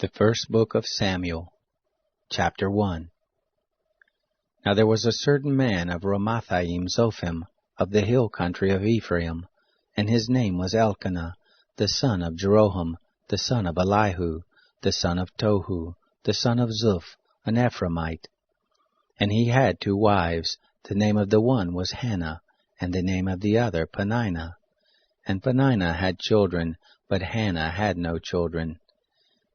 The First Book of Samuel, Chapter 1. Now there was a certain man of Ramathaim Zophim, of the hill country of Ephraim, and his name was Elkanah, the son of Jeroham, the son of Elihu, the son of Tohu, the son of Zuph, an Ephraimite. And he had 2 wives. The name of the one was Hannah, and the name of the other Peninnah. And Peninnah had children, but Hannah had no children.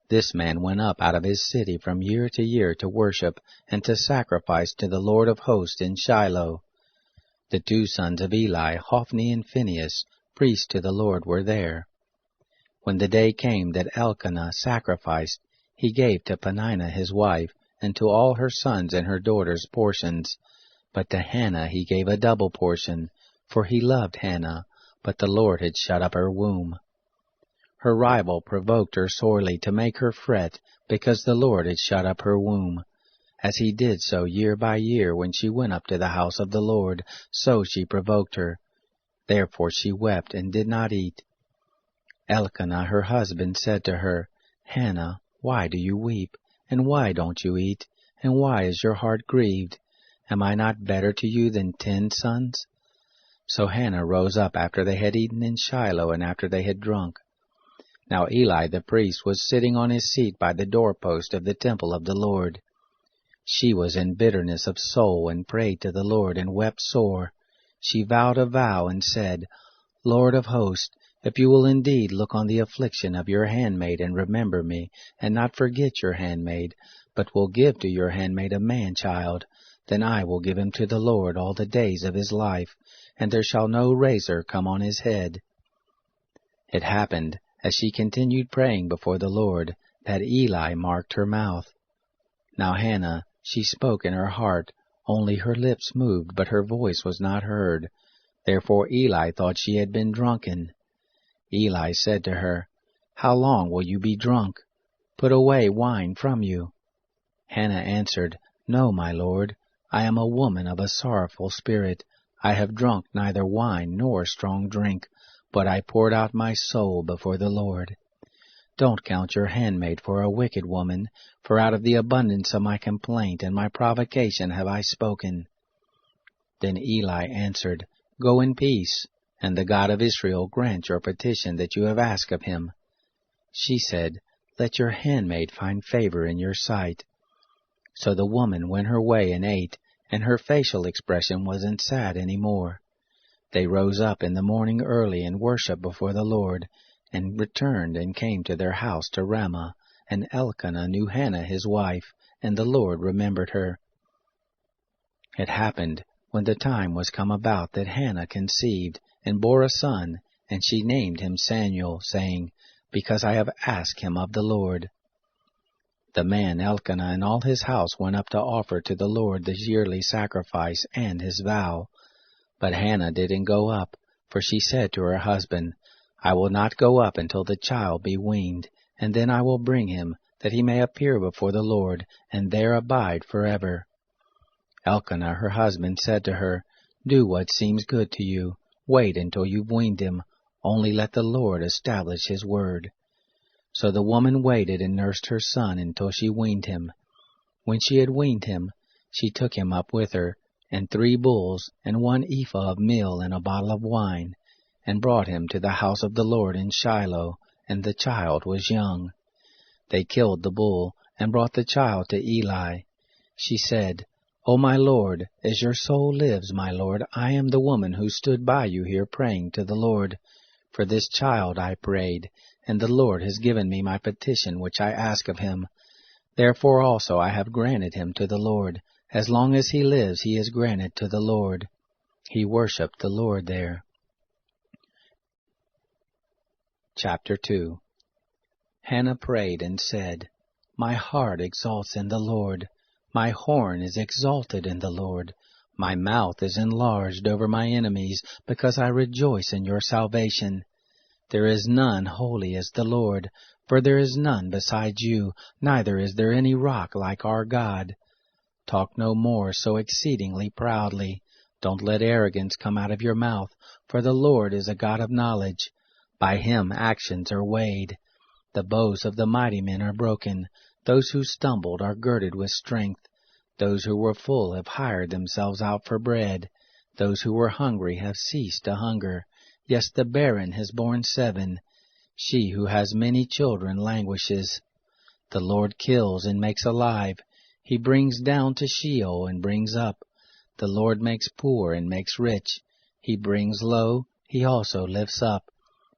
This man went up out of his city from year to year to worship and to sacrifice to the Lord of hosts in Shiloh. The 2 sons of Eli, Hophni and Phinehas, priests to the Lord, were there. When the day came that Elkanah sacrificed, he gave to Peninnah his wife, and to all her sons and her daughters portions. But to Hannah he gave a double portion, for he loved Hannah, but the Lord had shut up her womb. Her rival provoked her sorely to make her fret, because the Lord had shut up her womb. As he did so year by year when she went up to the house of the Lord, so she provoked her. Therefore she wept and did not eat. Elkanah her husband said to her, Hannah, why do you weep? And why don't you eat? And why is your heart grieved? Am I not better to you than 10 sons? So Hannah rose up after they had eaten in Shiloh, and after they had drunk. Now Eli the priest was sitting on his seat by the doorpost of the temple of the Lord. She was in bitterness of soul, and prayed to the Lord, and wept sore. She vowed a vow, and said, Lord of hosts, if you will indeed look on the affliction of your handmaid, and remember me, and not forget your handmaid, but will give to your handmaid a man-child, then I will give him to the Lord all the days of his life, and there shall no razor come on his head. It happened, as she continued praying before the Lord, that Eli marked her mouth. Now Hannah, she spoke in her heart, only her lips moved, but her voice was not heard. Therefore Eli thought she had been drunken. Eli said to her, How long will you be drunk? Put away wine from you. Hannah answered, No, my lord, I am a woman of a sorrowful spirit. I have drunk neither wine nor strong drink, but I poured out my soul before the Lord. Don't count your handmaid for a wicked woman, for out of the abundance of my complaint and my provocation have I spoken. Then Eli answered, Go in peace, and the God of Israel grant your petition that you have asked of him. She said, Let your handmaid find favor in your sight. So the woman went her way and ate, and her facial expression wasn't sad any more. They rose up in the morning early and worshipped before the Lord, and returned and came to their house to Ramah, and Elkanah knew Hannah his wife, and the Lord remembered her. It happened, when the time was come about, that Hannah conceived, and bore a son, and she named him Samuel, saying, Because I have asked him of the Lord. The man Elkanah and all his house went up to offer to the Lord the yearly sacrifice and his vow. But Hannah didn't go up, for she said to her husband, I will not go up until the child be weaned, and then I will bring him, that he may appear before the Lord, and there abide forever. Elkanah her husband said to her, Do what seems good to you. Wait until you've weaned him. Only let the Lord establish his word. So the woman waited and nursed her son until she weaned him. When she had weaned him, she took him up with her, and 3 bulls, and 1 ephah of meal, and a bottle of wine, and brought him to the house of the Lord in Shiloh, and the child was young. They killed the bull, and brought the child to Eli. She said, O my lord, as your soul lives, my lord, I am the woman who stood by you here praying to the Lord. For this child I prayed, and the Lord has given me my petition which I ask of him. Therefore also I have granted him to the Lord. As long as he lives, he is granted to the Lord. He worshipped the Lord there. Chapter 2. Hannah prayed and said, My heart exalts in the Lord. My horn is exalted in the Lord. My mouth is enlarged over my enemies, because I rejoice in your salvation. There is none holy as the Lord, for there is none besides you, neither is there any rock like our God. Talk no more so exceedingly proudly. Don't let arrogance come out of your mouth, for the Lord is a God of knowledge. By him actions are weighed. The bows of the mighty men are broken. Those who stumbled are girded with strength. Those who were full have hired themselves out for bread. Those who were hungry have ceased to hunger. Yes, the barren has borne 7. She who has many children languishes. The Lord kills and makes alive. He brings down to Sheol and brings up. The Lord makes poor and makes rich. He brings low, he also lifts up.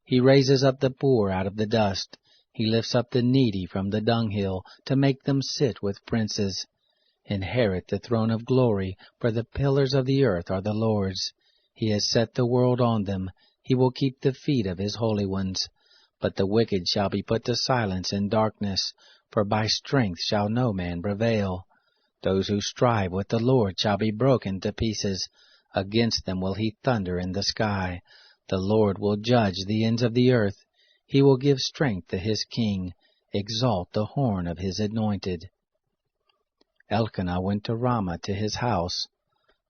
He raises up the poor out of the dust. He lifts up the needy from the dunghill, to make them sit with princes. Inherit the throne of glory, for the pillars of the earth are the Lord's. He has set the world on them. He will keep the feet of his holy ones. But the wicked shall be put to silence in darkness, for by strength shall no man prevail. Those who strive with the Lord shall be broken to pieces. Against them will he thunder in the sky. The Lord will judge the ends of the earth. He will give strength to his king, exalt the horn of his anointed. Elkanah went to Ramah to his house.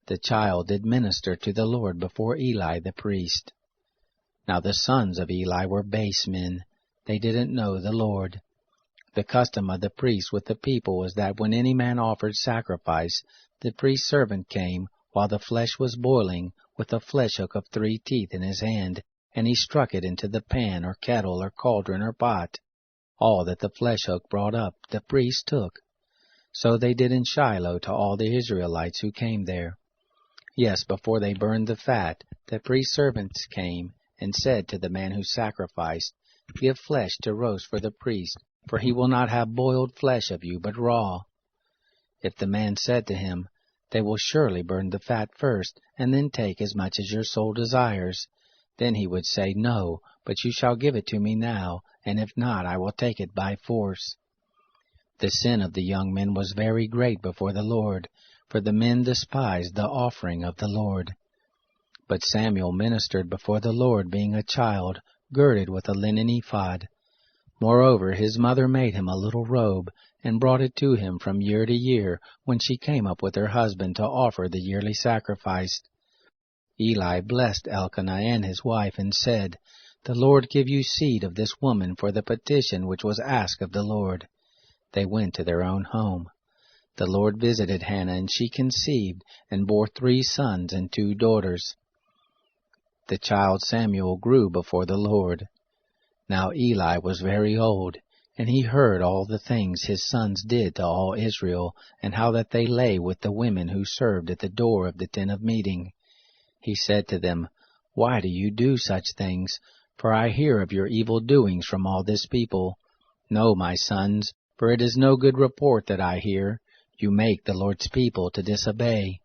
The child did minister to the Lord before Eli the priest. Now the sons of Eli were base men. They didn't know the Lord. The custom of the priest with the people was that when any man offered sacrifice, the priest's servant came, while the flesh was boiling, with a flesh hook of 3 teeth in his hand, and he struck it into the pan or kettle or cauldron or pot. All that the flesh hook brought up, the priest took. So they did in Shiloh to all the Israelites who came there. Yes, before they burned the fat, the priest's servants came, and said to the man who sacrificed, Give flesh to roast for the priest, for he will not have boiled flesh of you, but raw. If the man said to him, They will surely burn the fat first, and then take as much as your soul desires, then he would say, No, but you shall give it to me now, and if not, I will take it by force. The sin of the young men was very great before the Lord, for the men despised the offering of the Lord. But Samuel ministered before the Lord, being a child, girded with a linen ephod. Moreover, his mother made him a little robe, and brought it to him from year to year, when she came up with her husband to offer the yearly sacrifice. Eli blessed Elkanah and his wife, and said, The Lord give you seed of this woman for the petition which was asked of the Lord. They went to their own home. The Lord visited Hannah, and she conceived, and bore 3 sons and 2 daughters. The child Samuel grew before the Lord. Now Eli was very old, and he heard all the things his sons did to all Israel, and how that they lay with the women who served at the door of the tent of meeting. He said to them, Why do you do such things? For I hear of your evil doings from all this people. No, my sons, for it is no good report that I hear. You make the Lord's people to disobey.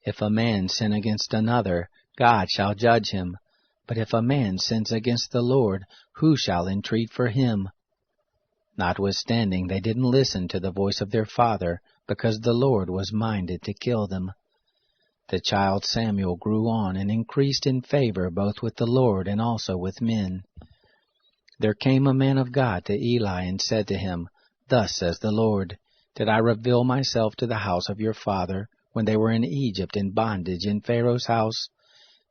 If a man sin against another, God shall judge him. But if a man sins against the Lord, who shall entreat for him? Notwithstanding, they didn't listen to the voice of their father, because the Lord was minded to kill them. The child Samuel grew on and increased in favor both with the Lord and also with men. There came a man of God to Eli and said to him, Thus says the Lord, Did I reveal myself to the house of your father, when they were in Egypt in bondage in Pharaoh's house?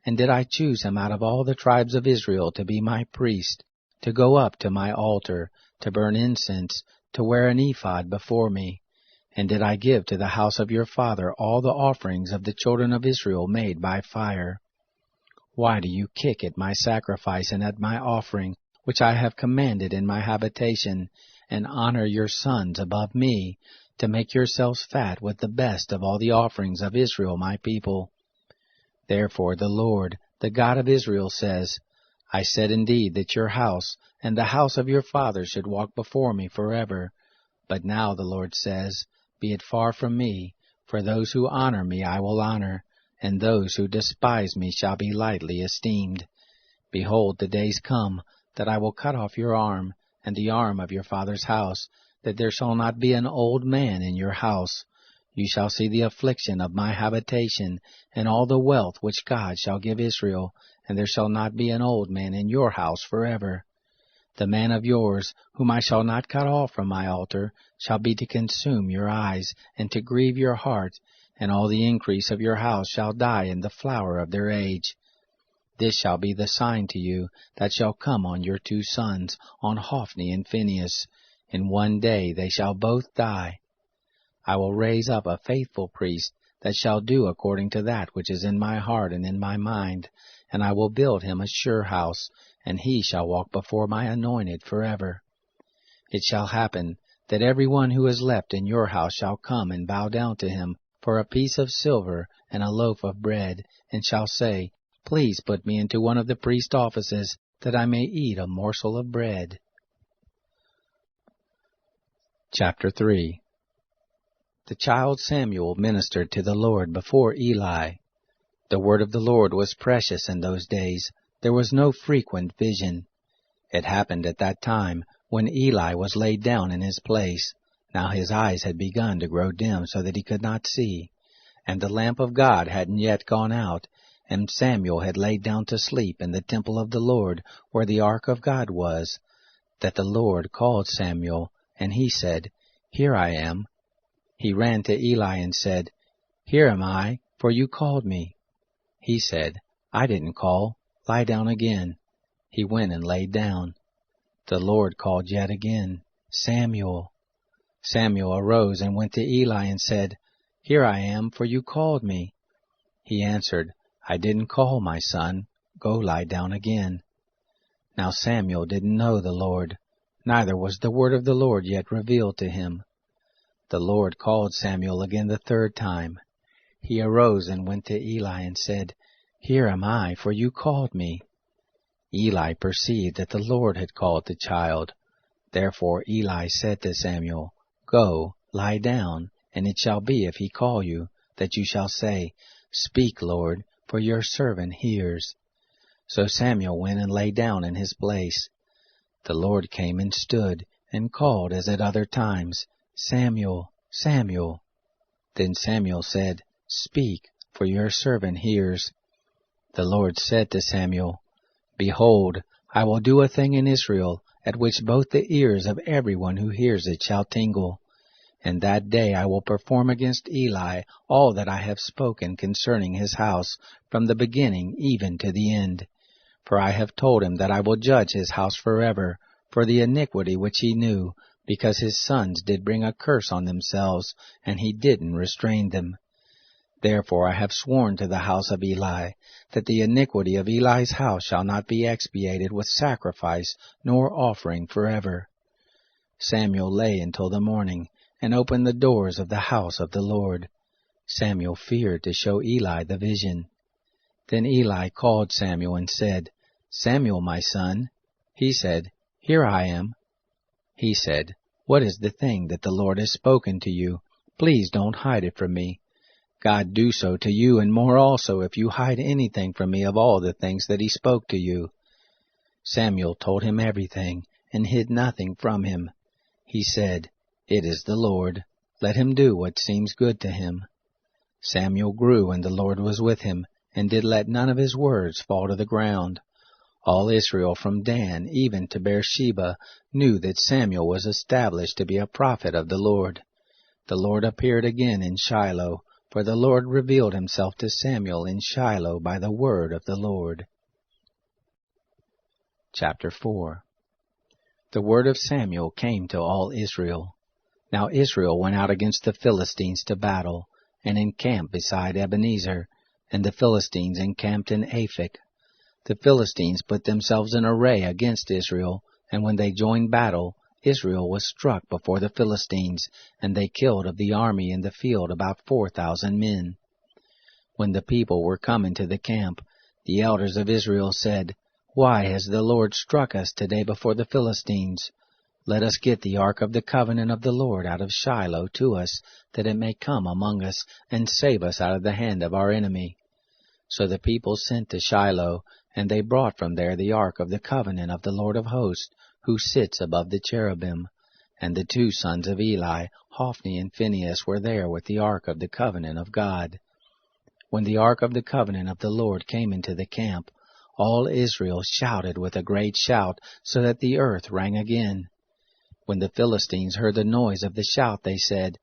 And did I choose him out of all the tribes of Israel to be my priest, to go up to my altar, to burn incense, to wear an ephod before me? And did I give to the house of your father all the offerings of the children of Israel made by fire? Why do you kick at my sacrifice and at my offering, which I have commanded in my habitation, and honor your sons above me, to make yourselves fat with the best of all the offerings of Israel my people? Therefore the Lord, the God of Israel, says, I said indeed that your house and the house of your father should walk before me forever. But now the Lord says, Be it far from me, for those who honor me I will honor, and those who despise me shall be lightly esteemed. Behold, the days come, that I will cut off your arm, and the arm of your father's house, that there shall not be an old man in your house. You shall see the affliction of my habitation, and all the wealth which God shall give Israel, and there shall not be an old man in your house forever. The man of yours, whom I shall not cut off from my altar, shall be to consume your eyes, and to grieve your heart, and all the increase of your house shall die in the flower of their age. This shall be the sign to you that shall come on your 2 sons, on Hophni and Phinehas. In one day they shall both die. I will raise up a faithful priest that shall do according to that which is in my heart and in my mind, and I will build him a sure house, and he shall walk before my anointed forever. It shall happen that every one who is left in your house shall come and bow down to him for a piece of silver and a loaf of bread, and shall say, Please put me into one of the priest offices, that I may eat a morsel of bread. Chapter 3. The child Samuel ministered to the Lord before Eli. The word of the Lord was precious in those days. There was no frequent vision. It happened at that time, when Eli was laid down in his place. Now his eyes had begun to grow dim so that he could not see, and the lamp of God hadn't yet gone out, and Samuel had laid down to sleep in the temple of the Lord, where the ark of God was, that the Lord called Samuel, and he said, Here I am. He ran to Eli and said, Here am I, for you called me. He said, I didn't call. Lie down again. He went and laid down. The Lord called yet again, Samuel. Samuel arose and went to Eli and said, Here I am, for you called me. He answered, I didn't call, my son. Go lie down again. Now Samuel didn't know the Lord, neither was the word of the Lord yet revealed to him. The Lord called Samuel again the 3rd time. He arose and went to Eli and said, Here am I, for you called me. Eli perceived that the Lord had called the child. Therefore Eli said to Samuel, Go, lie down, and it shall be if he call you, that you shall say, Speak, Lord, for your servant hears. So Samuel went and lay down in his place. The Lord came and stood, and called as at other times, Samuel, Samuel. Then Samuel said, Speak, for your servant hears. The Lord said to Samuel, Behold, I will do a thing in Israel, at which both the ears of everyone who hears it shall tingle. And that day I will perform against Eli all that I have spoken concerning his house, from the beginning even to the end. For I have told him that I will judge his house forever, for the iniquity which he knew, because his sons did bring a curse on themselves, and he didn't restrain them. Therefore I have sworn to the house of Eli, that the iniquity of Eli's house shall not be expiated with sacrifice nor offering forever. Samuel lay until the morning, and opened the doors of the house of the Lord. Samuel feared to show Eli the vision. Then Eli called Samuel and said, Samuel, my son. He said, Here I am. He said, What is the thing that the Lord has spoken to you? Please don't hide it from me. God do so to you, and more also, if you hide anything from me of all the things that he spoke to you. Samuel told him everything, and hid nothing from him. He said, It is the Lord. Let him do what seems good to him. Samuel grew, and the Lord was with him, and did let none of his words fall to the ground. All Israel from Dan even to Beersheba knew that Samuel was established to be a prophet of the Lord. The Lord appeared again in Shiloh, for the Lord revealed himself to Samuel in Shiloh by the word of the Lord. Chapter 4. The word of Samuel came to all Israel. Now Israel went out against the Philistines to battle, and encamped beside Ebenezer, and the Philistines encamped in Aphek. The Philistines put themselves in array against Israel, and when they joined battle, Israel was struck before the Philistines, and they killed of the army in the field about 4,000 men. When the people were come into the camp, the elders of Israel said, Why has the Lord struck us today before the Philistines? Let us get the ark of the covenant of the Lord out of Shiloh to us, that it may come among us, and save us out of the hand of our enemy. So the people sent to Shiloh, and they brought from there the ark of the covenant of the Lord of hosts, who sits above the cherubim. And the 2 sons of Eli, Hophni and Phinehas, were there with the ark of the covenant of God. When the ark of the covenant of the Lord came into the camp, all Israel shouted with a great shout, so that the earth rang again. When the Philistines heard the noise of the shout, they said,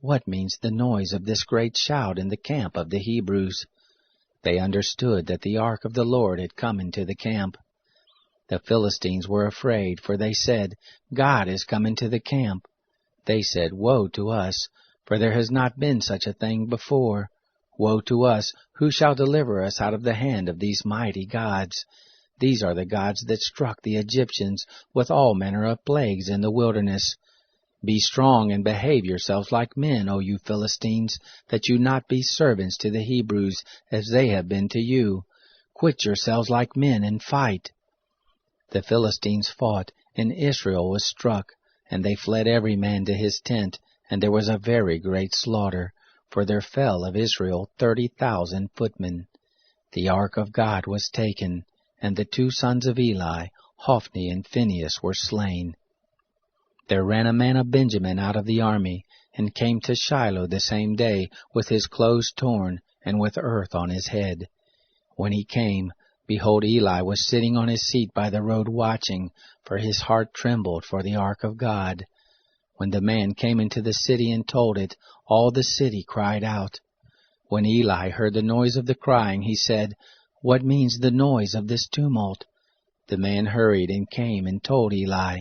What means the noise of this great shout in the camp of the Hebrews? They understood that the ark of the Lord had come into the camp. The Philistines were afraid, for they said, God is come into the camp. They said, Woe to us, for there has not been such a thing before. Woe to us, who shall deliver us out of the hand of these mighty gods? These are the gods that struck the Egyptians with all manner of plagues in the wilderness. Be strong and behave yourselves like men, O you Philistines, that you not be servants to the Hebrews, as they have been to you. Quit yourselves like men and fight. The Philistines fought, and Israel was struck, and they fled every man to his tent, and there was a very great slaughter, for there fell of Israel 30,000 footmen. The ark of God was taken, and the 2 sons of Eli, Hophni and Phinehas, were slain. There ran a man of Benjamin out of the army, and came to Shiloh the same day, with his clothes torn, and with earth on his head. When he came, behold, Eli was sitting on his seat by the road watching, for his heart trembled for the ark of God. When the man came into the city and told it, all the city cried out. When Eli heard the noise of the crying, he said, What means the noise of this tumult? The man hurried and came and told Eli.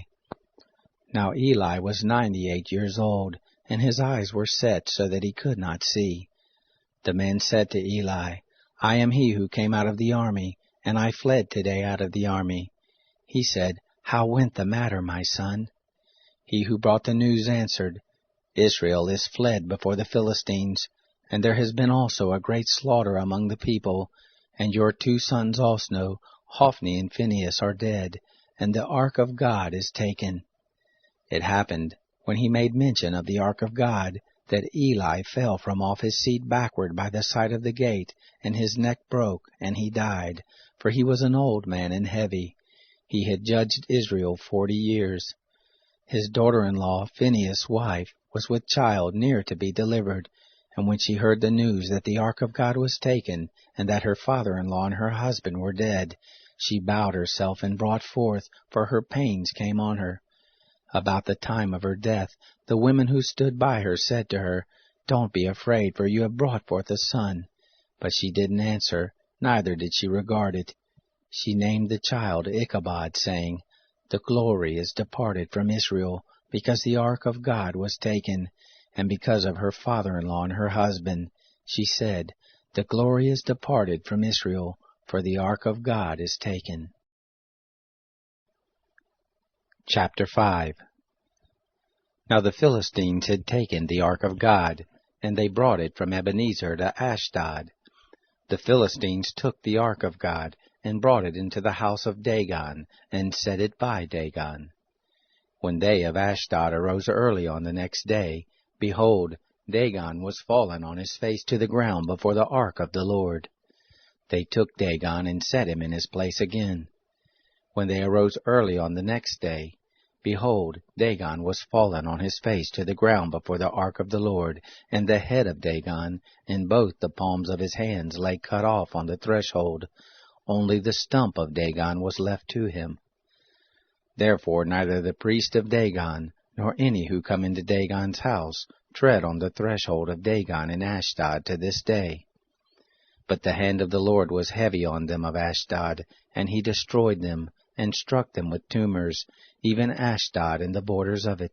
Now Eli was 98 years old, and his eyes were set so that he could not see. The man said to Eli, I am he who came out of the army, and I fled today out of the army. He said, How went the matter, my son? He who brought the news answered, Israel is fled before the Philistines, and there has been also a great slaughter among the people, and your 2 sons also, Hophni and Phinehas, are dead, and the ark of God is taken. It happened, when he made mention of the ark of God, that Eli fell from off his seat backward by the side of the gate, and his neck broke, and he died, for he was an old man and heavy. He had judged Israel 40 years. His daughter-in-law, Phinehas' wife, was with child near to be delivered, and when she heard the news that the ark of God was taken, and that her father-in-law and her husband were dead, she bowed herself and brought forth, for her pains came on her. About the time of her death, the women who stood by her said to her, Don't be afraid, for you have brought forth a son. But she didn't answer, neither did she regard it. She named the child Ichabod, saying, The glory is departed from Israel, because the ark of God was taken, and because of her father-in-law and her husband. She said, The glory is departed from Israel, for the ark of God is taken. Chapter 5. Now the Philistines had taken the ark of God, and they brought it from Ebenezer to Ashdod. The Philistines took the ark of God, and brought it into the house of Dagon, and set it by Dagon. When they of Ashdod arose early on the next day, behold, Dagon was fallen on his face to the ground before the ark of the Lord. They took Dagon and set him in his place again. When they arose early on the next day, behold, Dagon was fallen on his face to the ground before the ark of the Lord, and the head of Dagon and both the palms of his hands lay cut off on the threshold. Only the stump of Dagon was left to him. Therefore neither the priest of Dagon, nor any who come into Dagon's house, tread on the threshold of Dagon in Ashdod to this day. But the hand of the Lord was heavy on them of Ashdod, and he destroyed them, and struck them with tumors, even Ashdod and the borders of it.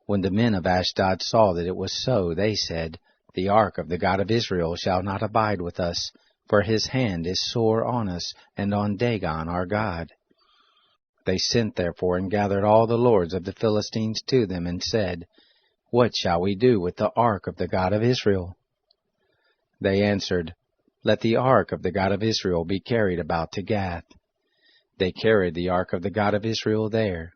When the men of Ashdod saw that it was so, they said, The ark of the God of Israel shall not abide with us, for his hand is sore on us, and on Dagon our God. They sent therefore and gathered all the lords of the Philistines to them, and said, What shall we do with the ark of the God of Israel? They answered, Let the ark of the God of Israel be carried about to Gath. They carried the ark of the God of Israel there.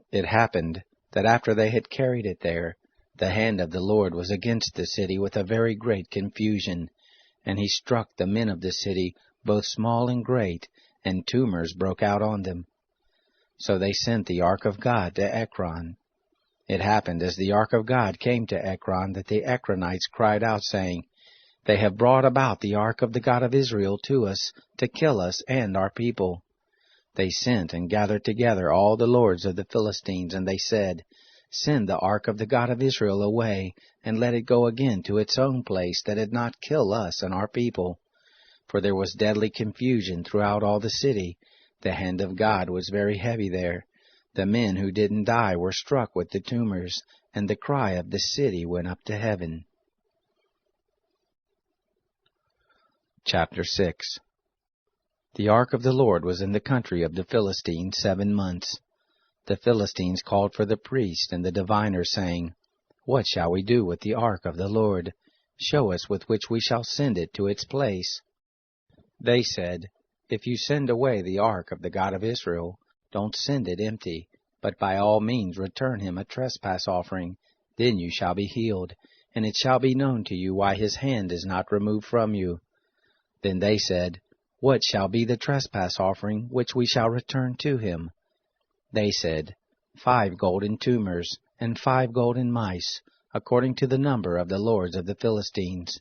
It happened that after they had carried it there, the hand of the Lord was against the city with a very great confusion, and he struck the men of the city, both small and great, and tumors broke out on them. So they sent the ark of God to Ekron. It happened as the ark of God came to Ekron that the Ekronites cried out, saying, They have brought about the ark of the God of Israel to us, to kill us and our people. They sent and gathered together all the lords of the Philistines, and they said, Send the ark of the God of Israel away, and let it go again to its own place, that it not kill us and our people. for there was deadly confusion throughout all the city. The hand of God was very heavy there. The men who didn't die were struck with the tumors, and the cry of the city went up to heaven. Chapter 6. The ark of the Lord was in the country of the Philistines 7 months. The Philistines called for the priest and the diviner, saying, "What shall we do with the ark of the Lord? Show us with which we shall send it to its place." They said, "If you send away the ark of the God of Israel, don't send it empty, but by all means return him a trespass offering. Then you shall be healed, and it shall be known to you why his hand is not removed from you." Then they said, "What shall be the trespass offering which we shall return to him?" They said, 5 golden tumors, and 5 golden mice, according to the number of the lords of the Philistines.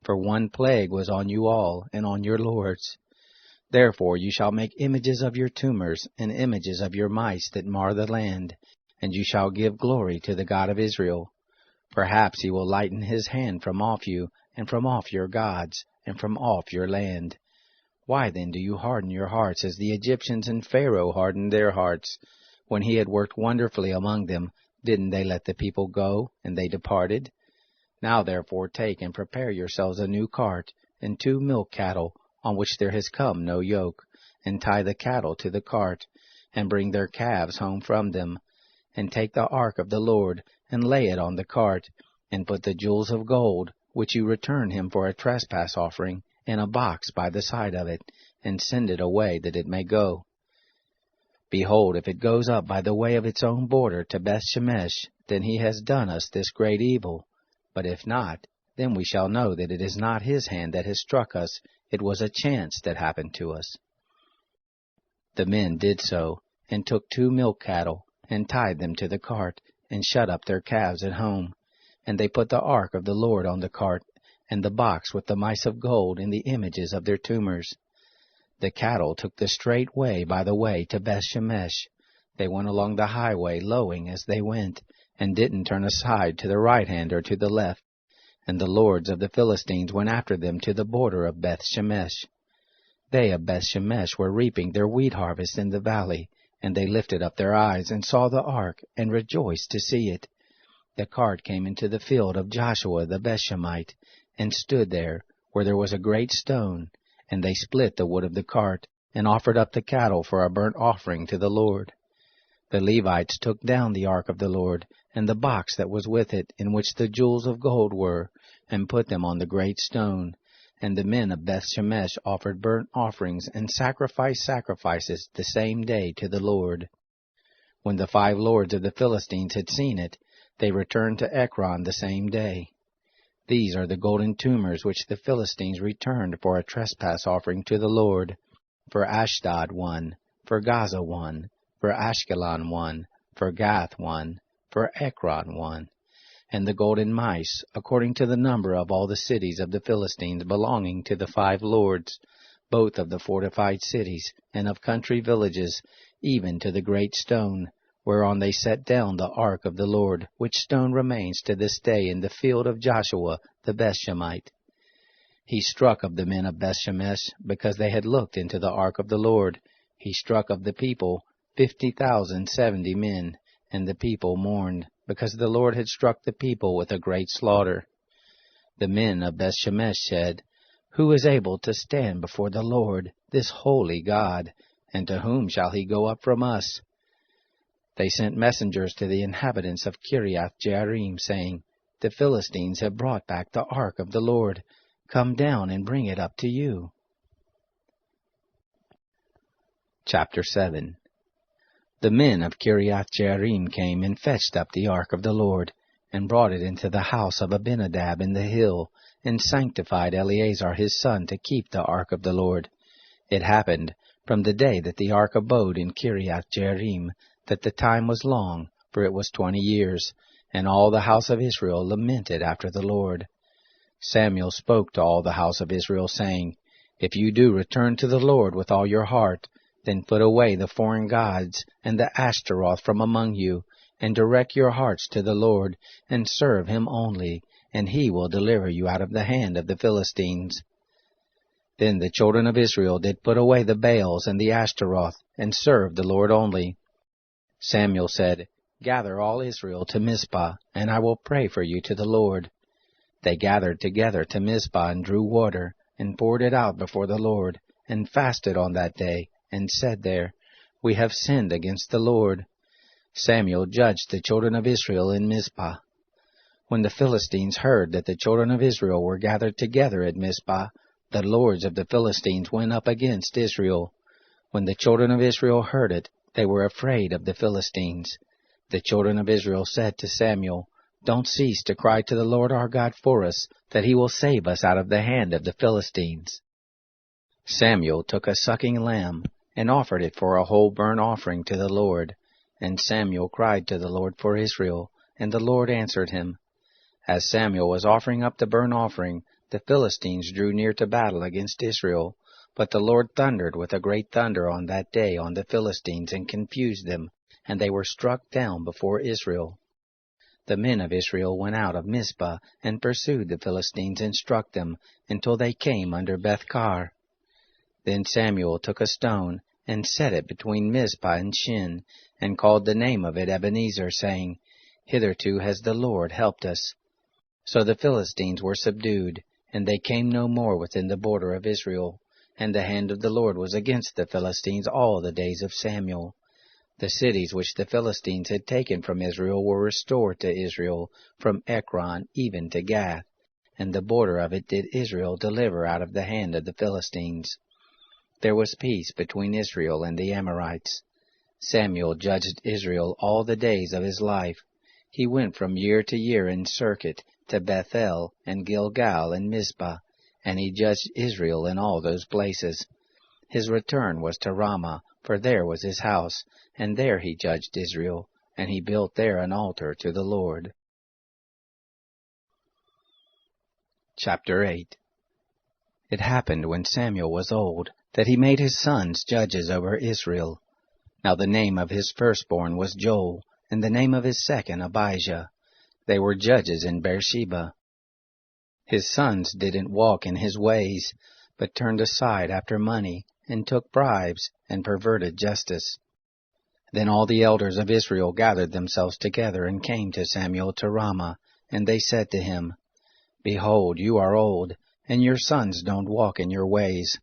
For one plague was on you all, and on your lords. Therefore you shall make images of your tumors, and images of your mice that mar the land, and you shall give glory to the God of Israel. Perhaps he will lighten his hand from off you, and from off your gods, and from off your land. Why then do you harden your hearts as the Egyptians and Pharaoh hardened their hearts? When he had worked wonderfully among them, didn't they let the people go, and they departed? Now therefore take and prepare yourselves a new cart, and 2 milk cattle, on which there has come no yoke, and tie the cattle to the cart, and bring their calves home from them. And take the ark of the Lord, and lay it on the cart, and put the jewels of gold, which you return him for a trespass offering, in a box by the side of it, and send it away that it may go. Behold, if it goes up by the way of its own border to Beth-shemesh, then he has done us this great evil. But if not, then we shall know that it is not his hand that has struck us, it was a chance that happened to us. The men did so, and took 2 milk cattle, and tied them to the cart, and shut up their calves at home. And they put the ark of the Lord on the cart, and the box with the mice of gold and the images of their tumors. The cattle took the straight way by the way to Beth-shemesh. They went along the highway, lowing as they went, and didn't turn aside to the right hand or to the left. And the lords of the Philistines went after them to the border of Beth-shemesh. They of Beth-shemesh were reaping their wheat harvest in the valley, and they lifted up their eyes and saw the ark, and rejoiced to see it. The cart came into the field of Joshua the Bethshemite, and stood there, where there was a great stone, and they split the wood of the cart, and offered up the cattle for a burnt offering to the Lord. The Levites took down the ark of the Lord, and the box that was with it, in which the jewels of gold were, and put them on the great stone. And the men of Beth-shemesh offered burnt offerings and sacrificed sacrifices the same day to the Lord. When the 5 lords of the Philistines had seen it, they returned to Ekron the same day. These are the golden tumors which the Philistines returned for a trespass offering to the Lord. For Ashdod 1, for Gaza 1, for Ashkelon 1, for Gath 1, for Ekron 1. And the golden mice, according to the number of all the cities of the Philistines belonging to the 5 lords, both of the fortified cities, and of country villages, even to the great stone, whereon they set down the ark of the Lord, which stone remains to this day in the field of Joshua the Bethshemite. He struck of the men of Beth-shemesh, because they had looked into the ark of the Lord. He struck of the people 50,070 men, and the people mourned, because the Lord had struck the people with a great slaughter. The men of Beth-shemesh said, "Who is able to stand before the Lord, this holy God, and to whom shall he go up from us?" They sent messengers to the inhabitants of Kiriath-Jearim, saying, "The Philistines have brought back the ark of the Lord. Come down and bring it up to you." Chapter 7. The men of Kiriath-Jearim came and fetched up the ark of the Lord, and brought it into the house of Abinadab in the hill, and sanctified Eleazar his son to keep the ark of the Lord. It happened, from the day that the ark abode in Kiriath-Jearim, that the time was long, for it was 20 years, and all the house of Israel lamented after the Lord. Samuel spoke to all the house of Israel, saying, "If you do return to the Lord with all your heart, then put away the foreign gods and the Ashtaroth from among you, and direct your hearts to the Lord, and serve him only, and he will deliver you out of the hand of the Philistines." Then the children of Israel did put away the Baals and the Ashtaroth, and served the Lord only. Samuel said, Gather all Israel to Mizpah, and I will pray for you to the Lord. They gathered together to Mizpah and drew water, and poured it out before the Lord, and fasted on that day, and said there, We have sinned against the Lord. Samuel judged the children of Israel in Mizpah. When the Philistines heard that the children of Israel were gathered together at Mizpah, the lords of the Philistines went up against Israel. When the children of Israel heard it, they were afraid of the Philistines. The children of Israel said to Samuel, Don't cease to cry to the Lord our God for us, that he will save us out of the hand of the Philistines. Samuel took a sucking lamb, and offered it for a whole burnt offering to the Lord. And Samuel cried to the Lord for Israel, and the Lord answered him. As Samuel was offering up the burnt offering, the Philistines drew near to battle against Israel. But the Lord thundered with a great thunder on that day on the Philistines, and confused them, and they were struck down before Israel. The men of Israel went out of Mizpah, and pursued the Philistines, and struck them, until they came under Beth-kar. Then Samuel took a stone, and set it between Mizpah and Shin, and called the name of it Ebenezer, saying, Hitherto has the Lord helped us. So the Philistines were subdued, and they came no more within the border of Israel. And the hand of the Lord was against the Philistines all the days of Samuel. The cities which the Philistines had taken from Israel were restored to Israel, from Ekron even to Gath, and the border of it did Israel deliver out of the hand of the Philistines. There was peace between Israel and the Amorites. Samuel judged Israel all the days of his life. He went from year to year in circuit to Bethel and Gilgal and Mizpah, and he judged Israel in all those places. His return was to Ramah, for there was his house, and there he judged Israel, and he built there an altar to the Lord. Chapter 8. It happened when Samuel was old, that he made his sons judges over Israel. Now the name of his firstborn was Joel, and the name of his second Abijah. They were judges in Beersheba. His sons didn't walk in his ways, but turned aside after money, and took bribes, and perverted justice. Then all the elders of Israel gathered themselves together, and came to Samuel to Ramah, and they said to him, Behold, you are old, and your sons don't walk in your ways.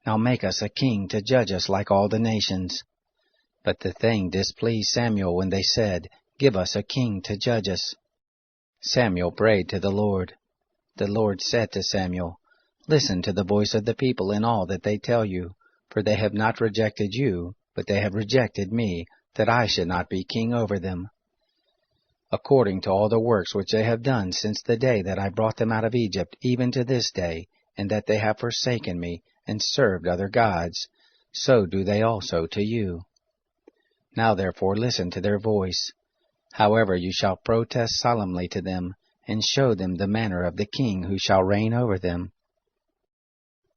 Now make us a king to judge us like all the nations. But the thing displeased Samuel when they said, Give us a king to judge us. Samuel prayed to the Lord. The Lord said to Samuel, Listen to the voice of the people in all that they tell you, for they have not rejected you, but they have rejected me, that I should not be king over them. According to all the works which they have done since the day that I brought them out of Egypt, even to this day, and that they have forsaken me, and served other gods, so do they also to you. Now therefore listen to their voice. However, you shall protest solemnly to them, and show them the manner of the king who shall reign over them.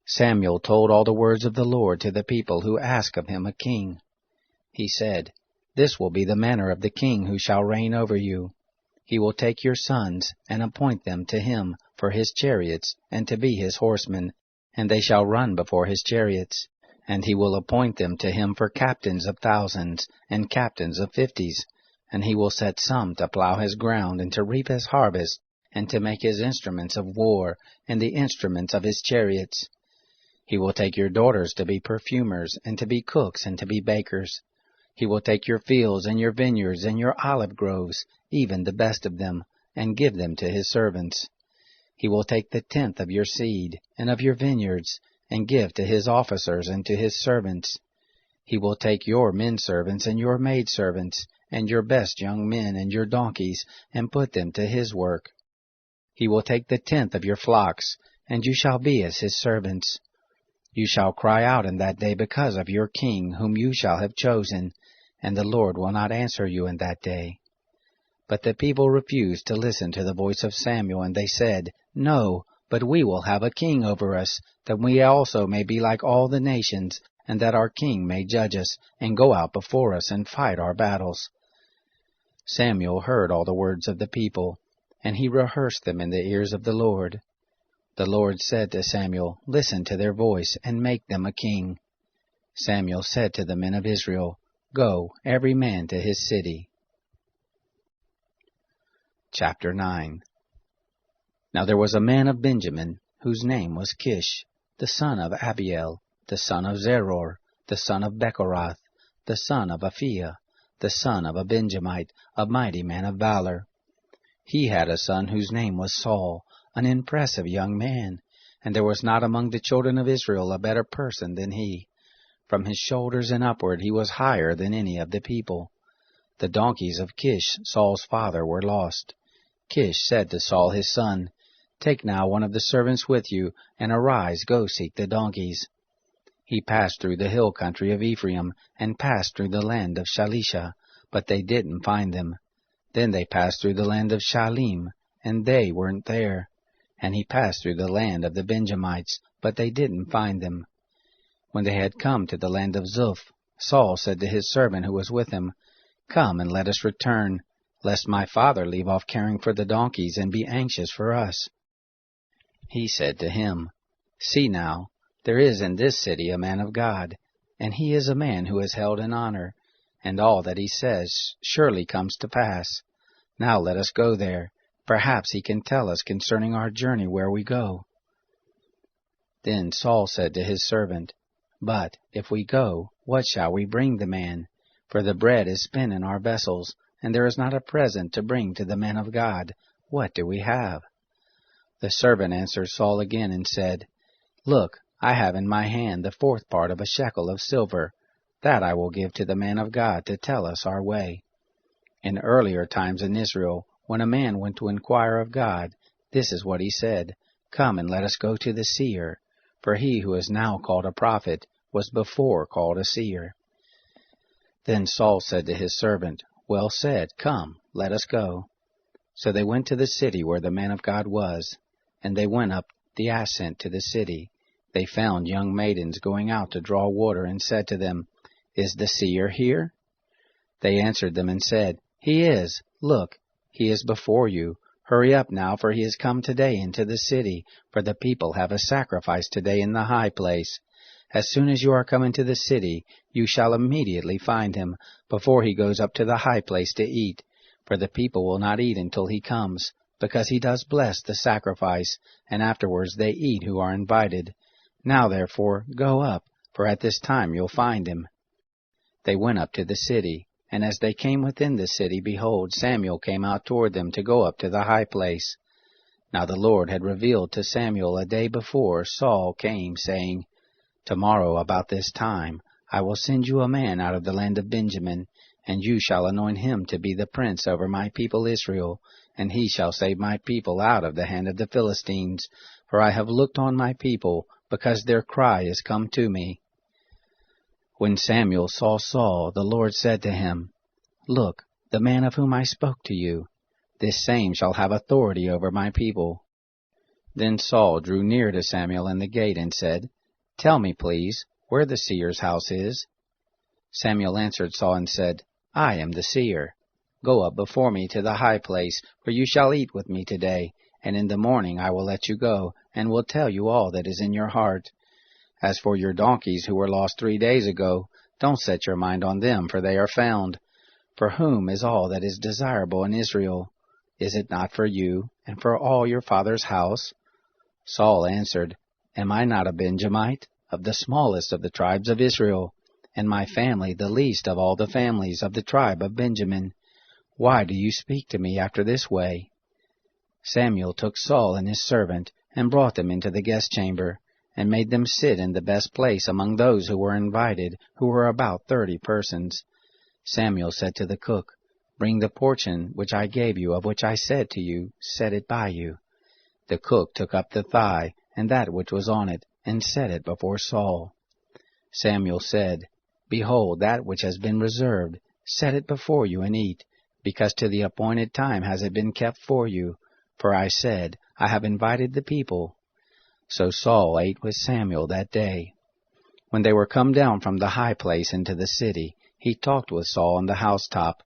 Samuel told all the words of the Lord to the people who asked of him a king. He said, This will be the manner of the king who shall reign over you. He will take your sons, and appoint them to him for his chariots, and to be his horsemen, and they shall run before his chariots. And he will appoint them to him for captains of thousands, and captains of 50s. And he will set some to plow his ground, and to reap his harvest, and to make his instruments of war, and the instruments of his chariots. He will take your daughters to be perfumers, and to be cooks, and to be bakers. He will take your fields, and your vineyards, and your olive groves, even the best of them, and give them to his servants. He will take the 10th of your seed, and of your vineyards, and give to his officers and to his servants. He will take your men-servants and your maidservants, and your best young men and your donkeys, and put them to his work. He will take the 10th of your flocks, and you shall be as his servants. You shall cry out in that day because of your king, whom you shall have chosen, and the Lord will not answer you in that day. But the people refused to listen to the voice of Samuel, and they said, No, but we will have a king over us, that we also may be like all the nations, and that our king may judge us, and go out before us, and fight our battles. Samuel heard all the words of the people, and he rehearsed them in the ears of the Lord. The Lord said to Samuel, Listen to their voice, and make them a king. Samuel said to the men of Israel, Go, every man to his city. Chapter 9. Now there was a man of Benjamin, whose name was Kish, the son of Abiel, the son of Zeror, the son of Bechorath, the son of Aphiah, the son of a Benjamite, a mighty man of valor. He had a son whose name was Saul, an impressive young man, and there was not among the children of Israel a better person than he. From his shoulders and upward he was higher than any of the people. The donkeys of Kish, Saul's father, were lost. Kish said to Saul his son, Take now one of the servants with you, and arise, go seek the donkeys. He passed through the hill country of Ephraim, and passed through the land of Shalisha, but they didn't find them. Then they passed through the land of Shalim, and they weren't there. And he passed through the land of the Benjamites, but they didn't find them. When they had come to the land of Zuph, Saul said to his servant who was with him, Come and let us return, lest my father leave off caring for the donkeys and be anxious for us. He said to him, See now, there is in this city a man of God, and he is a man who is held in honor, and all that he says surely comes to pass. Now let us go there. Perhaps he can tell us concerning our journey where we go. Then Saul said to his servant, But if we go, what shall we bring the man? For the bread is spent in our vessels, and there is not a present to bring to the man of God. What do we have? The servant answered Saul again and said, Look, I have in my hand the 4th part of a shekel of silver. That I will give to the man of God to tell us our way. In earlier times in Israel, when a man went to inquire of God, this is what he said, Come and let us go to the seer. For he who is now called a prophet was before called a seer. Then Saul said to his servant, Well said, come, let us go. So they went to the city where the man of God was, and they went up the ascent to the city. They found young maidens going out to draw water, and said to them, Is the seer here? They answered them and said, He is. Look, he is before you. Hurry up now, for he has come today into the city, for the people have a sacrifice today in the high place. As soon as you are come into the city, you shall immediately find him, before he goes up to the high place to eat. For the people will not eat until he comes, because he does bless the sacrifice, and afterwards they eat who are invited. Now therefore go up, for at this time you'll find him. They went up to the city, and as they came within the city, behold, Samuel came out toward them to go up to the high place. Now the Lord had revealed to Samuel a day before Saul came, saying, Tomorrow about this time I will send you a man out of the land of Benjamin, and you shall anoint him to be the prince over my people Israel, and he shall save my people out of the hand of the Philistines, for I have looked on my people, because their cry is come to me. When Samuel saw Saul, the Lord said to him, Look, the man of whom I spoke to you, this same shall have authority over my people. Then Saul drew near to Samuel in the gate and said, Tell me, please, where the seer's house is. Samuel answered Saul and said, I am the seer. Go up before me to the high place, for you shall eat with me today, and in the morning I will let you go, and will tell you all that is in your heart. As for your donkeys who were lost 3 days ago, don't set your mind on them, for they are found. For whom is all that is desirable in Israel? Is it not for you, and for all your father's house? Saul answered, Am I not a Benjamite, of the smallest of the tribes of Israel, and my family the least of all the families of the tribe of Benjamin? Why do you speak to me after this way? Samuel took Saul and his servant, and brought them into the guest chamber, and made them sit in the best place among those who were invited, who were about 30 persons. Samuel said to the cook, Bring the portion which I gave you, of which I said to you, Set it by you. The cook took up the thigh, and that which was on it, and set it before Saul. Samuel said, Behold, that which has been reserved, set it before you and eat, because to the appointed time has it been kept for you. For I said, I have invited the people. So Saul ate with Samuel that day. When they were come down from the high place into the city, he talked with Saul on the housetop.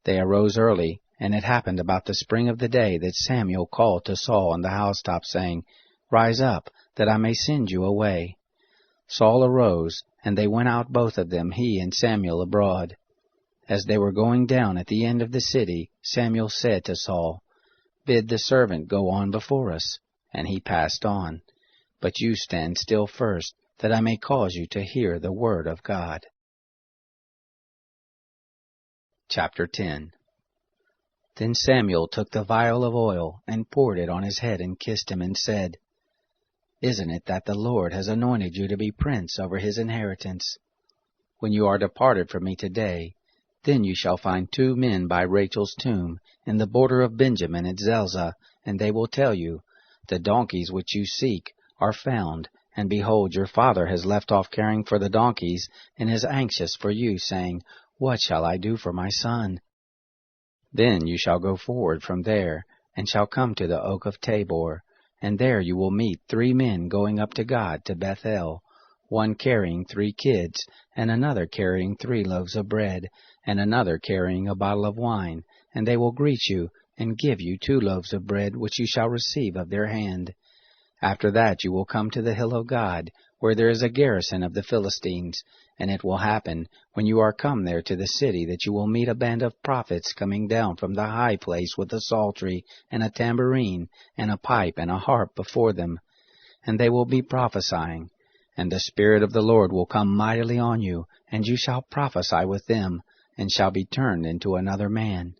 They arose early, and it happened about the spring of the day that Samuel called to Saul on the housetop, saying, Rise up, that I may send you away. Saul arose, and they went out both of them, he and Samuel, abroad. As they were going down at the end of the city, Samuel said to Saul, Bid the servant go on before us. And he passed on. But you stand still first, that I may cause you to hear the word of God. Chapter 10. Then Samuel took the vial of oil, and poured it on his head, and kissed him, and said, Isn't it that the Lord has anointed you to be prince over his inheritance? When you are departed from me today, then you shall find 2 men by Rachel's tomb, in the border of Benjamin at Zelzah, and they will tell you, The donkeys which you seek are found, and behold, your father has left off caring for the donkeys, and is anxious for you, saying, What shall I do for my son? Then you shall go forward from there, and shall come to the oak of Tabor, and there you will meet 3 men going up to God to Bethel, one carrying 3 kids, and another carrying 3 loaves of bread, and another carrying a bottle of wine, and they will greet you, and give you 2 loaves of bread, which you shall receive of their hand. After that you will come to the hill of God, where there is a garrison of the Philistines, and it will happen, when you are come there to the city, that you will meet a band of prophets coming down from the high place with a psaltery, and a tambourine, and a pipe, and a harp before them. And they will be prophesying. And the Spirit of the Lord will come mightily on you, and you shall prophesy with them, and shall be turned into another man.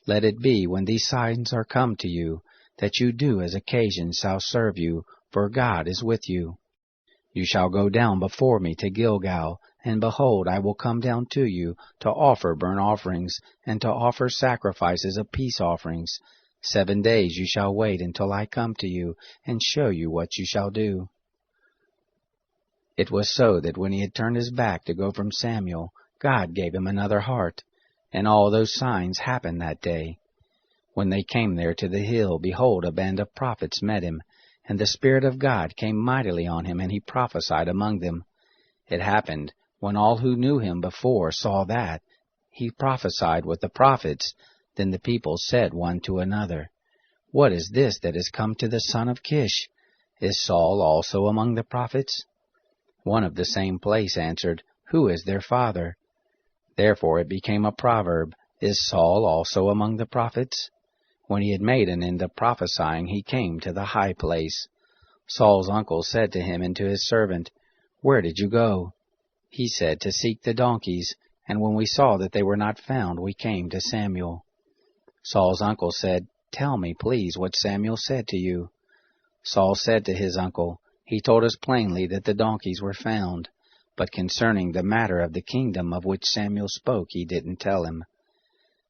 Let it be, when these signs are come to you, that you do as occasion shall serve you, for God is with you. You shall go down before me to Gilgal, and behold, I will come down to you, to offer burnt offerings, and to offer sacrifices of peace offerings. 7 days you shall wait until I come to you, and show you what you shall do. It was so that when he had turned his back to go from Samuel, God gave him another heart, and all those signs happened that day. When they came there to the hill, behold, a band of prophets met him, and the Spirit of God came mightily on him, and he prophesied among them. It happened, when all who knew him before saw that he prophesied with the prophets, then the people said one to another, What is this that is come to the son of Kish? Is Saul also among the prophets? One of the same place answered, Who is their father? Therefore it became a proverb, Is Saul also among the prophets? When he had made an end of prophesying, he came to the high place. Saul's uncle said to him and to his servant, Where did you go? He said, To seek the donkeys, and when we saw that they were not found, we came to Samuel. Saul's uncle said, Tell me, please, what Samuel said to you. Saul said to his uncle, He told us plainly that the donkeys were found, but concerning the matter of the kingdom of which Samuel spoke, he didn't tell him.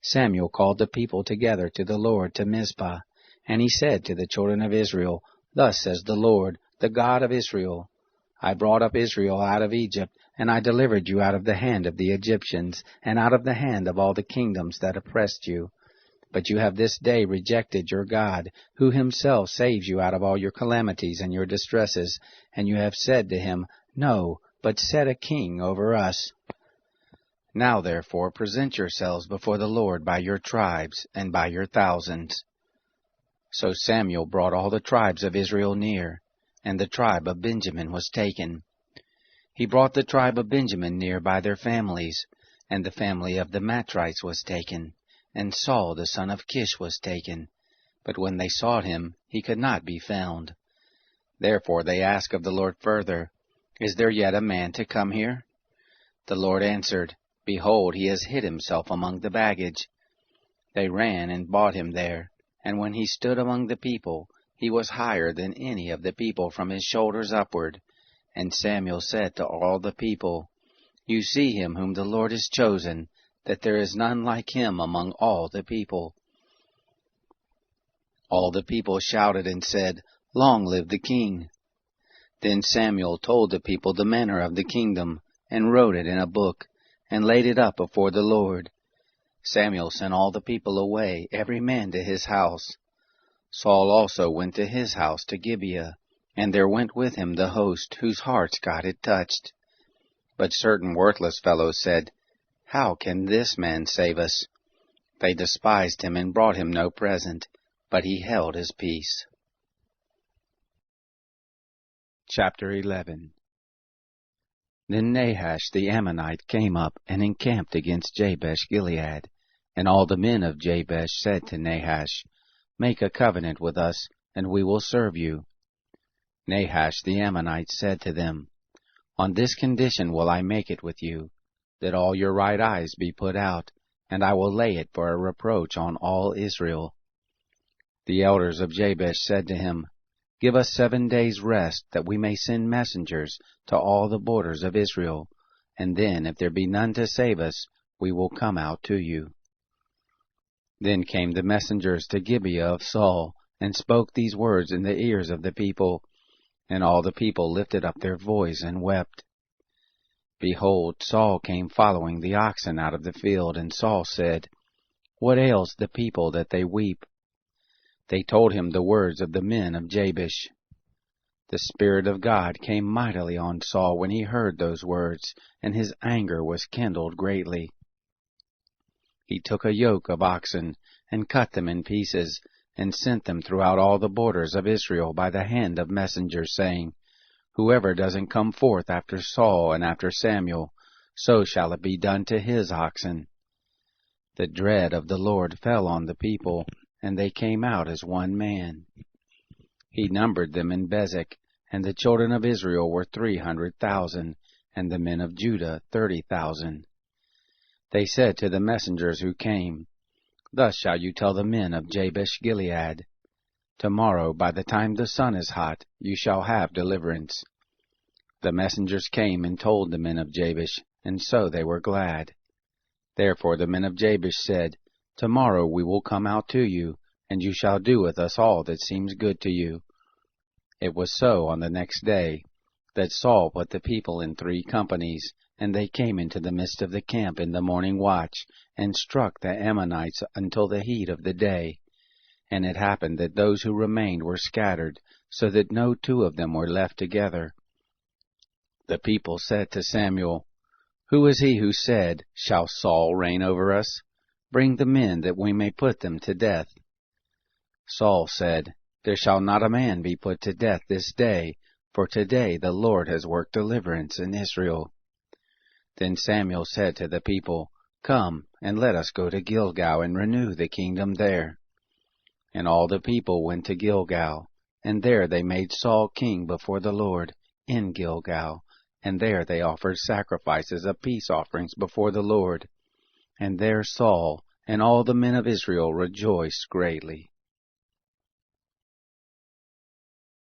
Samuel called the people together to the Lord to Mizpah, and he said to the children of Israel, Thus says the Lord, the God of Israel, I brought up Israel out of Egypt, and I delivered you out of the hand of the Egyptians, and out of the hand of all the kingdoms that oppressed you. But you have this day rejected your God, who himself saves you out of all your calamities and your distresses, and you have said to him, No, but set a king over us. Now therefore present yourselves before the Lord by your tribes and by your thousands. So Samuel brought all the tribes of Israel near, and the tribe of Benjamin was taken. He brought the tribe of Benjamin near by their families, and the family of the Matrites was taken, and Saul the son of Kish was taken. But when they sought him, he could not be found. Therefore they asked of the Lord further, Is there yet a man to come here? The Lord answered, Behold, he has hid himself among the baggage. They ran and bought him there, and when he stood among the people, he was higher than any of the people from his shoulders upward. And Samuel said to all the people, You see him whom the Lord has chosen, that there is none like him among all the people. All the people shouted and said, Long live the king! Then Samuel told the people the manner of the kingdom, and wrote it in a book, and laid it up before the Lord. Samuel sent all the people away, every man to his house. Saul also went to his house to Gibeah, and there went with him the host, whose hearts God had touched. But certain worthless fellows said, How can this man save us? They despised him and brought him no present, but he held his peace. Chapter 11. Then Nahash the Ammonite came up and encamped against Jabesh Gilead. And all the men of Jabesh said to Nahash, Make a covenant with us, and we will serve you. Nahash the Ammonite said to them, On this condition will I make it with you, that all your right eyes be put out, and I will lay it for a reproach on all Israel. The elders of Jabesh said to him, Give us 7 days' rest, that we may send messengers to all the borders of Israel, and then, if there be none to save us, we will come out to you. Then came the messengers to Gibeah of Saul, and spoke these words in the ears of the people, and all the people lifted up their voice and wept. Behold, Saul came following the oxen out of the field, and Saul said, What ails the people that they weep? They told him the words of the men of Jabesh. The Spirit of God came mightily on Saul when he heard those words, and his anger was kindled greatly. He took a yoke of oxen, and cut them in pieces, and sent them throughout all the borders of Israel by the hand of messengers, saying, Whoever doesn't come forth after Saul and after Samuel, so shall it be done to his oxen. The dread of the Lord fell on the people, and they came out as one man. He numbered them in Bezek, and the children of Israel were 300,000, and the men of Judah 30,000. They said to the messengers who came, Thus shall you tell the men of Jabesh Gilead, Tomorrow, by the time the sun is hot, you shall have deliverance. The messengers came and told the men of Jabesh, and so they were glad. Therefore the men of Jabesh said, Tomorrow we will come out to you, and you shall do with us all that seems good to you. It was so on the next day, that Saul put the people in 3 companies, and they came into the midst of the camp in the morning watch, and struck the Ammonites until the heat of the day. And it happened that those who remained were scattered, so that no 2 of them were left together. The people said to Samuel, Who is he who said, Shall Saul reign over us? Bring the men, that we may put them to death. Saul said, There shall not a man be put to death this day, for today the Lord has worked deliverance in Israel. Then Samuel said to the people, Come, and let us go to Gilgal and renew the kingdom there. And all the people went to Gilgal, and there they made Saul king before the Lord, in Gilgal, and there they offered sacrifices of peace offerings before the Lord. And there Saul and all the men of Israel rejoiced greatly.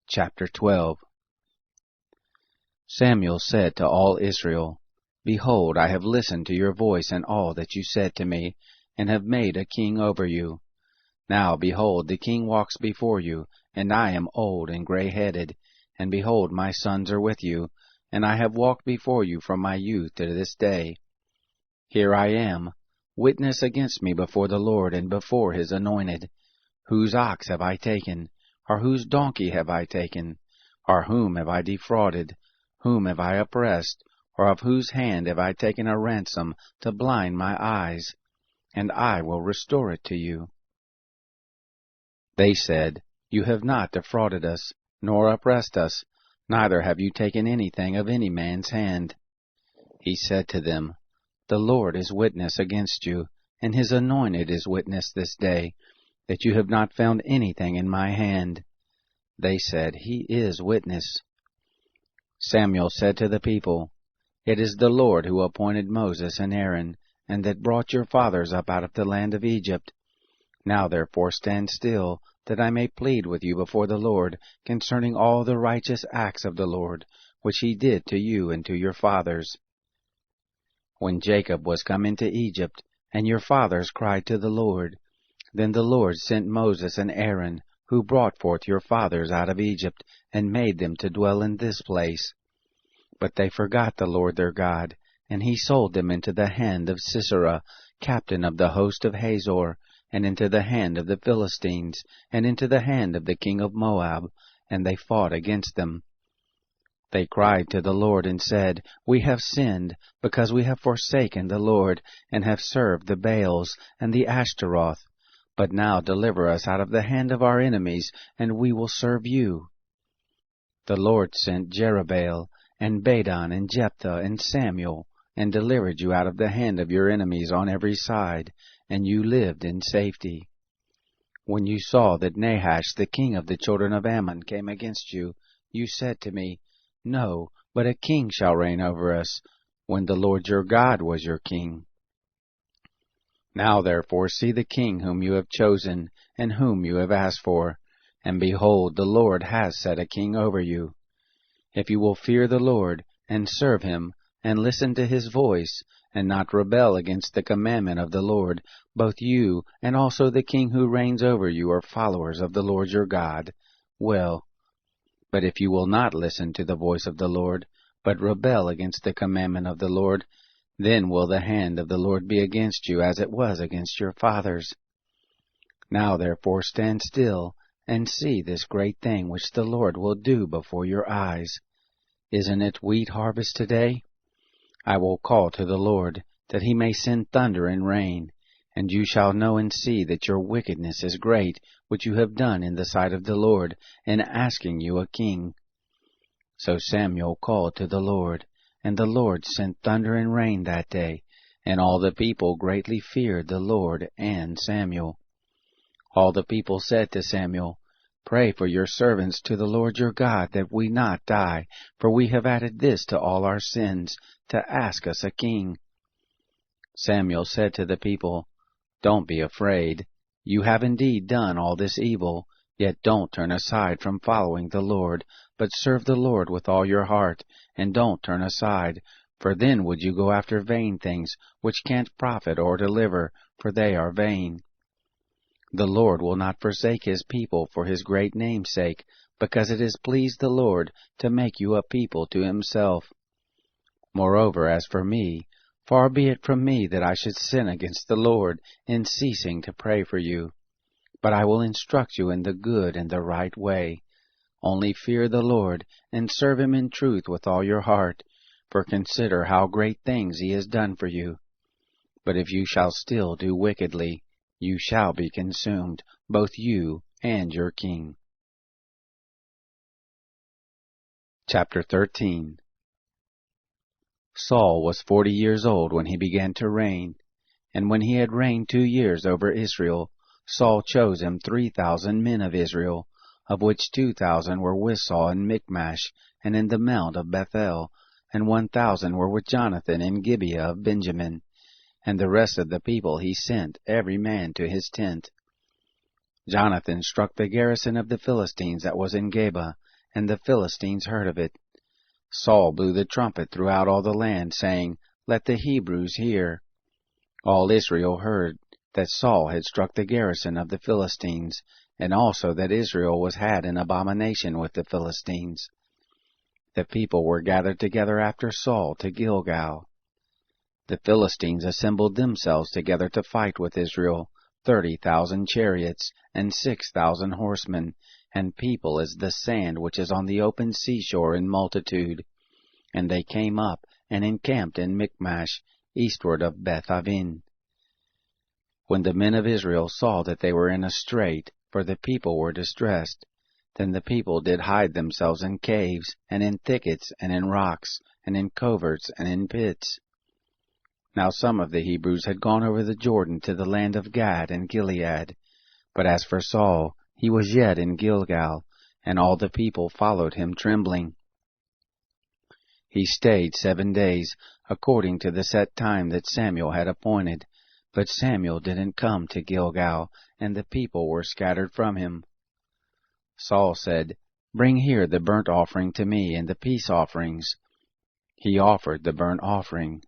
Chapter 12. Samuel said to all Israel, Behold, I have listened to your voice and all that you said to me, and have made a king over you. Now, behold, the king walks before you, and I am old and gray-headed, and behold, my sons are with you, and I have walked before you from my youth to this day. Here I am. Witness against me before the Lord and before his anointed. Whose ox have I taken? Or whose donkey have I taken? Or whom have I defrauded? Whom have I oppressed? Or of whose hand have I taken a ransom to blind my eyes? And I will restore it to you. They said, You have not defrauded us, nor oppressed us, neither have you taken anything of any man's hand. He said to them, The Lord is witness against you, and his anointed is witness this day, that you have not found anything in my hand. They said, He is witness. Samuel said to the people, It is the Lord who appointed Moses and Aaron, and that brought your fathers up out of the land of Egypt. Now therefore stand still, that I may plead with you before the Lord concerning all the righteous acts of the Lord, which he did to you and to your fathers. When Jacob was come into Egypt, and your fathers cried to the Lord, then the Lord sent Moses and Aaron, who brought forth your fathers out of Egypt, and made them to dwell in this place. But they forgot the Lord their God, and he sold them into the hand of Sisera, captain of the host of Hazor, and into the hand of the Philistines, and into the hand of the king of Moab, and they fought against them. They cried to the Lord and said, We have sinned, because we have forsaken the Lord, and have served the Baals and the Ashtaroth. But now deliver us out of the hand of our enemies, and we will serve you. The Lord sent Jerubbaal, and Badon, and Jephthah, and Samuel, and delivered you out of the hand of your enemies on every side, and you lived in safety. When you saw that Nahash the king of the children of Ammon came against you, you said to me, No, but a king shall reign over us, when the Lord your God was your king. Now therefore see the king whom you have chosen, and whom you have asked for, and behold, the Lord has set a king over you. If you will fear the Lord, and serve him, and listen to his voice, and not rebel against the commandment of the Lord, both you and also the king who reigns over you are followers of the Lord your God, well. But if you will not listen to the voice of the Lord, but rebel against the commandment of the Lord, then will the hand of the Lord be against you as it was against your fathers. Now therefore stand still, and see this great thing which the Lord will do before your eyes. Isn't it wheat harvest today? I will call to the Lord, that he may send thunder and rain, and you shall know and see that your wickedness is great, which you have done in the sight of the Lord, in asking you a king. So Samuel called to the Lord, and the Lord sent thunder and rain that day, and all the people greatly feared the Lord and Samuel. All the people said to Samuel, Pray for your servants to the Lord your God, that we not die, for we have added this to all our sins, to ask us a king. Samuel said to the people, Don't be afraid. You have indeed done all this evil, yet don't turn aside from following the Lord, but serve the Lord with all your heart, and don't turn aside, for then would you go after vain things, which can't profit or deliver, for they are vain. The Lord will not forsake his people for his great name's sake, because it has pleased the Lord to make you a people to himself. Moreover, as for me, far be it from me that I should sin against the Lord in ceasing to pray for you. But I will instruct you in the good and the right way. Only fear the Lord, and serve him in truth with all your heart, for consider how great things he has done for you. But if you shall still do wickedly, you shall be consumed, both you and your king. Chapter 13. Saul was 40 years old when he began to reign, and when he had reigned 2 years over Israel, Saul chose him 3,000 men of Israel, of which 2,000 were with Saul in Michmash, and in the mount of Bethel, and 1,000 were with Jonathan in Gibeah of Benjamin. And the rest of the people he sent, every man to his tent. Jonathan struck the garrison of the Philistines that was in Geba, and the Philistines heard of it. Saul blew the trumpet throughout all the land, saying, Let the Hebrews hear. All Israel heard that Saul had struck the garrison of the Philistines, and also that Israel was had an abomination with the Philistines. The people were gathered together after Saul to Gilgal. The Philistines assembled themselves together to fight with Israel, 30,000 chariots, and 6,000 horsemen, and people as the sand which is on the open seashore in multitude. And they came up, and encamped in Michmash, eastward of Beth-aven. When the men of Israel saw that they were in a strait, for the people were distressed, then the people did hide themselves in caves, and in thickets, and in rocks, and in coverts, and in pits. Now some of the Hebrews had gone over the Jordan to the land of Gad and Gilead. But as for Saul, he was yet in Gilgal, and all the people followed him trembling. He stayed 7 days, according to the set time that Samuel had appointed. But Samuel didn't come to Gilgal, and the people were scattered from him. Saul said, Bring here the burnt offering to me, and the peace offerings. He offered the burnt offering.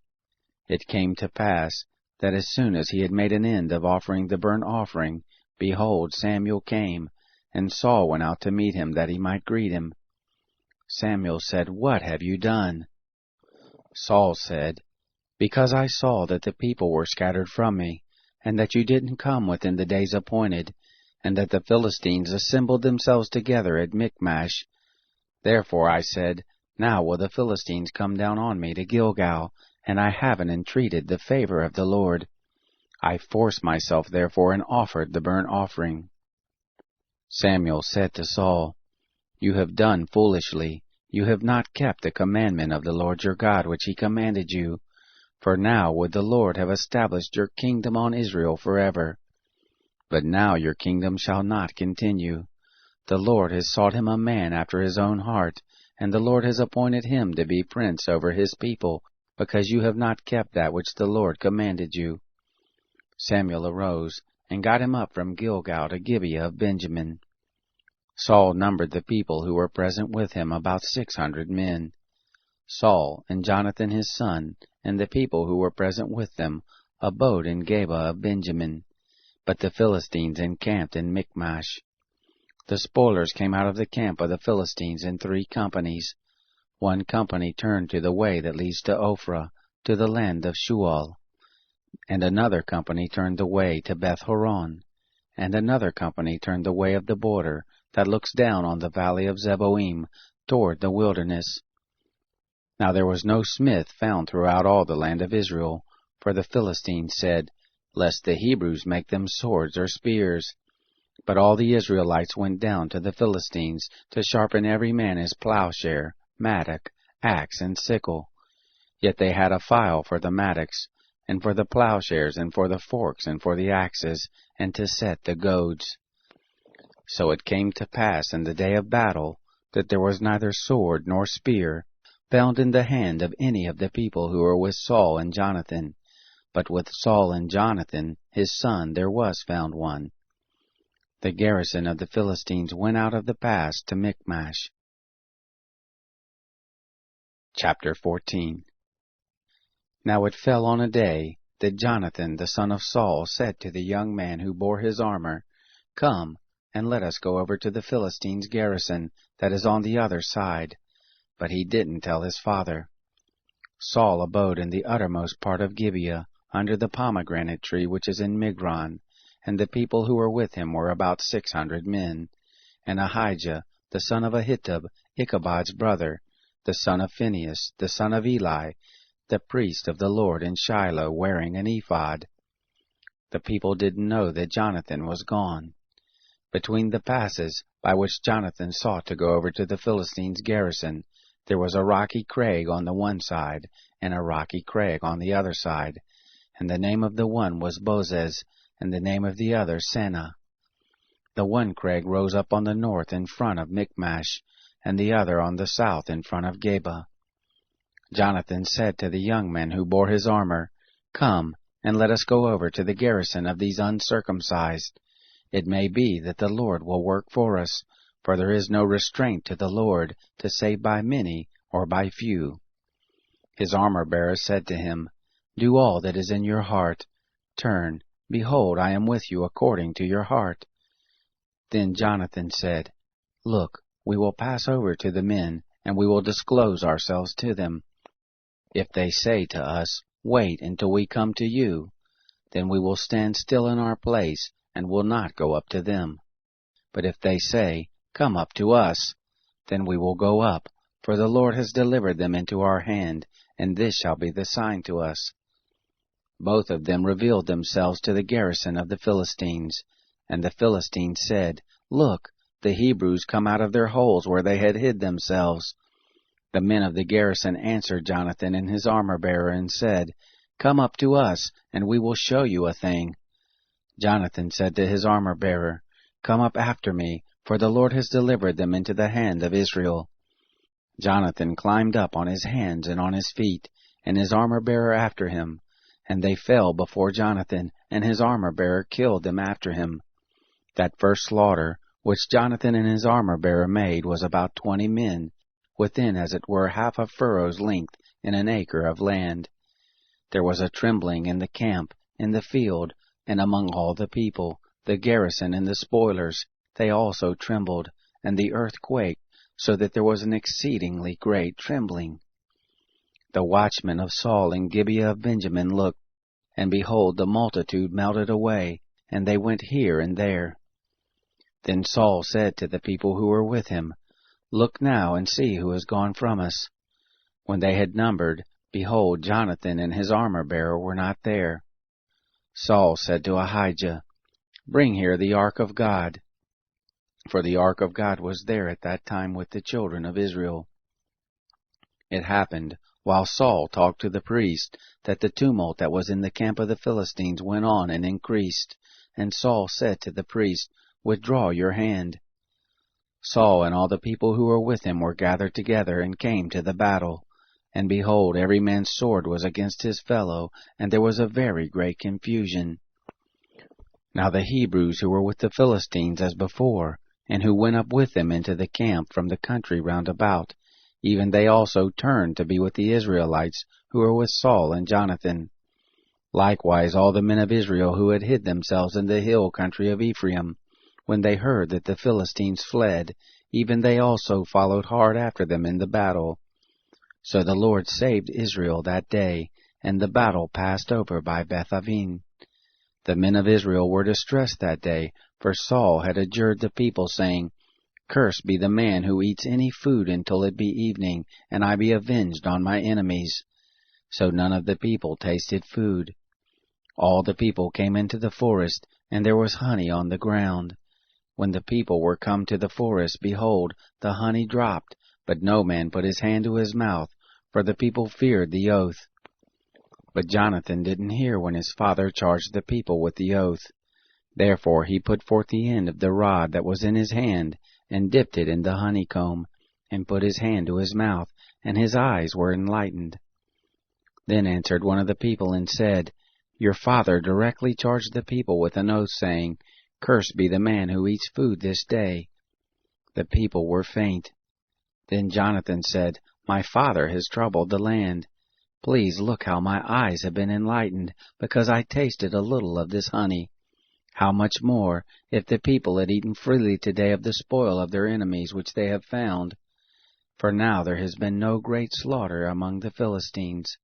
It came to pass that as soon as he had made an end of offering the burnt offering, behold, Samuel came, and Saul went out to meet him, that he might greet him. Samuel said, What have you done? Saul said, Because I saw that the people were scattered from me, and that you didn't come within the days appointed, and that the Philistines assembled themselves together at Michmash. Therefore I said, Now will the Philistines come down on me to Gilgal, and I haven't entreated the favor of the Lord. I forced myself therefore and offered the burnt offering. Samuel said to Saul, You have done foolishly. You have not kept the commandment of the Lord your God which he commanded you. For now would the Lord have established your kingdom on Israel forever. But now your kingdom shall not continue. The Lord has sought him a man after his own heart, and the Lord has appointed him to be prince over his people, because you have not kept that which the Lord commanded you. Samuel arose, and got him up from Gilgal to Gibeah of Benjamin. Saul numbered the people who were present with him about 600 men. Saul and Jonathan his son, and the people who were present with them, abode in Geba of Benjamin. But the Philistines encamped in Michmash. The spoilers came out of the camp of the Philistines in 3 companies. One company turned to the way that leads to Ophrah, to the land of Shual. And another company turned the way to Beth-horon. And another company turned the way of the border that looks down on the valley of Zeboim, toward the wilderness. Now there was no smith found throughout all the land of Israel, for the Philistines said, Lest the Hebrews make them swords or spears. But all the Israelites went down to the Philistines to sharpen every man his plowshare, mattock, axe, and sickle. Yet they had a file for the mattocks, and for the plowshares, and for the forks, and for the axes, and to set the goads. So it came to pass in the day of battle, that there was neither sword nor spear found in the hand of any of the people who were with Saul and Jonathan. But with Saul and Jonathan his son there was found one. The garrison of the Philistines went out of the pass to Michmash. Chapter 14. Now it fell on a day that Jonathan the son of Saul said to the young man who bore his armor, Come, and let us go over to the Philistines' garrison that is on the other side. But he didn't tell his father. Saul abode in the uttermost part of Gibeah, under the pomegranate tree which is in Migron, and the people who were with him were about 600 men. And Ahijah, the son of Ahitub, Ichabod's brother, the son of Phinehas, the son of Eli, the priest of the Lord in Shiloh, wearing an ephod. The people didn't know that Jonathan was gone. Between the passes by which Jonathan sought to go over to the Philistines' garrison, there was a rocky crag on the one side, and a rocky crag on the other side, and the name of the one was Bozez, and the name of the other Seneh. The one crag rose up on the north in front of Michmash, and the other on the south in front of Geba. Jonathan said to the young man who bore his armor, Come, and let us go over to the garrison of these uncircumcised. It may be that the Lord will work for us, for there is no restraint to the Lord to save by many or by few. His armor-bearer said to him, Do all that is in your heart. Turn, behold, I am with you according to your heart. Then Jonathan said, Look, we will pass over to the men, and we will disclose ourselves to them. If they say to us, Wait until we come to you, then we will stand still in our place, and will not go up to them. But if they say, Come up to us, then we will go up, for the Lord has delivered them into our hand, and this shall be the sign to us. Both of them revealed themselves to the garrison of the Philistines, and the Philistines said, Look, the Hebrews come out of their holes where they had hid themselves. The men of the garrison answered Jonathan and his armor-bearer and said, Come up to us, and we will show you a thing. Jonathan said to his armor-bearer, Come up after me, for the Lord has delivered them into the hand of Israel. Jonathan climbed up on his hands and on his feet, and his armor-bearer after him. And they fell before Jonathan, and his armor-bearer killed them after him. That first slaughter, which Jonathan and his armor-bearer made, was about 20 men, within as it were half a furrow's length in an acre of land. There was a trembling in the camp, in the field, and among all the people, the garrison and the spoilers. They also trembled, and the earth quaked, so that there was an exceedingly great trembling. The watchmen of Saul in Gibeah of Benjamin looked, and behold, the multitude melted away, and they went here and there. Then Saul said to the people who were with him, Look now and see who has gone from us. When they had numbered, behold, Jonathan and his armor-bearer were not there. Saul said to Ahijah, Bring here the ark of God. for the ark of God was there at that time with the children of Israel. It happened, while Saul talked to the priest, that the tumult that was in the camp of the Philistines went on and increased. And Saul said to the priest, "Withdraw your hand." Saul and all the people who were with him were gathered together and came to the battle. And behold, every man's sword was against his fellow, and there was a very great confusion. Now the Hebrews who were with the Philistines as before, and who went up with them into the camp from the country round about, even they also turned to be with the Israelites who were with Saul and Jonathan. Likewise all the men of Israel who had hid themselves in the hill country of Ephraim, when they heard that the Philistines fled, even they also followed hard after them in the battle. So the Lord saved Israel that day, and the battle passed over by Bethaven. The men of Israel were distressed that day, for Saul had adjured the people, saying, "Cursed be the man who eats any food until it be evening, and I be avenged on my enemies." So none of the people tasted food. All the people came into the forest, and there was honey on the ground. When the people were come to the forest, behold, the honey dropped, but no man put his hand to his mouth, for the people feared the oath. But Jonathan didn't hear when his father charged the people with the oath. Therefore he put forth the end of the rod that was in his hand, and dipped it in the honeycomb, and put his hand to his mouth, and his eyes were enlightened. Then answered one of the people and said, "Your father directly charged the people with an oath, saying, 'Cursed be the man who eats food this day.'" The people were faint. Then Jonathan said, "My father has troubled the land. Please look how my eyes have been enlightened, because I tasted a little of this honey. How much more, if the people had eaten freely today of the spoil of their enemies which they have found? For now there has been no great slaughter among the Philistines."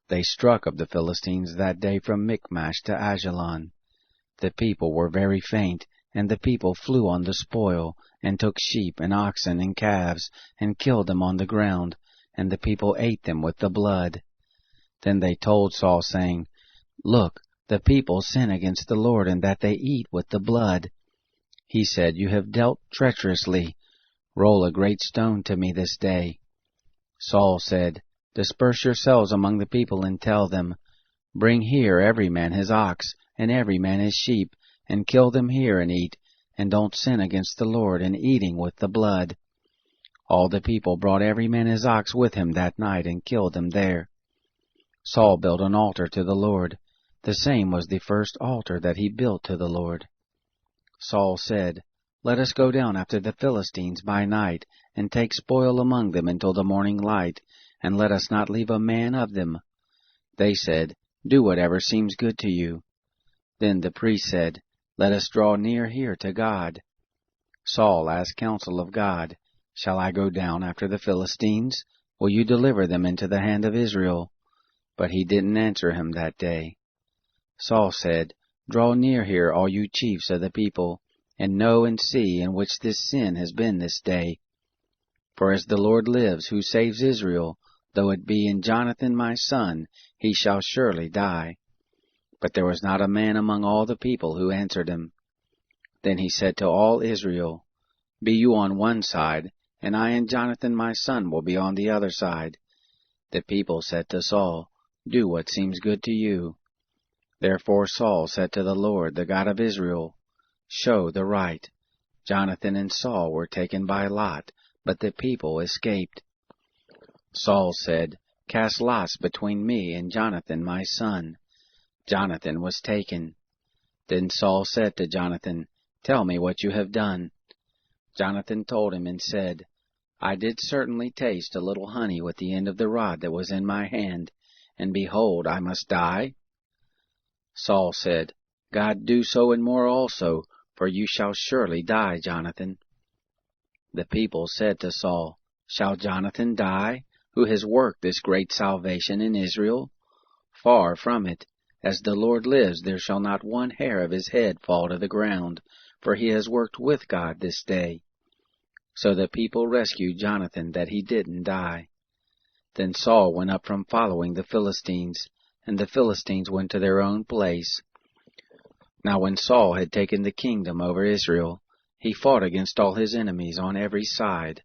They struck of the Philistines that day from Michmash to Ajalon. The people were very faint, and the people flew on the spoil, and took sheep and oxen and calves, and killed them on the ground, and the people ate them with the blood. Then they told Saul, saying, "Look, the people sin against the Lord, in that they eat with the blood." He said, "You have dealt treacherously. Roll a great stone to me this day." Saul said, "Disperse yourselves among the people, and tell them, 'Bring here every man his ox, and every man his sheep, and kill them here and eat, and don't sin against the Lord in eating with the blood.'" All the people brought every man his ox with him that night, and killed them there. Saul built an altar to the Lord. The same was the first altar that he built to the Lord. Saul said, "Let us go down after the Philistines by night, and take spoil among them until the morning light, and let us not leave a man of them." They said, "Do whatever seems good to you." Then the priest said, "Let us draw near here to God." Saul asked counsel of God, "Shall I go down after the Philistines? Will you deliver them into the hand of Israel?" But he didn't answer him that day. Saul said, "Draw near here, all you chiefs of the people, and know and see in which this sin has been this day. For as the Lord lives, who saves Israel, though it be in Jonathan my son, he shall surely die." But there was not a man among all the people who answered him. Then he said to all Israel, "Be you on one side, and I and Jonathan my son will be on the other side." The people said to Saul, "Do what seems good to you." Therefore Saul said to the Lord, the God of Israel, "Show the right." Jonathan and Saul were taken by lot, but the people escaped. Saul said, "Cast lots between me and Jonathan my son." Jonathan was taken. Then Saul said to Jonathan, "Tell me what you have done." Jonathan told him and said, "I did certainly taste a little honey with the end of the rod that was in my hand, and behold, I must die?" Saul said, "God do so and more also, for you shall surely die, Jonathan." The people said to Saul, "Shall Jonathan die, who has worked this great salvation in Israel? Far from it. As the Lord lives, there shall not one hair of his head fall to the ground, for he has worked with God this day." So the people rescued Jonathan, that he didn't die. Then Saul went up from following the Philistines, and the Philistines went to their own place. Now when Saul had taken the kingdom over Israel, He fought against all his enemies on every side,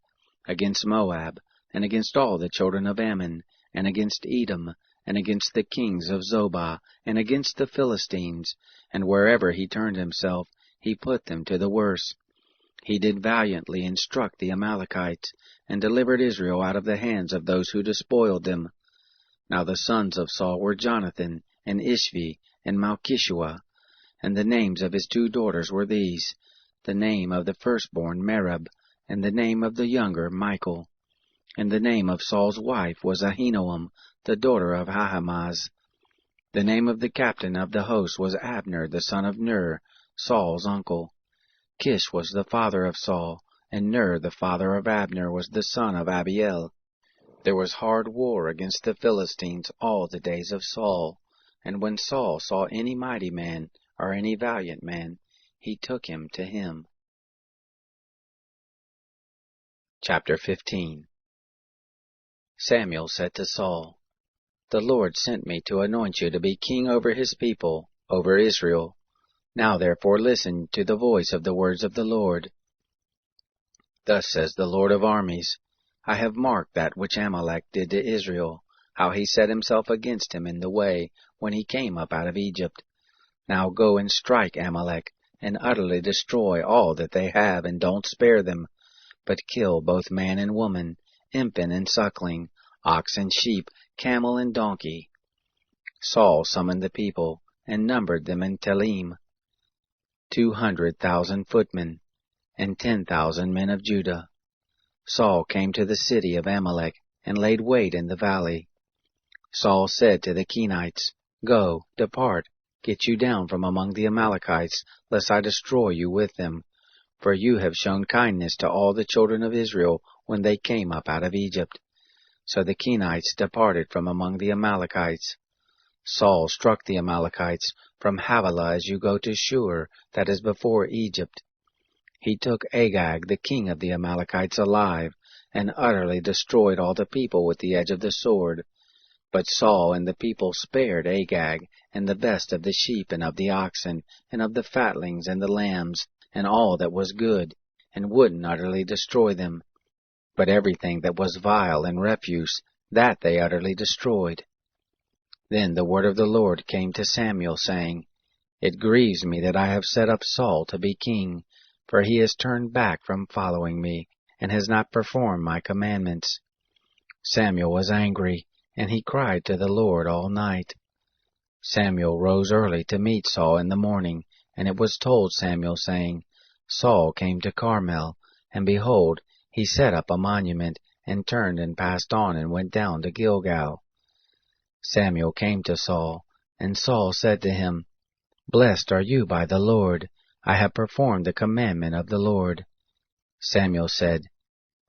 against Moab, and against all the children of Ammon, and against Edom, and against the kings of Zobah, and against the Philistines, and wherever he turned himself, he put them to the worse. He did valiantly and struck the Amalekites, and delivered Israel out of the hands of those who despoiled them. Now the sons of Saul were Jonathan, and Ishvi, and Malchishua, and the names of his 2 daughters were these, the name of the firstborn Merab, and the name of the younger Michal. And the name of Saul's wife was Ahinoam, the daughter of Ahimaaz. The name of the captain of the host was Abner, the son of Ner, Saul's uncle. Kish was the father of Saul, and Ner, the father of Abner, was the son of Abiel. There was hard war against the Philistines all the days of Saul, and when Saul saw any mighty man, or any valiant man, he took him to him. Chapter 15. Samuel said to Saul, "The Lord sent me to anoint you to be king over his people, over Israel. Now therefore listen to the voice of the words of the Lord. Thus says the Lord of armies, I have marked that which Amalek did to Israel, how he set himself against him in the way when he came up out of Egypt. Now go and strike Amalek, and utterly destroy all that they have, and don't spare them, but kill both man and woman, infant and suckling, ox and sheep, camel and donkey." Saul summoned the people, and numbered them in Telaim, 200,000 footmen, and 10,000 men of Judah. Saul came to the city of Amalek, and laid wait in the valley. Saul said to the Kenites, "Go, depart, get you down from among the Amalekites, lest I destroy you with them. For you have shown kindness to all the children of Israel when they came up out of Egypt." So the Kenites departed from among the Amalekites. Saul struck the Amalekites from Havilah as you go to Shur, that is before Egypt. He took Agag, the king of the Amalekites, alive, and utterly destroyed all the people with the edge of the sword. But Saul and the people spared Agag, and the best of the sheep and of the oxen, and of the fatlings and the lambs, and all that was good, and wouldn't utterly destroy them. But everything that was vile and refuse, that they utterly destroyed. Then the word of the Lord came to Samuel, saying, "It grieves me that I have set up Saul to be king, for he has turned back from following me, and has not performed my commandments." Samuel was angry, and he cried to the Lord all night. Samuel rose early to meet Saul in the morning, and it was told Samuel, saying, "Saul came to Carmel, and behold, he set up a monument, and turned and passed on, and went down to Gilgal." Samuel came to Saul, and Saul said to him, "Blessed are you by the Lord. I have performed the commandment of the Lord." Samuel said,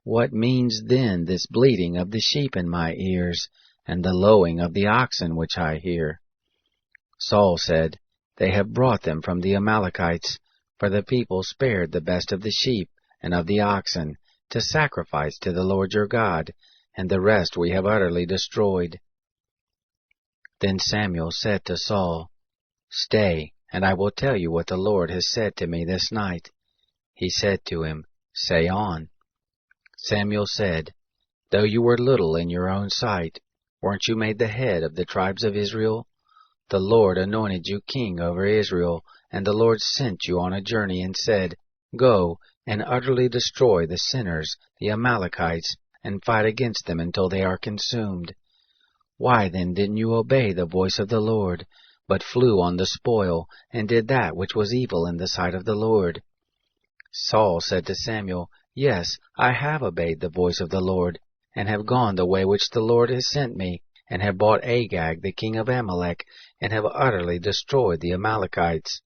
"What means then this bleating of the sheep in my ears, and the lowing of the oxen which I hear?" Saul said, "They have brought them from the Amalekites, for the people spared the best of the sheep and of the oxen, to sacrifice to the Lord your God, and the rest we have utterly destroyed." Then Samuel said to Saul, "Stay, and I will tell you what the Lord has said to me this night." He said to him, "Say on." Samuel said, "Though you were little in your own sight, weren't you made the head of the tribes of Israel? The Lord anointed you king over Israel, and the Lord sent you on a journey and said, 'Go and utterly destroy the sinners, the Amalekites, and fight against them until they are consumed.' Why then didn't you obey the voice of the Lord, but flew on the spoil, and did that which was evil in the sight of the Lord?" Saul said to Samuel, "Yes, I have obeyed the voice of the Lord, and have gone the way which the Lord has sent me, and have bought Agag the king of Amalek, and have utterly destroyed the Amalekites.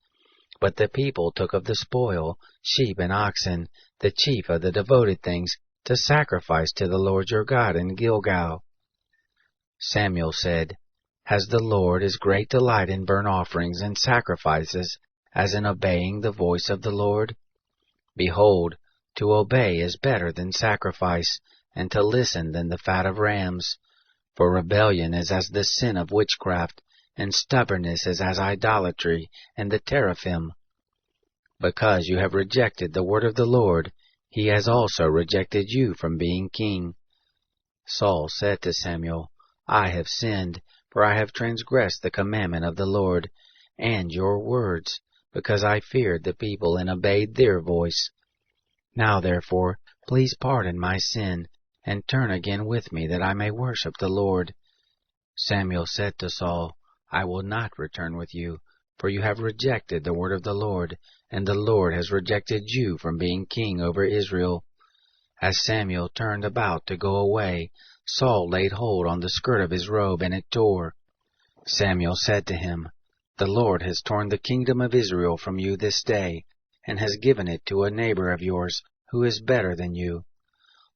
But the people took of the spoil, sheep and oxen, the chief of the devoted things, to sacrifice to the Lord your God in Gilgal." Samuel said, "Has the Lord as great delight in burnt offerings and sacrifices as in obeying the voice of the Lord? Behold, to obey is better than sacrifice, and to listen than the fat of rams. For rebellion is as the sin of witchcraft, and stubbornness is as idolatry and the teraphim. Because you have rejected the word of the Lord, he has also rejected you from being king. Saul said to Samuel, I have sinned, for I have transgressed the commandment of the Lord, and your words, because I feared the people and obeyed their voice. Now therefore, please pardon my sin, and turn again with me, that I may worship the Lord. Samuel said to Saul, I will not return with you, for you have rejected the word of the Lord, and the Lord has rejected you from being king over Israel. As Samuel turned about to go away, Saul laid hold on the skirt of his robe, and it tore. Samuel said to him, The Lord has torn the kingdom of Israel from you this day, and has given it to a neighbor of yours, who is better than you.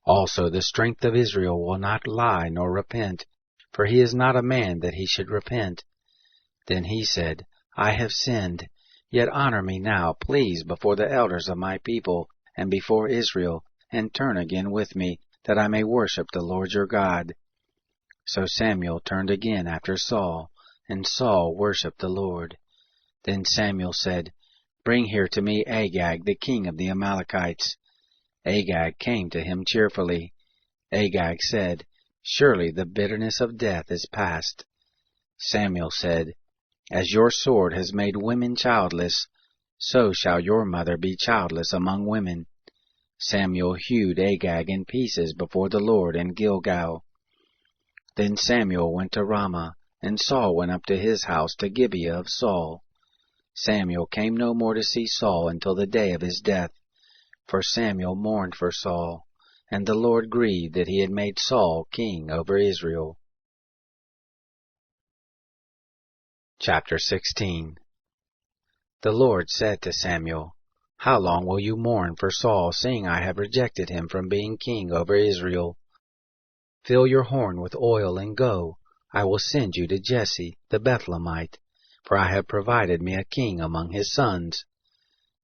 Also the strength of Israel will not lie nor repent, for he is not a man that he should repent. Then he said, I have sinned, yet honor me now, please, before the elders of my people, and before Israel, and turn again with me, that I may worship the Lord your God. So Samuel turned again after Saul, and Saul worshipped the Lord. Then Samuel said, Bring here to me Agag, the king of the Amalekites. Agag came to him cheerfully. Agag said, Surely the bitterness of death is past. Samuel said, As your sword has made women childless, so shall your mother be childless among women. Samuel hewed Agag in pieces before the Lord in Gilgal. Then Samuel went to Ramah, and Saul went up to his house to Gibeah of Saul. Samuel came no more to see Saul until the day of his death, for Samuel mourned for Saul, and the Lord grieved that he had made Saul king over Israel. Chapter 16. The Lord said to Samuel, How long will you mourn for Saul, seeing I have rejected him from being king over Israel? Fill your horn with oil and go. I will send you to Jesse the Bethlehemite, for I have provided me a king among his sons.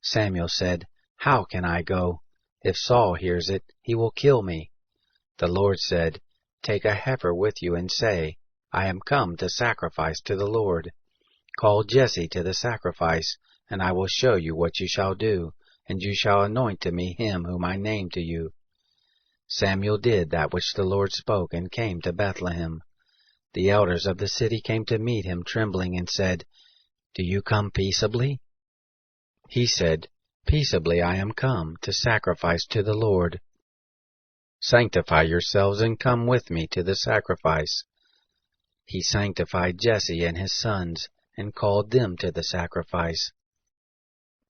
Samuel said, How can I go? If Saul hears it, he will kill me. The Lord said, Take a heifer with you and say, I am come to sacrifice to the Lord. Call Jesse to the sacrifice, and I will show you what you shall do, and you shall anoint to me him whom I name to you. Samuel did that which the Lord spoke, and came to Bethlehem. The elders of the city came to meet him trembling, and said, Do you come peaceably? He said, Peaceably I am come to sacrifice to the Lord. Sanctify yourselves and come with me to the sacrifice. He sanctified Jesse and his sons, and called them to the sacrifice.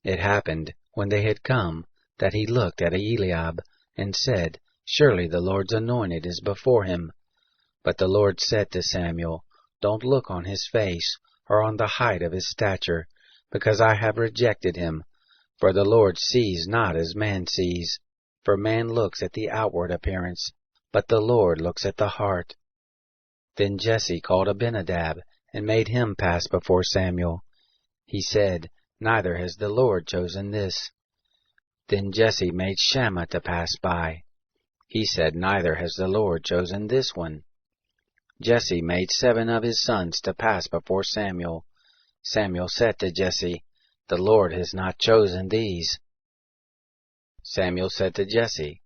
It happened, when they had come, that he looked at Eliab, and said, Surely the Lord's anointed is before him. But the Lord said to Samuel, Don't look on his face, or on the height of his stature, because I have rejected him. For the Lord sees not as man sees. For man looks at the outward appearance, but the Lord looks at the heart. Then Jesse called Abinadab, and made him pass before Samuel. He said, Neither has the Lord chosen this. Then Jesse made Shammah to pass by. He said, Neither has the Lord chosen this one. Jesse made 7 of his sons to pass before Samuel. Samuel said to Jesse, The Lord has not chosen these. Samuel said to Jesse,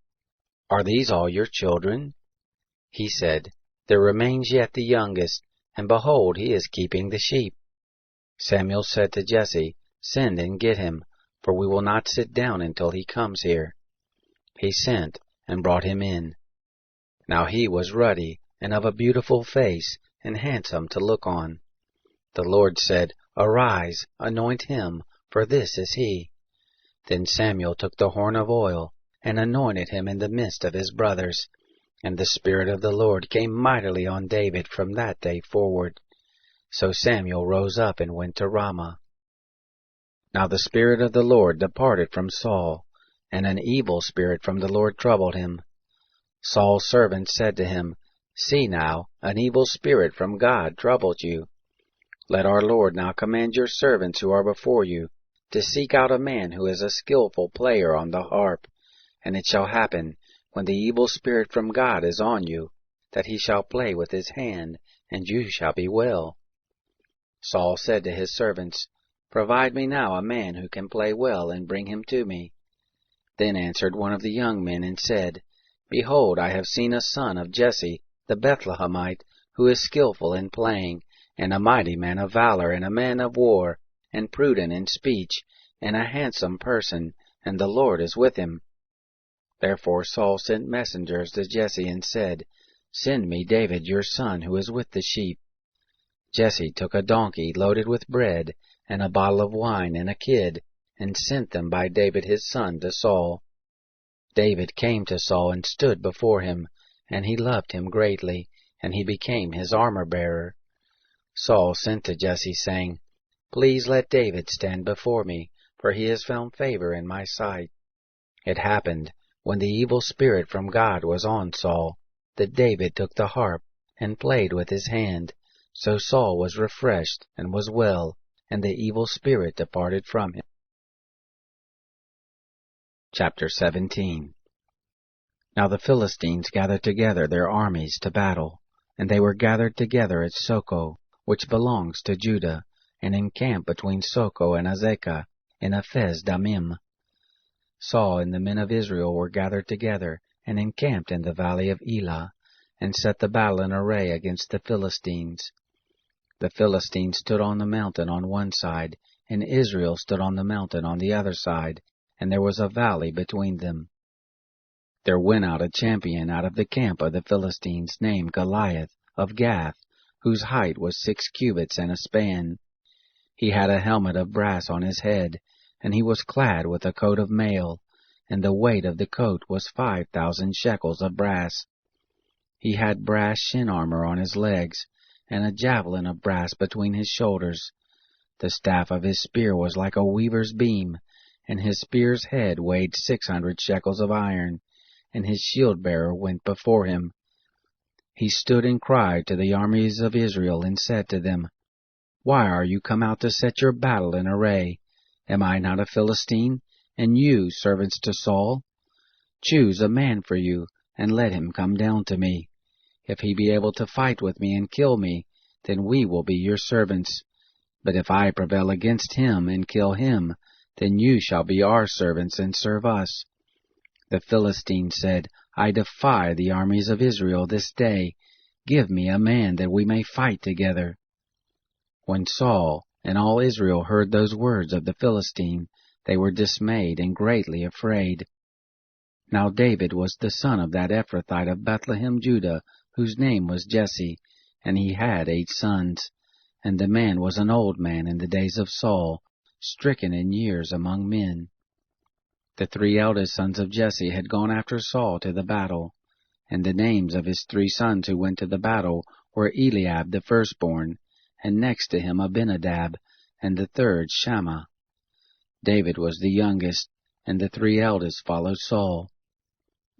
Are these all your children? He said, There remains yet the youngest, and behold, he is keeping the sheep. Samuel said to Jesse, Send and get him, for we will not sit down until he comes here. He sent, and brought him in. Now he was ruddy, and of a beautiful face, and handsome to look on. The Lord said, Arise, anoint him, for this is he. Then Samuel took the horn of oil, and anointed him in the midst of his brothers. And the Spirit of the Lord came mightily on David from that day forward. So Samuel rose up and went to Ramah. Now the Spirit of the Lord departed from Saul, and an evil spirit from the Lord troubled him. Saul's servants said to him, See now, an evil spirit from God troubles you. Let our Lord now command your servants who are before you, to seek out a man who is a skillful player on the harp. And it shall happen, when the evil spirit from God is on you, that he shall play with his hand, and you shall be well. Saul said to his servants, Provide me now a man who can play well, and bring him to me. Then answered one of the young men, and said, Behold, I have seen a son of Jesse the Bethlehemite, who is skillful in playing, and a mighty man of valor, and a man of war, and prudent in speech, and a handsome person, and the Lord is with him. Therefore Saul sent messengers to Jesse, and said, Send me David your son, who is with the sheep. Jesse took a donkey loaded with bread, and a bottle of wine, and a kid, and sent them by David his son to Saul. David came to Saul and stood before him, and he loved him greatly, and he became his armor-bearer. Saul sent to Jesse, saying, Please let David stand before me, for he has found favor in my sight. It happened, when the evil spirit from God was on Saul, that David took the harp and played with his hand. So Saul was refreshed and was well, and the evil spirit departed from him. Chapter 17. Now the Philistines gathered together their armies to battle, and they were gathered together at Soko, which belongs to Judah, and encamped between Soko and Azekah, in Ephes Dammim. Saul and the men of Israel were gathered together, and encamped in the valley of Elah, and set the battle in array against the Philistines. The Philistines stood on the mountain on one side, and Israel stood on the mountain on the other side, and there was a valley between them. There went out a champion out of the camp of the Philistines, named Goliath, of Gath, whose height was 6 cubits and a span. He had a helmet of brass on his head, and he was clad with a coat of mail, and the weight of the coat was 5,000 shekels of brass. He had brass shin armor on his legs, and a javelin of brass between his shoulders. The staff of his spear was like a weaver's beam, and his spear's head weighed 600 shekels of iron, and his shield-bearer went before him. He stood and cried to the armies of Israel, and said to them, Why are you come out to set your battle in array? Am I not a Philistine, and you servants to Saul? Choose a man for you, and let him come down to me. If he be able to fight with me and kill me, then we will be your servants. But if I prevail against him and kill him, then you shall be our servants and serve us. The Philistine said, I defy the armies of Israel this day. Give me a man that we may fight together. When Saul and all Israel heard those words of the Philistine, they were dismayed and greatly afraid. Now David was the son of that Ephrathite of Bethlehem, Judah, whose name was Jesse, and he had 8 sons. And the man was an old man in the days of Saul, stricken in years among men. The 3 eldest sons of Jesse had gone after Saul to the battle, and the names of his 3 sons who went to the battle were Eliab the firstborn, and next to him Abinadab, and the third Shammah. David was the youngest, and the 3 eldest followed Saul.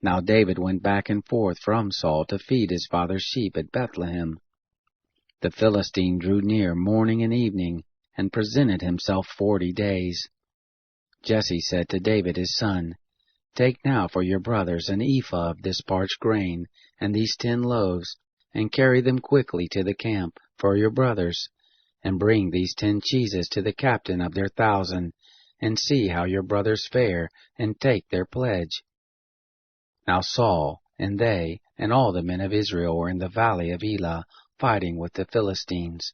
Now David went back and forth from Saul to feed his father's sheep at Bethlehem. The Philistine drew near morning and evening, and presented himself 40 days. Jesse said to David his son, Take now for your brothers an ephah of this parched grain, and these 10 loaves, and carry them quickly to the camp for your brothers, and bring these 10 cheeses to the captain of their 1,000, and see how your brothers fare, and take their pledge. Now Saul, and they, and all the men of Israel were in the valley of Elah, fighting with the Philistines.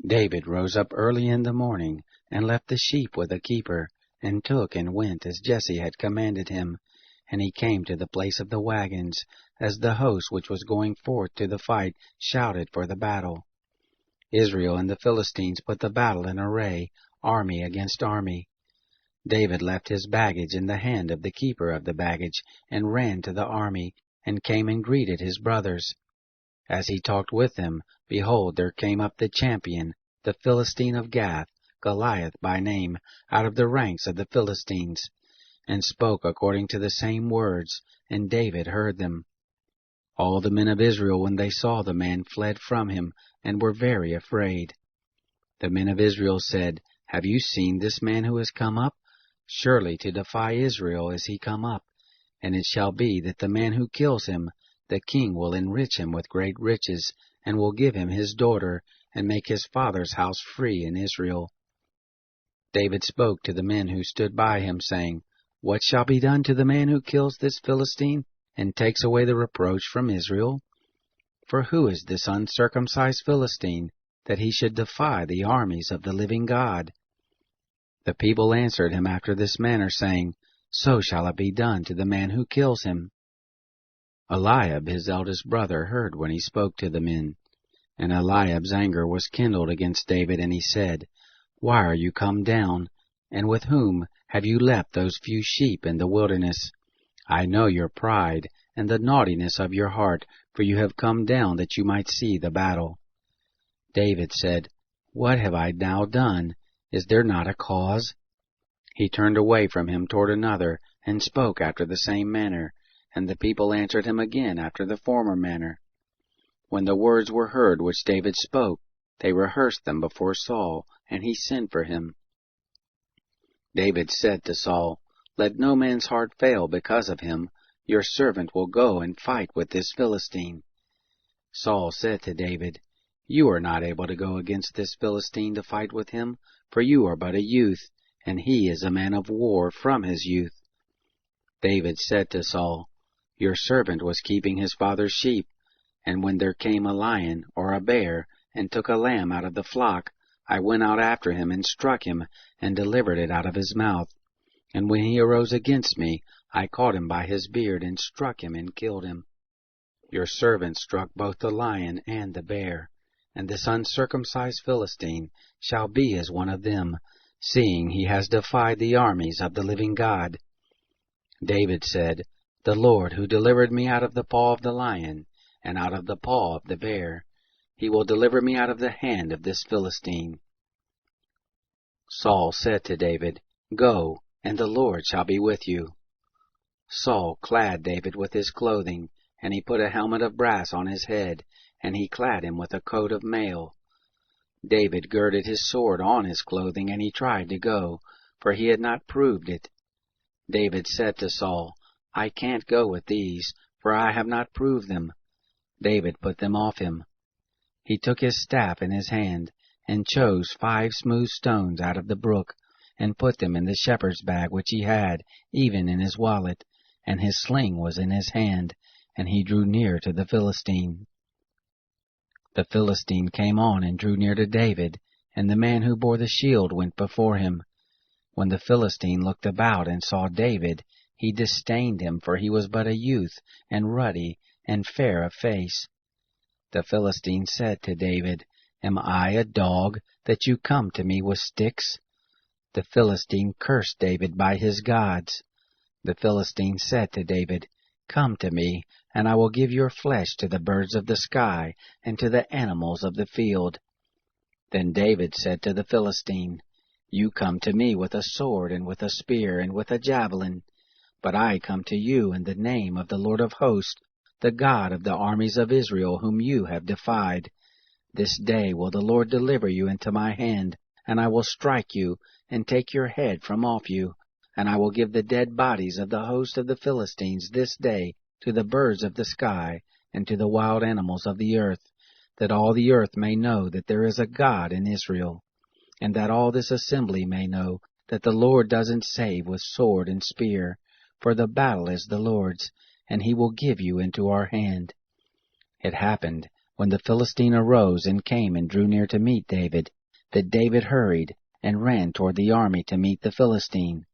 David rose up early in the morning, and left the sheep with a keeper, and took and went as Jesse had commanded him, and he came to the place of the wagons, as the host which was going forth to the fight shouted for the battle. Israel and the Philistines put the battle in array, army against army. David left his baggage in the hand of the keeper of the baggage, and ran to the army, and came and greeted his brothers. As he talked with them, behold, there came up the champion, the Philistine of Gath, Goliath by name, out of the ranks of the Philistines, and spoke according to the same words, and David heard them. All the men of Israel, when they saw the man, fled from him, and were very afraid. The men of Israel said, Have you seen this man who has come up? Surely to defy Israel is he come up. And it shall be that the man who kills him, the king will enrich him with great riches, and will give him his daughter, and make his father's house free in Israel. David spoke to the men who stood by him, saying, What shall be done to the man who kills this Philistine and takes away the reproach from Israel? For who is this uncircumcised Philistine, that he should defy the armies of the living God? The people answered him after this manner, saying, So shall it be done to the man who kills him. Eliab his eldest brother heard when he spoke to the men. And Eliab's anger was kindled against David, and he said, Why are you come down? And with whom have you left those few sheep in the wilderness? I know your pride and the naughtiness of your heart, for you have come down that you might see the battle. David said, What have I now done? Is there not a cause? He turned away from him toward another, and spoke after the same manner, and the people answered him again after the former manner. When the words were heard which David spoke, they rehearsed them before Saul, and he sent for him. David said to Saul, Let no man's heart fail because of him. Your servant will go and fight with this Philistine. Saul said to David, You are not able to go against this Philistine to fight with him, for you are but a youth, and he is a man of war from his youth. David said to Saul, Your servant was keeping his father's sheep, and when there came a lion or a bear, and took a lamb out of the flock, I went out after him and struck him, and delivered it out of his mouth. And when he arose against me, I caught him by his beard, and struck him, and killed him. Your servant struck both the lion and the bear, and this uncircumcised Philistine shall be as one of them, seeing he has defied the armies of the living God. David said, The Lord who delivered me out of the paw of the lion, and out of the paw of the bear, he will deliver me out of the hand of this Philistine. Saul said to David, Go, and the Lord shall be with you. Saul clad David with his clothing, and he put a helmet of brass on his head, and he clad him with a coat of mail. David girded his sword on his clothing, and he tried to go, for he had not proved it. David said to Saul, I can't go with these, for I have not proved them. David put them off him. He took his staff in his hand, and chose 5 smooth stones out of the brook, and put them in the shepherd's bag which he had, even in his wallet, and his sling was in his hand, and he drew near to the Philistine. The Philistine came on and drew near to David, and the man who bore the shield went before him. When the Philistine looked about and saw David, he disdained him, for he was but a youth, and ruddy, and fair of face. The Philistine said to David, Am I a dog, that you come to me with sticks? The Philistine cursed David by his gods. The Philistine said to David, Come to me, and I will give your flesh to the birds of the sky, and to the animals of the field. Then David said to the Philistine, You come to me with a sword, and with a spear, and with a javelin, but I come to you in the name of the Lord of hosts, the God of the armies of Israel, whom you have defied. This day will the Lord deliver you into my hand, and I will strike you, and take your head from off you, and I will give the dead bodies of the host of the Philistines this day to the birds of the sky, and to the wild animals of the earth, that all the earth may know that there is a God in Israel, and that all this assembly may know that the Lord doesn't save with sword and spear, for the battle is the Lord's, and he will give you into our hand. It happened, when the Philistine arose and came and drew near to meet David, that David hurried and ran toward the army to meet the Philistine.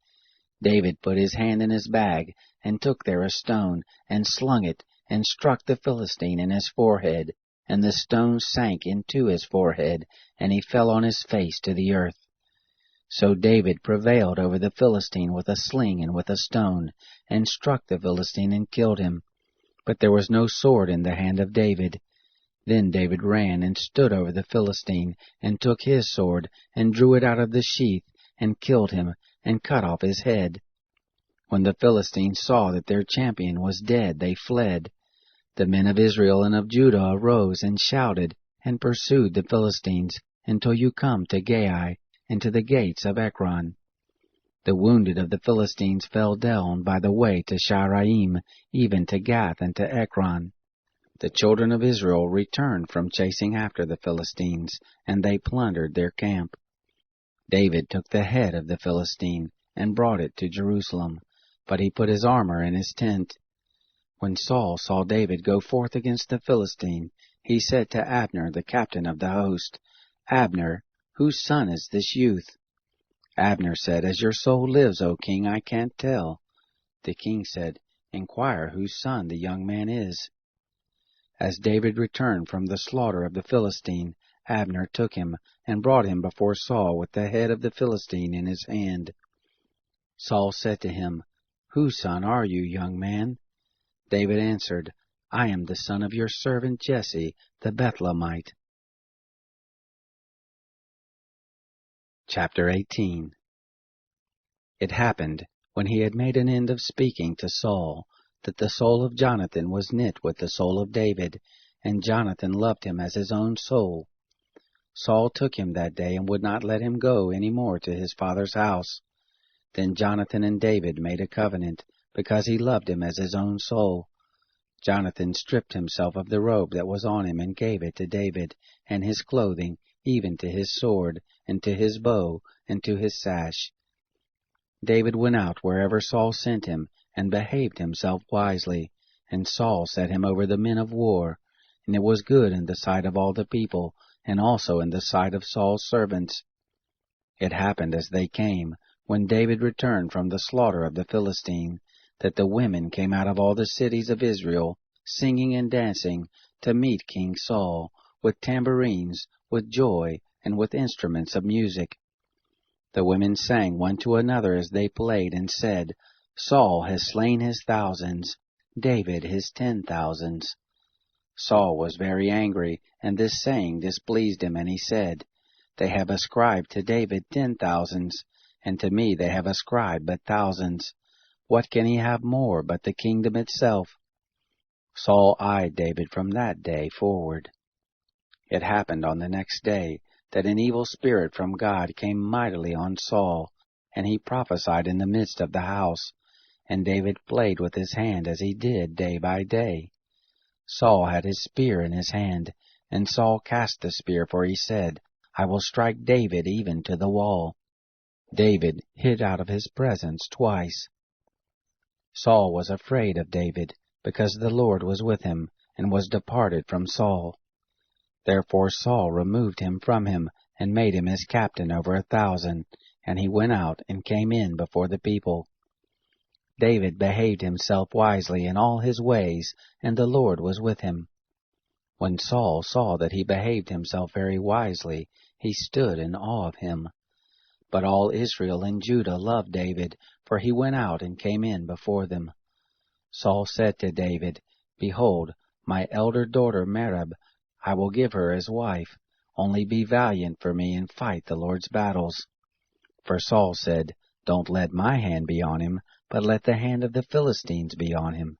David put his hand in his bag, and took there a stone, and slung it, and struck the Philistine in his forehead, and the stone sank into his forehead, and he fell on his face to the earth. So David prevailed over the Philistine with a sling and with a stone, and struck the Philistine and killed him. But there was no sword in the hand of David. Then David ran and stood over the Philistine, and took his sword, and drew it out of the sheath, and killed him, and cut off his head. When the Philistines saw that their champion was dead, they fled. The men of Israel and of Judah arose and shouted, and pursued the Philistines, until you come to Gai, and to the gates of Ekron. The wounded of the Philistines fell down by the way to Sharaim, even to Gath and to Ekron. The children of Israel returned from chasing after the Philistines, and they plundered their camp. David took the head of the Philistine and brought it to Jerusalem, but he put his armor in his tent. When Saul saw David go forth against the Philistine, he said to Abner, the captain of the host, Abner, whose son is this youth? Abner said, As your soul lives, O king, I can't tell. The king said, Inquire whose son the young man is. As David returned from the slaughter of the Philistine, Abner took him and brought him before Saul with the head of the Philistine in his hand. Saul said to him, Whose son are you, young man? David answered, I am the son of your servant Jesse, the Bethlehemite. Chapter 18. It happened, when he had made an end of speaking to Saul, that the soul of Jonathan was knit with the soul of David, and Jonathan loved him as his own soul. Saul took him that day and would not let him go any more to his father's house. Then Jonathan and David made a covenant, because he loved him as his own soul. Jonathan stripped himself of the robe that was on him and gave it to David, and his clothing, even to his sword, and to his bow, and to his sash. David went out wherever Saul sent him, and behaved himself wisely, and Saul set him over the men of war, and it was good in the sight of all the people, and also in the sight of Saul's servants. It happened as they came, when David returned from the slaughter of the Philistine, that the women came out of all the cities of Israel, singing and dancing, to meet King Saul, with tambourines, with joy, and with instruments of music. The women sang one to another as they played, and said, Saul has slain his thousands, David his 10,000s. Saul was very angry, and this saying displeased him, and he said, They have ascribed to David 10,000s, and to me they have ascribed but thousands. What can he have more but the kingdom itself? Saul eyed David from that day forward. It happened on the next day that an evil spirit from God came mightily on Saul, and he prophesied in the midst of the house, and David played with his hand as he did day by day. Saul had his spear in his hand, and Saul cast the spear, for he said, I will strike David even to the wall. David hid out of his presence twice. Saul was afraid of David, because the Lord was with him, and was departed from Saul. Therefore Saul removed him from him, and made him his captain over 1,000, and he went out and came in before the people. David behaved himself wisely in all his ways, and the Lord was with him. When Saul saw that he behaved himself very wisely, he stood in awe of him. But all Israel and Judah loved David, for he went out and came in before them. Saul said to David, Behold, my elder daughter Merab, I will give her as wife. Only be valiant for me and fight the Lord's battles. For Saul said, Don't let my hand be on him, but let the hand of the Philistines be on him.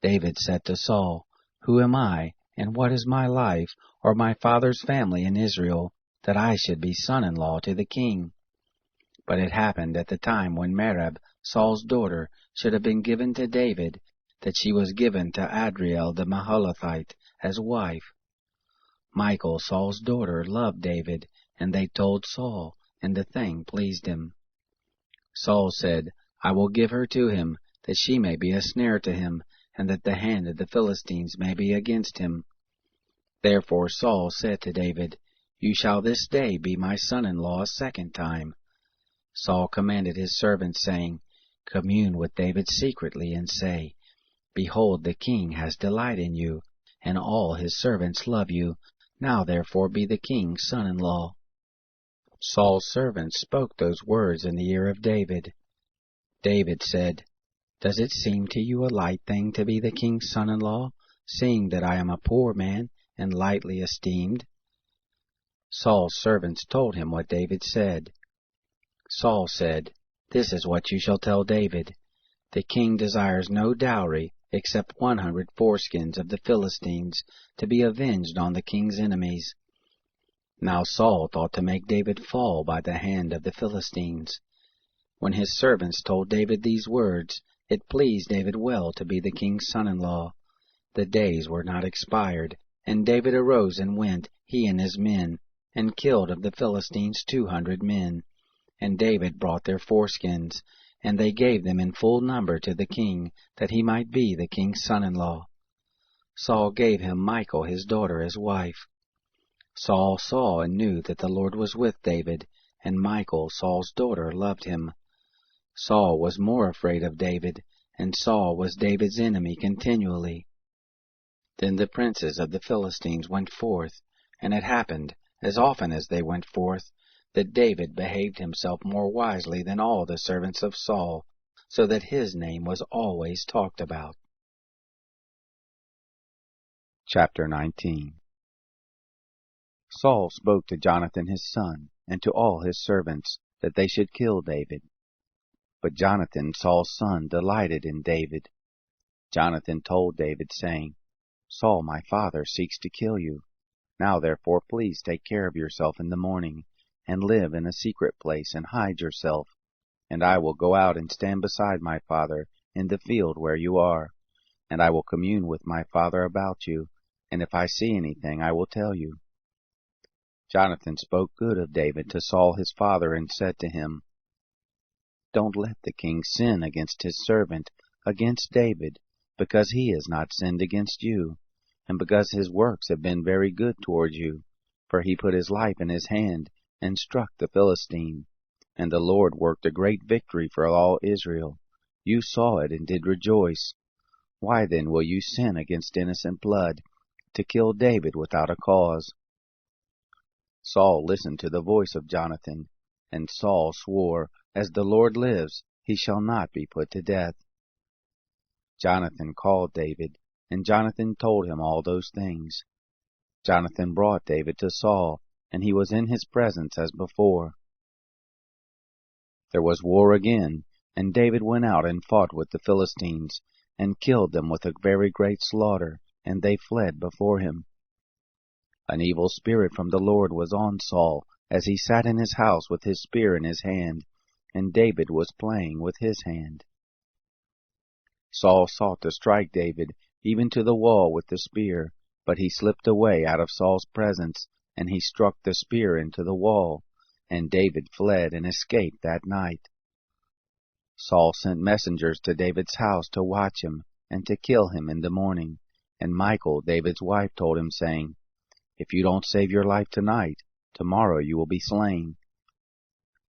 David said to Saul, Who am I, and what is my life, or my father's family in Israel, that I should be son-in-law to the king? But it happened at the time when Merab, Saul's daughter, should have been given to David, that she was given to Adriel the Maholathite as wife. Michal, Saul's daughter, loved David, and they told Saul, and the thing pleased him. Saul said, I will give her to him, that she may be a snare to him, and that the hand of the Philistines may be against him. Therefore Saul said to David, You shall this day be my son-in-law a second time. Saul commanded his servants, saying, Commune with David secretly, and say, Behold, the king has delight in you, and all his servants love you. Now therefore be the king's son-in-law. Saul's servants spoke those words in the ear of David. David said, Does it seem to you a light thing to be the king's son-in-law, seeing that I am a poor man, and lightly esteemed? Saul's servants told him what David said. Saul said, This is what you shall tell David. The king desires no dowry, except 100 foreskins of the Philistines, to be avenged on the king's enemies. Now Saul thought to make David fall by the hand of the Philistines. When his servants told David these words, it pleased David well to be the king's son-in-law. The days were not expired, and David arose and went, he and his men, and killed of the Philistines 200 men. And David brought their foreskins, and they gave them in full number to the king, that he might be the king's son-in-law. Saul gave him Michal his daughter as wife. Saul saw and knew that the Lord was with David, and Michal, Saul's daughter, loved him. Saul was more afraid of David, and Saul was David's enemy continually. Then the princes of the Philistines went forth, and it happened, as often as they went forth, that David behaved himself more wisely than all the servants of Saul, so that his name was always talked about. Chapter 19. Saul spoke to Jonathan his son, and to all his servants, that they should kill David. But Jonathan, Saul's son, delighted in David. Jonathan told David, saying, Saul my father seeks to kill you. Now therefore please take care of yourself in the morning, and live in a secret place, and hide yourself. And I will go out and stand beside my father in the field where you are, and I will commune with my father about you, and if I see anything I will tell you. Jonathan spoke good of David to Saul his father, and said to him, Don't let the king sin against his servant, against David, because he has not sinned against you, and because his works have been very good toward you. For he put his life in his hand, and struck the Philistine. And the Lord worked a great victory for all Israel. You saw it, and did rejoice. Why then will you sin against innocent blood, to kill David without a cause? Saul listened to the voice of Jonathan, and Saul swore, As the Lord lives, he shall not be put to death. Jonathan called David, and Jonathan told him all those things. Jonathan brought David to Saul, and he was in his presence as before. There was war again, and David went out and fought with the Philistines, and killed them with a very great slaughter, and they fled before him. An evil spirit from the Lord was on Saul, as he sat in his house with his spear in his hand, and David was playing with his hand. Saul sought to strike David, even to the wall with the spear, but he slipped away out of Saul's presence, and he struck the spear into the wall, and David fled and escaped that night. Saul sent messengers to David's house to watch him, and to kill him in the morning, and Michal, David's wife, told him, saying, If you don't save your life tonight, tomorrow you will be slain.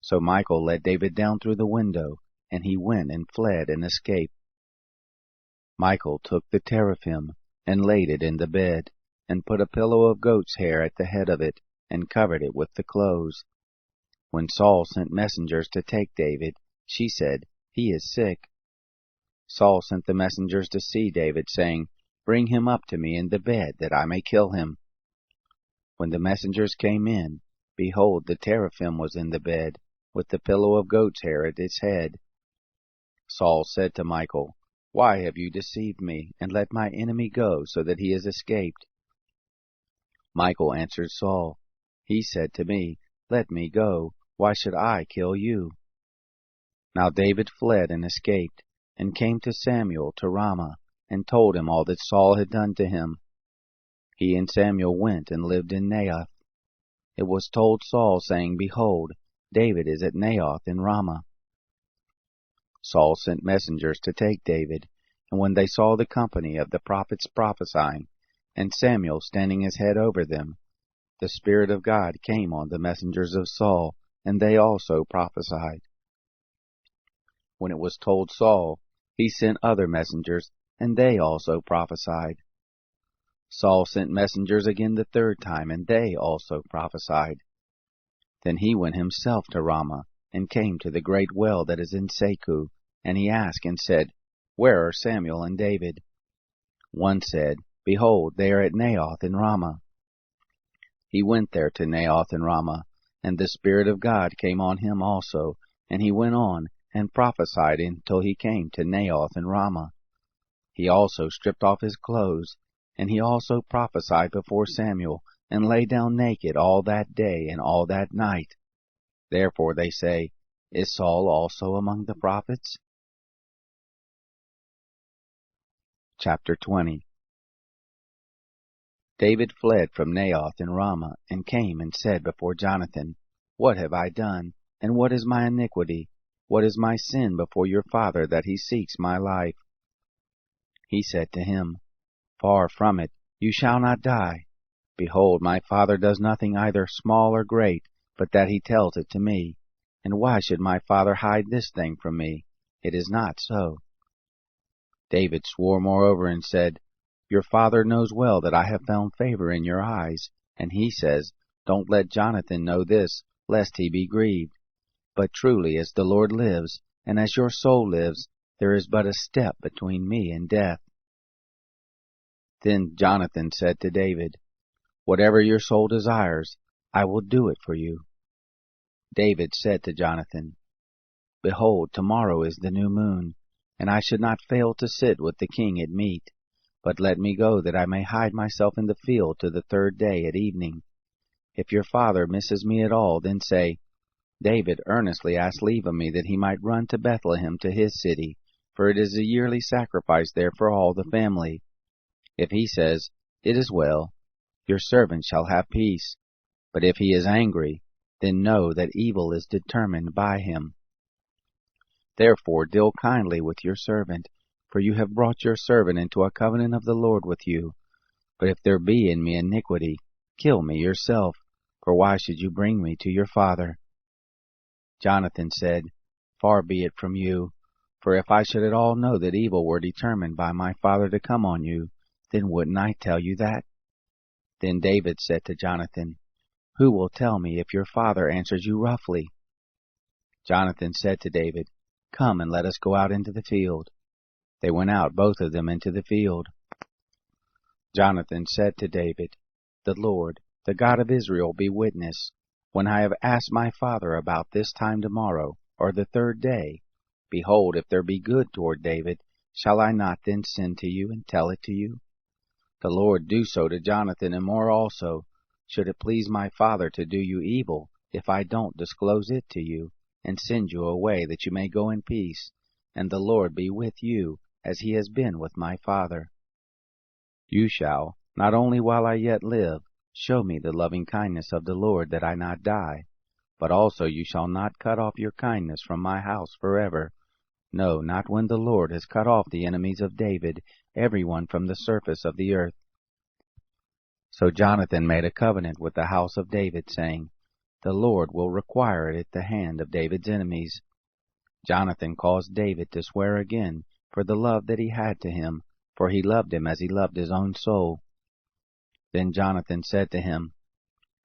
So Michal let David down through the window, and he went and fled and escaped. Michal took the teraphim, and laid it in the bed, and put a pillow of goat's hair at the head of it, and covered it with the clothes. When Saul sent messengers to take David, she said, He is sick. Saul sent the messengers to see David, saying, Bring him up to me in the bed, that I may kill him. When the messengers came in, behold, the teraphim was in the bed, with the pillow of goat's hair at its head. Saul said to Michal, Why have you deceived me, and let my enemy go, so that he has escaped? Michal answered Saul, He said to me, Let me go, why should I kill you? Now David fled and escaped, and came to Samuel to Ramah, and told him all that Saul had done to him. He and Samuel went and lived in Naioth. It was told Saul, saying, Behold, David is at Naioth in Ramah. Saul sent messengers to take David, and when they saw the company of the prophets prophesying, and Samuel standing his head over them, the Spirit of God came on the messengers of Saul, and they also prophesied. When it was told Saul, he sent other messengers, and they also prophesied. Saul sent messengers again the third time, and they also prophesied. Then he went himself to Ramah, and came to the great well that is in Seku, and he asked and said, Where are Samuel and David? One said, Behold, they are at Naioth in Ramah. He went there to Naioth in Ramah, and the Spirit of God came on him also, and he went on, and prophesied until he came to Naioth in Ramah. He also stripped off his clothes, and he also prophesied before Samuel, and lay down naked all that day and all that night. Therefore they say, Is Saul also among the prophets? Chapter 20. David fled from Naioth in Ramah, and came and said before Jonathan, What have I done, and what is my iniquity? What is my sin before your father, that he seeks my life? He said to him, Far from it, you shall not die. Behold, my father does nothing either small or great, but that he tells it to me. And why should my father hide this thing from me? It is not so. David swore moreover and said, Your father knows well that I have found favor in your eyes. And he says, Don't let Jonathan know this, lest he be grieved. But truly, as the Lord lives, and as your soul lives, there is but a step between me and death. Then Jonathan said to David, Whatever your soul desires, I will do it for you. David said to Jonathan, Behold, tomorrow is the new moon, and I should not fail to sit with the king at meat. But let me go, that I may hide myself in the field to the third day at evening. If your father misses me at all, then say, David earnestly asked leave of me that he might run to Bethlehem to his city, for it is a yearly sacrifice there for all the family. If he says, It is well, your servant shall have peace. But if he is angry, then know that evil is determined by him. Therefore deal kindly with your servant, for you have brought your servant into a covenant of the Lord with you. But if there be in me iniquity, kill me yourself, for why should you bring me to your father? Jonathan said, Far be it from you, for if I should at all know that evil were determined by my father to come on you, then wouldn't I tell you that? Then David said to Jonathan, Who will tell me if your father answers you roughly? Jonathan said to David, Come and let us go out into the field. They went out, both of them, into the field. Jonathan said to David, The Lord, the God of Israel, be witness, when I have asked my father about this time tomorrow, or the third day, behold, if there be good toward David, shall I not then send to you and tell it to you? The Lord do so to Jonathan, and more also, should it please my father to do you evil, if I don't disclose it to you, and send you away, that you may go in peace, and the Lord be with you, as he has been with my father. You shall, not only while I yet live, show me the loving kindness of the Lord, that I not die, but also you shall not cut off your kindness from my house forever. No, not when the Lord has cut off the enemies of David, every one from the surface of the earth. So Jonathan made a covenant with the house of David, saying, The Lord will require it at the hand of David's enemies. Jonathan caused David to swear again for the love that he had to him, for he loved him as he loved his own soul. Then Jonathan said to him,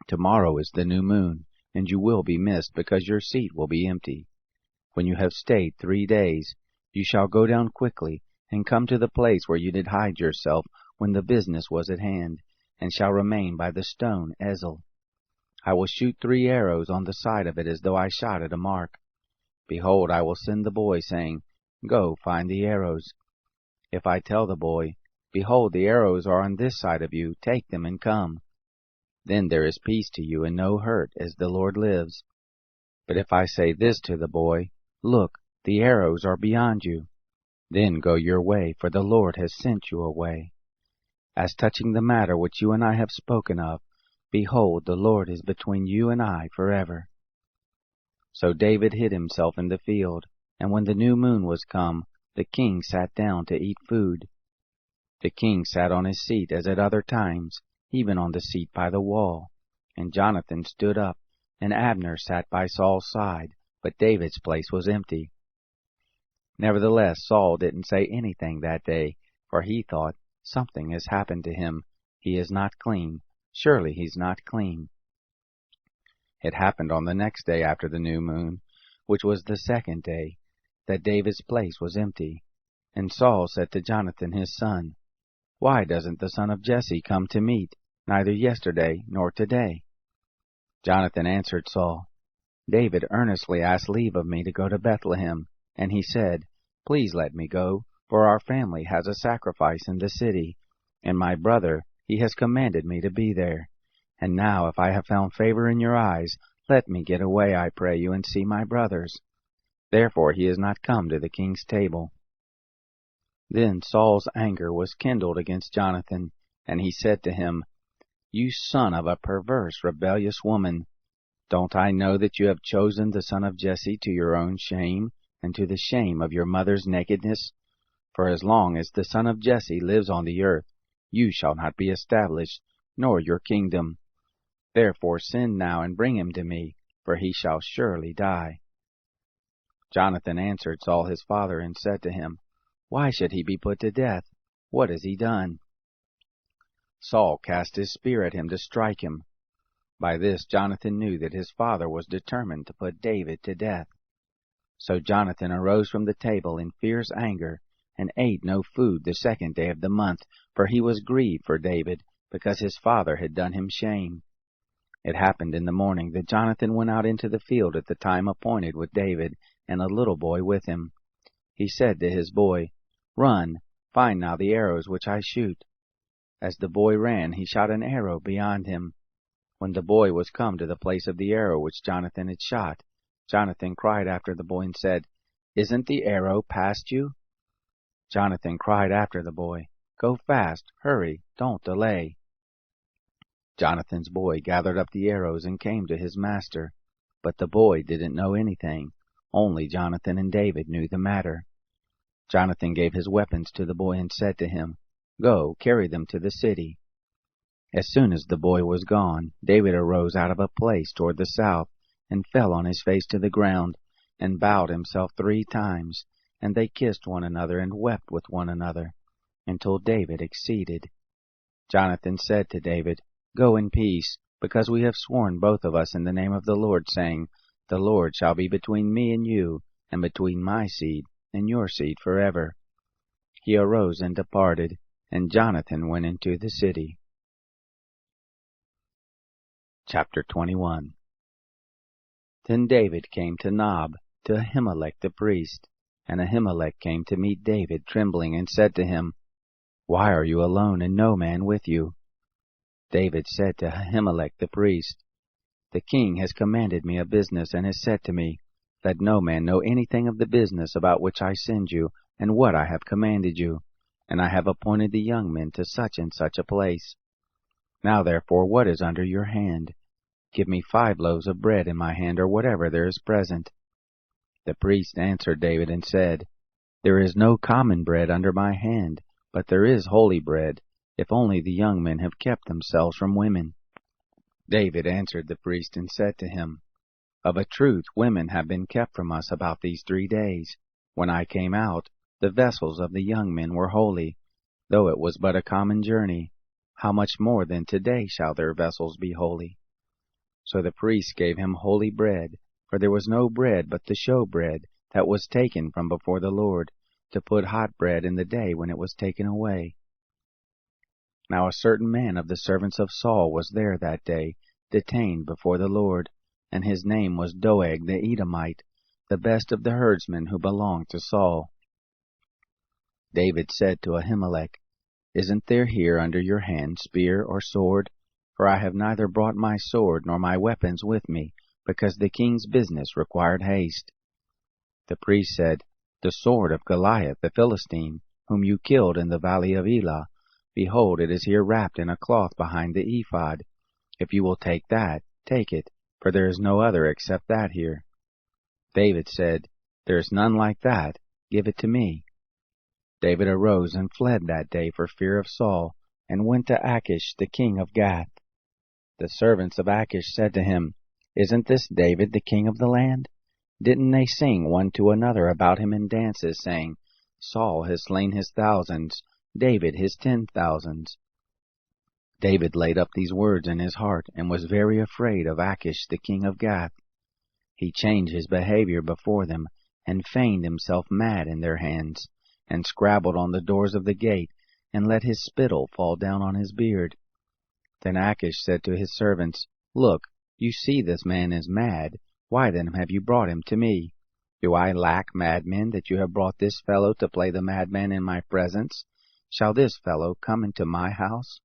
Tomorrow is the new moon, and you will be missed, because your seat will be empty. When you have stayed 3 days, you shall go down quickly, and come to the place where you did hide yourself when the business was at hand, and shall remain by the stone Ezel. I will shoot 3 arrows on the side of it, as though I shot at a mark. Behold, I will send the boy, saying, Go, find the arrows. If I tell the boy, Behold, the arrows are on this side of you, take them and come, then there is peace to you and no hurt, as the Lord lives. But if I say this to the boy, Look, the arrows are beyond you, then go your way, for the Lord has sent you away. As touching the matter which you and I have spoken of, behold, the Lord is between you and I forever. So David hid himself in the field, and when the new moon was come, the king sat down to eat food. The king sat on his seat as at other times, even on the seat by the wall. And Jonathan stood up, and Abner sat by Saul's side, but David's place was empty. Nevertheless, Saul didn't say anything that day, for he thought, Something has happened to him. He is not clean. Surely he's not clean. It happened on the next day after the new moon, which was the second day, that David's place was empty. And Saul said to Jonathan his son, Why doesn't the son of Jesse come to meat, neither yesterday nor today? Jonathan answered Saul, David earnestly asked leave of me to go to Bethlehem, and he said, Please let me go, for our family has a sacrifice in the city, and my brother, he has commanded me to be there. And now, if I have found favor in your eyes, let me get away, I pray you, and see my brothers. Therefore he is not come to the king's table. Then Saul's anger was kindled against Jonathan, and he said to him, "You son of a perverse, rebellious woman! Don't I know that you have chosen the son of Jesse to your own shame, and to the shame of your mother's nakedness? For as long as the son of Jesse lives on the earth, you shall not be established, nor your kingdom. Therefore send now and bring him to me, for he shall surely die." Jonathan answered Saul his father, and said to him, "Why should he be put to death? What has he done?" Saul cast his spear at him to strike him. By this Jonathan knew that his father was determined to put David to death. So Jonathan arose from the table in fierce anger, and ate no food the 2nd day of the month, for he was grieved for David, because his father had done him shame. It happened in the morning that Jonathan went out into the field at the time appointed with David, and a little boy with him. He said to his boy, "Run, find now the arrows which I shoot." As the boy ran, he shot an arrow beyond him. When the boy was come to the place of the arrow which Jonathan had shot, Jonathan cried after the boy and said, "Isn't the arrow past you?" Jonathan cried after the boy, "Go fast, hurry, don't delay." Jonathan's boy gathered up the arrows and came to his master, but the boy didn't know anything. Only Jonathan and David knew the matter. Jonathan gave his weapons to the boy and said to him, "Go, carry them to the city." As soon as the boy was gone, David arose out of a place toward the south, and fell on his face to the ground, and bowed himself 3 times, and they kissed one another and wept with one another, until David exceeded. Jonathan said to David, "Go in peace, because we have sworn both of us in the name of the Lord, saying, The Lord shall be between me and you, and between my seed and your seed forever." He arose and departed, and Jonathan went into the city. Chapter 21. Then David came to Nob, to Ahimelech the priest, and Ahimelech came to meet David trembling, and said to him, "Why are you alone, and no man with you?" David said to Ahimelech the priest, "The king has commanded me a business, and has said to me, Let no man know anything of the business about which I send you, and what I have commanded you. And I have appointed the young men to such and such a place. Now therefore, what is under your hand? Give me 5 loaves of bread in my hand, or whatever there is present." The priest answered David and said, "There is no common bread under my hand, but there is holy bread, if only the young men have kept themselves from women." David answered the priest and said to him, "Of a truth women have been kept from us about these 3 days. When I came out, the vessels of the young men were holy, though it was but a common journey. How much more then today shall their vessels be holy?" So the priest gave him holy bread, for there was no bread but the show bread that was taken from before the Lord, to put hot bread in the day when it was taken away. Now a certain man of the servants of Saul was there that day, detained before the Lord, and his name was Doeg the Edomite, the best of the herdsmen who belonged to Saul. David said to Ahimelech, "Isn't there here under your hand spear or sword? For I have neither brought my sword nor my weapons with me, because the king's business required haste." The priest said, "The sword of Goliath the Philistine, whom you killed in the valley of Elah, behold, it is here wrapped in a cloth behind the ephod. If you will take that, take it, for there is no other except that here." David said, "There is none like that. Give it to me." David arose and fled that day for fear of Saul, and went to Achish the king of Gath. The servants of Achish said to him, "Isn't this David the king of the land? Didn't they sing one to another about him in dances, saying, Saul has slain his thousands, David his 10,000s? David laid up these words in his heart, and was very afraid of Achish the king of Gath. He changed his behavior before them, and feigned himself mad in their hands, and scrabbled on the doors of the gate, and let his spittle fall down on his beard. Then Achish said to his servants, "Look, you see this man is mad. Why then have you brought him to me? Do I lack madmen that you have brought this fellow to play the madman in my presence? Shall this fellow come into my house?"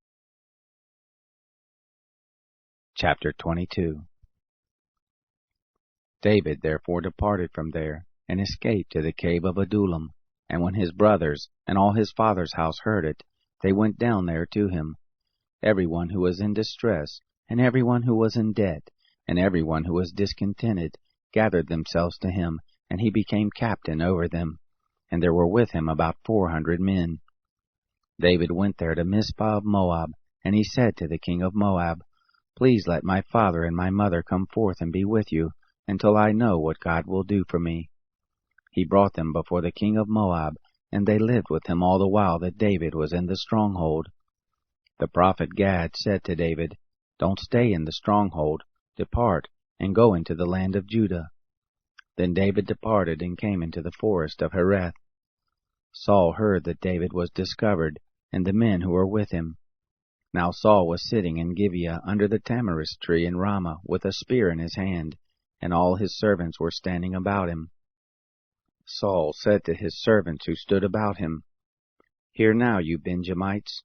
Chapter 22. David therefore departed from there, and escaped to the cave of Adullam. And when his brothers and all his father's house heard it, they went down there to him. everyone who was in distress, and everyone who was in debt, and everyone who was discontented, gathered themselves to him, and he became captain over them. And there were with him about 400 men. David went there to Mizpah of Moab, and he said to the king of Moab, Please let my father and my mother come forth and be with you, until I know what God will do for me. He brought them before the king of Moab, and they lived with him all the while that David was in the stronghold. The prophet Gad said to David, Don't stay in the stronghold, depart, and go into the land of Judah. Then David departed and came into the forest of Hereth. Saul heard that David was discovered, and the men who were with him. Now Saul was sitting in Gibeah under the tamarisk tree in Ramah with a spear in his hand, and all his servants were standing about him. Saul said to his servants who stood about him, Hear now, you Benjamites.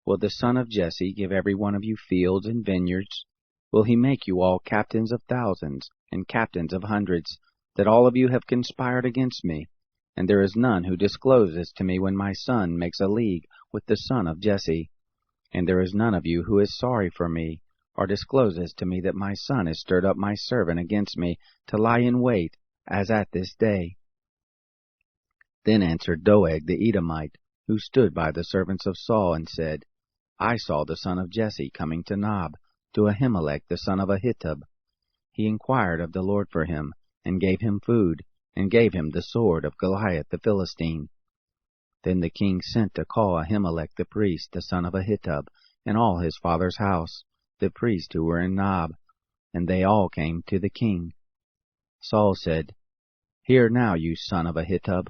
Will the son of Jesse give every one of you fields and vineyards? Will he make you all captains of thousands and captains of hundreds, that all of you have conspired against me? And there is none who discloses to me when my son makes a league with the son of Jesse. And there is none of you who is sorry for me, or discloses to me that my son has stirred up my servant against me to lie in wait, as at this day. Then answered Doeg the Edomite, who stood by the servants of Saul, and said, I saw the son of Jesse coming to Nob, to Ahimelech the son of Ahitub. He inquired of the Lord for him, and gave him food, and gave him the sword of Goliath the Philistine. Then the king sent to call Ahimelech the priest, the son of Ahitub, and all his father's house, the priests who were in Nob, and they all came to the king. Saul said, Hear now, you son of Ahitub.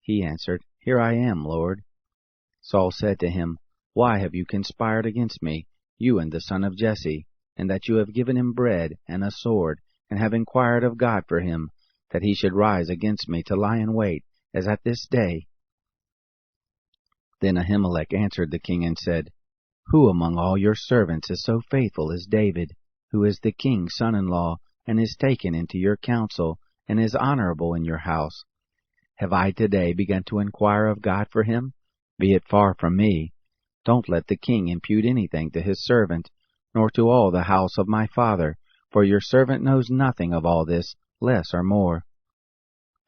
He answered, Here I am, Lord. Saul said to him, Why have you conspired against me, you and the son of Jesse, and that you have given him bread and a sword, and have inquired of God for him, that he should rise against me to lie in wait, as at this day? Then Ahimelech answered the king and said, Who among all your servants is so faithful as David, who is the king's son-in-law, and is taken into your counsel, and is honorable in your house? Have I today begun to inquire of God for him? Be it far from me. Don't let the king impute anything to his servant, nor to all the house of my father, for your servant knows nothing of all this, less or more.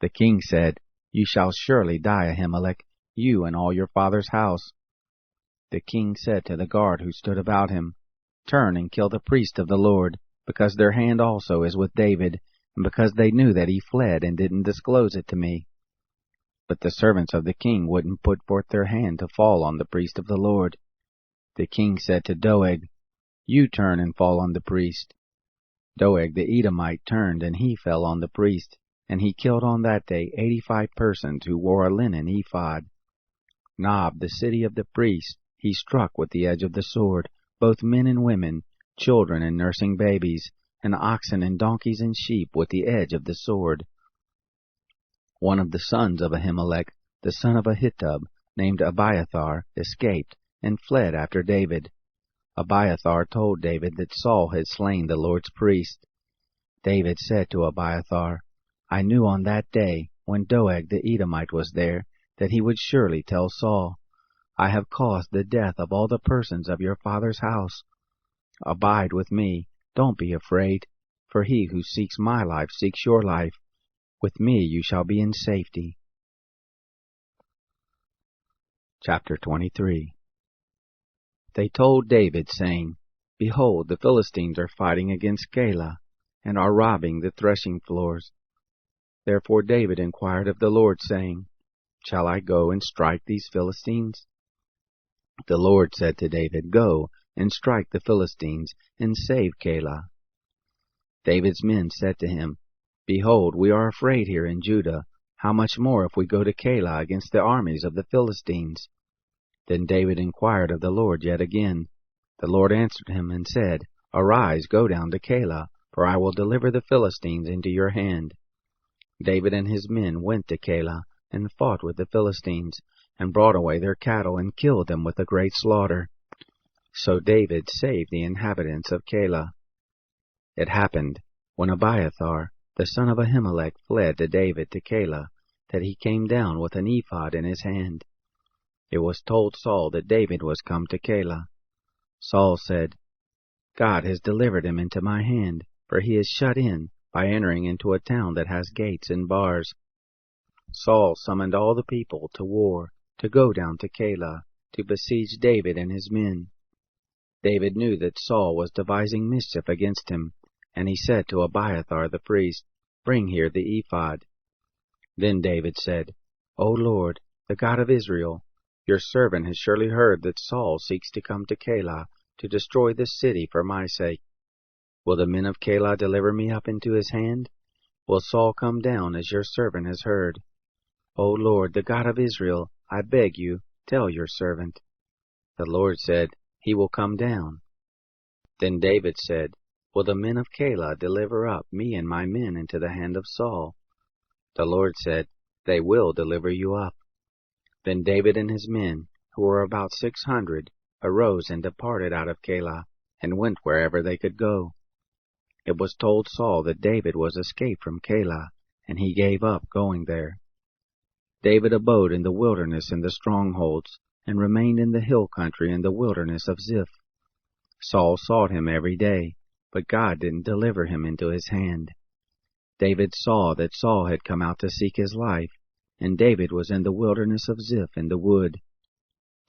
The king said, You shall surely die, Ahimelech, you and all your father's house. The king said to the guard who stood about him, Turn and kill the priest of the Lord, because their hand also is with David, and because they knew that he fled and didn't disclose it to me. But the servants of the king wouldn't put forth their hand to fall on the priest of the Lord. The king said to Doeg, You turn and fall on the priest. Doeg the Edomite turned, and he fell on the priest, and he killed on that day 85 persons who wore a linen ephod. Nob, the city of the priests, he struck with the edge of the sword, both men and women, children and nursing babies, and oxen and donkeys and sheep with the edge of the sword. One of the sons of Ahimelech, the son of Ahitub, named Abiathar, escaped, and fled after David. Abiathar told David that Saul had slain the Lord's priest. David said to Abiathar, I knew on that day, when Doeg the Edomite was there, that he would surely tell Saul, I have caused the death of all the persons of your father's house. Abide with me, don't be afraid, for he who seeks my life seeks your life. With me you shall be in safety. Chapter 23. They told David, saying, Behold, the Philistines are fighting against Keilah, and are robbing the threshing floors. Therefore David inquired of the Lord, saying, Shall I go and strike these Philistines? The Lord said to David, Go and strike the Philistines, and save Keilah. David's men said to him, Behold, we are afraid here in Judah. How much more if we go to Keilah against the armies of the Philistines? Then David inquired of the Lord yet again. The Lord answered him and said, Arise, go down to Keilah, for I will deliver the Philistines into your hand. David and his men went to Keilah, and fought with the Philistines, and brought away their cattle, and killed them with a great slaughter. So David saved the inhabitants of Keilah. It happened, when Abiathar, the son of Ahimelech, fled to David to Keilah, that he came down with an ephod in his hand. It was told Saul that David was come to Keilah. Saul said, God has delivered him into my hand, for he is shut in by entering into a town that has gates and bars. Saul summoned all the people to war, to go down to Keilah, to besiege David and his men. David knew that Saul was devising mischief against him, and he said to Abiathar the priest, Bring here the ephod. Then David said, O Lord, the God of Israel, your servant has surely heard that Saul seeks to come to Keilah to destroy this city for my sake. Will the men of Keilah deliver me up into his hand? Will Saul come down as your servant has heard? O Lord, the God of Israel, I beg you, tell your servant. The Lord said, He will come down. Then David said, Will the men of Keilah deliver up me and my men into the hand of Saul? The Lord said, They will deliver you up. Then David and his men, who were about 600, arose and departed out of Keilah, and went wherever they could go. It was told Saul that David was escaped from Keilah, and he gave up going there. David abode in the wilderness in the strongholds, and remained in the hill country in the wilderness of Ziph. Saul sought him every day, but God didn't deliver him into his hand. David saw that Saul had come out to seek his life, and David was in the wilderness of Ziph in the wood.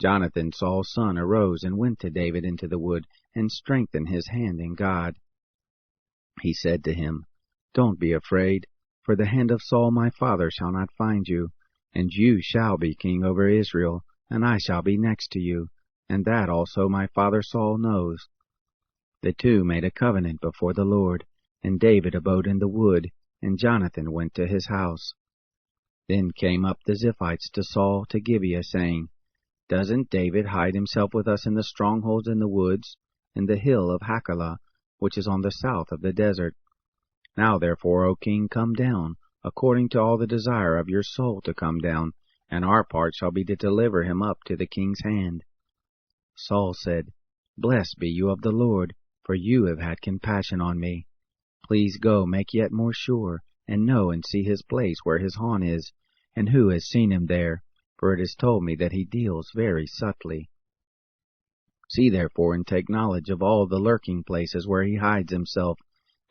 Jonathan, Saul's son, arose and went to David into the wood, and strengthened his hand in God. He said to him, Don't be afraid, for the hand of Saul my father shall not find you, and you shall be king over Israel, and I shall be next to you, and that also my father Saul knows. The two made a covenant before the Lord, and David abode in the wood, and Jonathan went to his house. Then came up the Ziphites to Saul to Gibeah, saying, Doesn't David hide himself with us in the strongholds in the woods, in the hill of Hachilah, which is on the south of the desert? Now therefore, O king, come down, according to all the desire of your soul to come down, and our part shall be to deliver him up to the king's hand. Saul said, Blessed be you of the Lord, for you have had compassion on me. Please go, make yet more sure, and know and see his place where his haunt is, and who has seen him there, for it is told me that he deals very subtly. See therefore and take knowledge of all the lurking places where he hides himself,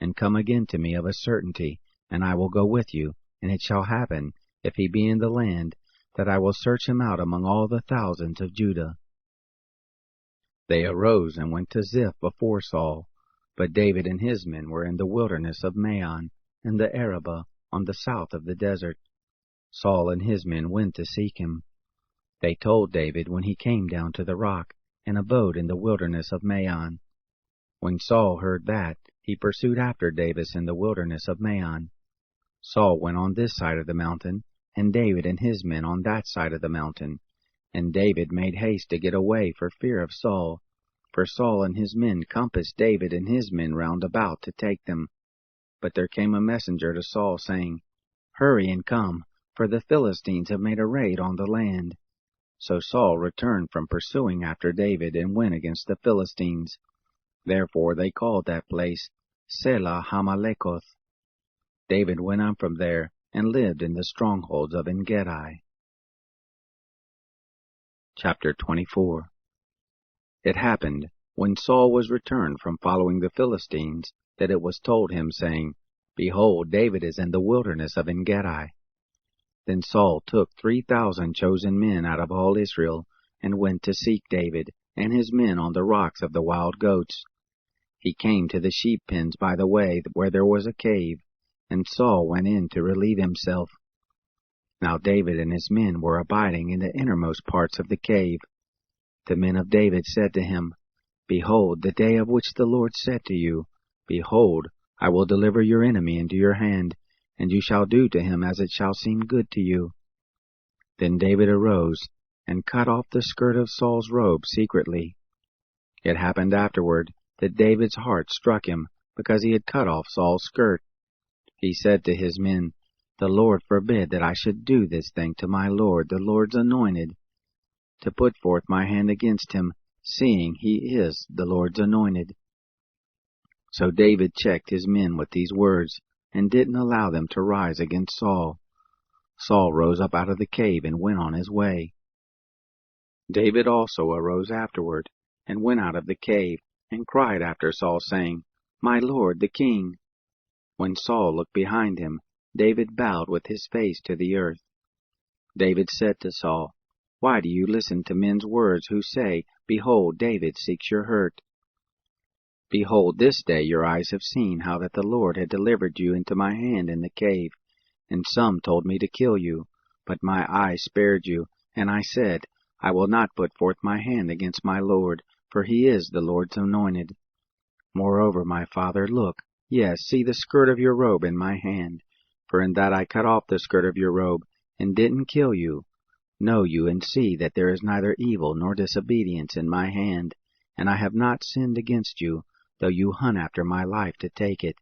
and come again to me of a certainty, and I will go with you, and it shall happen, if he be in the land, that I will search him out among all the thousands of Judah. They arose and went to Ziph before Saul, but David and his men were in the wilderness of Maon, in the Arabah, on the south of the desert. Saul and his men went to seek him. They told David when he came down to the rock, and abode in the wilderness of Maon. When Saul heard that, he pursued after David in the wilderness of Maon. Saul went on this side of the mountain, and David and his men on that side of the mountain. And David made haste to get away for fear of Saul, for Saul and his men compassed David and his men round about to take them. But there came a messenger to Saul, saying, Hurry and come, for the Philistines have made a raid on the land. So Saul returned from pursuing after David, and went against the Philistines. Therefore they called that place Selah Hamalekoth. David went on from there, and lived in the strongholds of En-gedi. Chapter 24. It happened, when Saul was returned from following the Philistines, that it was told him, saying, Behold, David is in the wilderness of En-gedi. Then Saul took 3,000 chosen men out of all Israel, and went to seek David and his men on the rocks of the wild goats. He came to the sheep pens by the way where there was a cave, and Saul went in to relieve himself. Now David and his men were abiding in the innermost parts of the cave. The men of David said to him, Behold, the day of which the Lord said to you, Behold, I will deliver your enemy into your hand, and you shall do to him as it shall seem good to you. Then David arose, and cut off the skirt of Saul's robe secretly. It happened afterward that David's heart struck him, because he had cut off Saul's skirt. He said to his men, The Lord forbid that I should do this thing to my Lord, the Lord's anointed, to put forth my hand against him, seeing he is the Lord's anointed. So David checked his men with these words, and didn't allow them to rise against Saul. Saul rose up out of the cave and went on his way. David also arose afterward, and went out of the cave, and cried after Saul, saying, My lord the king. When Saul looked behind him, David bowed with his face to the earth. David said to Saul, Why do you listen to men's words who say, Behold, David seeks your hurt? Behold, this day your eyes have seen how that the Lord had delivered you into my hand in the cave, and some told me to kill you, but my eye spared you, and I said, I will not put forth my hand against my Lord, for he is the Lord's anointed. Moreover, my father, look, yes, see the skirt of your robe in my hand, for in that I cut off the skirt of your robe, and didn't kill you. Know you and see that there is neither evil nor disobedience in my hand, and I have not sinned against you, though you hunt after my life to take it.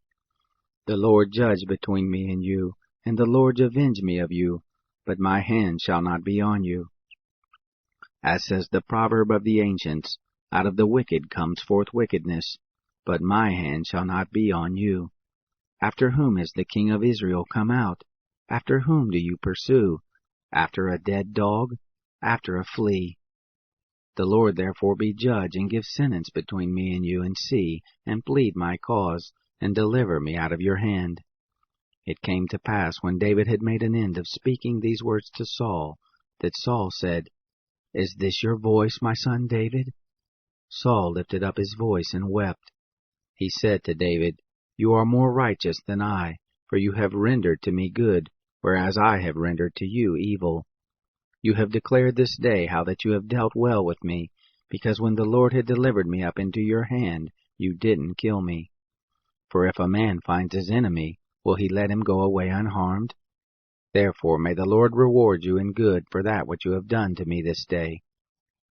The Lord judge between me and you, and the Lord avenge me of you, but my hand shall not be on you. As says the proverb of the ancients, out of the wicked comes forth wickedness, but my hand shall not be on you. After whom is the king of Israel come out? After whom do you pursue? After a dead dog? After a flea? The Lord therefore be judge, and give sentence between me and you, and see, and plead my cause, and deliver me out of your hand. It came to pass, when David had made an end of speaking these words to Saul, that Saul said, Is this your voice, my son David? Saul lifted up his voice and wept. He said to David, You are more righteous than I, for you have rendered to me good, whereas I have rendered to you evil. You have declared this day how that you have dealt well with me, because when the Lord had delivered me up into your hand, you didn't kill me. For if a man finds his enemy, will he let him go away unharmed? Therefore may the Lord reward you in good for that which you have done to me this day.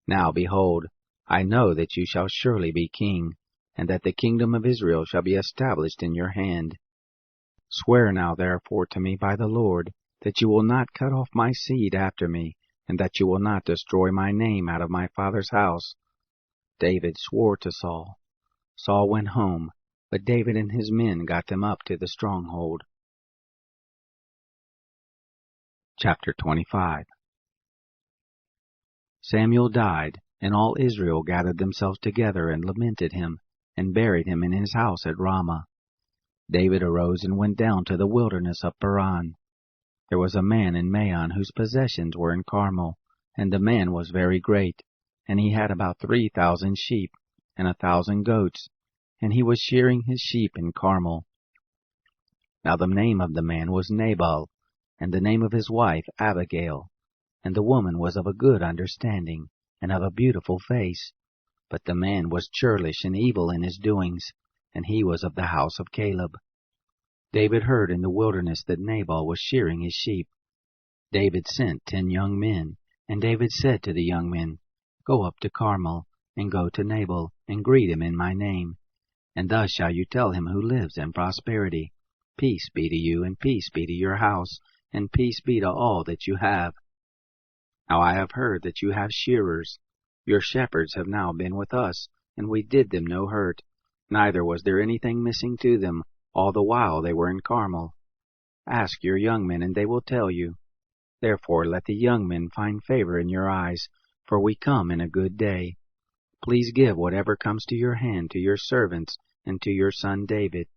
Now behold, I know that you shall surely be king, and that the kingdom of Israel shall be established in your hand. Swear now therefore to me by the Lord, that you will not cut off my seed after me, and that you will not destroy my name out of my father's house. David swore to Saul. Saul went home, but David and his men got them up to the stronghold. Chapter 25. Samuel died, and all Israel gathered themselves together and lamented him, and buried him in his house at Ramah. David arose and went down to the wilderness of Paran. There was a man in Maon whose possessions were in Carmel, and the man was very great, and he had about 3,000 sheep, and 1,000 goats, and he was shearing his sheep in Carmel. Now the name of the man was Nabal, and the name of his wife Abigail, and the woman was of a good understanding, and of a beautiful face. But the man was churlish and evil in his doings, and he was of the house of Caleb. David heard in the wilderness that Nabal was shearing his sheep. David sent 10 young men, and David said to the young men, Go up to Carmel, and go to Nabal, and greet him in my name. And thus shall you tell him who lives in prosperity, Peace be to you, and peace be to your house, and peace be to all that you have. Now I have heard that you have shearers. Your shepherds have now been with us, and we did them no hurt, neither was there anything missing to them, all the while they were in Carmel. Ask your young men, and they will tell you. Therefore let the young men find favor in your eyes, for we come in a good day. Please give whatever comes to your hand to your servants and to your son David.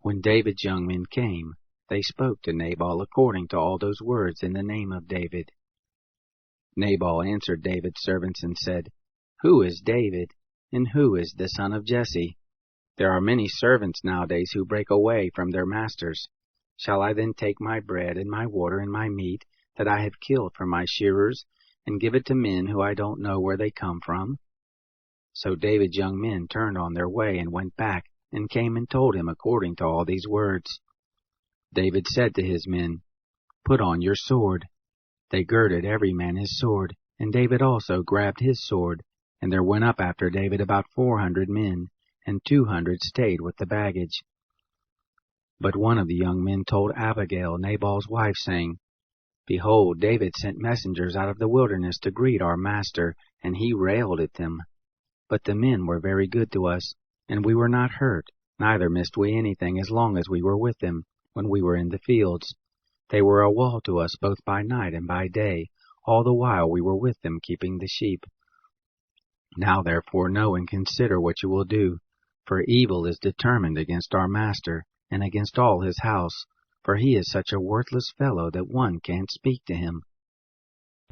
When David's young men came, they spoke to Nabal according to all those words in the name of David. Nabal answered David's servants and said, Who is David, and who is the son of Jesse? There are many servants nowadays who break away from their masters. Shall I then take my bread and my water and my meat that I have killed for my shearers, and give it to men who I don't know where they come from? So David's young men turned on their way and went back, and came and told him according to all these words. David said to his men, Put on your sword. They girded every man his sword, and David also grabbed his sword, and there went up after David about 400 men, and 200 stayed with the baggage. But one of the young men told Abigail, Nabal's wife, saying, Behold, David sent messengers out of the wilderness to greet our master, and he railed at them. But the men were very good to us, and we were not hurt, neither missed we anything as long as we were with them, when we were in the fields. They were a wall to us both by night and by day, all the while we were with them keeping the sheep. Now therefore know and consider what you will do, for evil is determined against our master, and against all his house, for he is such a worthless fellow that one can't speak to him.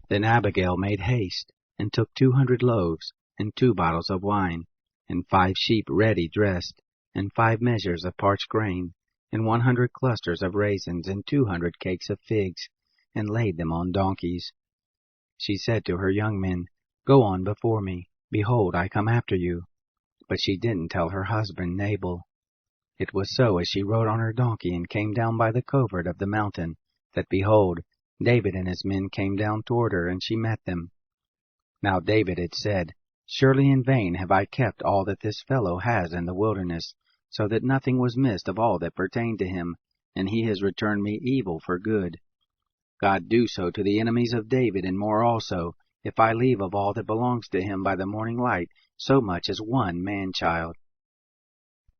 Then Abigail made haste, and took 200 loaves, and 2 bottles of wine, and 5 sheep ready dressed, and 5 measures of parched grain, and 100 clusters of raisins, and 200 cakes of figs, and laid them on donkeys. She said to her young men, Go on before me. Behold, I come after you. But she didn't tell her husband Nabal. It was so, as she rode on her donkey and came down by the covert of the mountain, that behold, David and his men came down toward her, and she met them. Now David had said, Surely in vain have I kept all that this fellow has in the wilderness, so that nothing was missed of all that pertained to him, and he has returned me evil for good. God do so to the enemies of David, and more also, if I leave of all that belongs to him by the morning light so much as one man-child.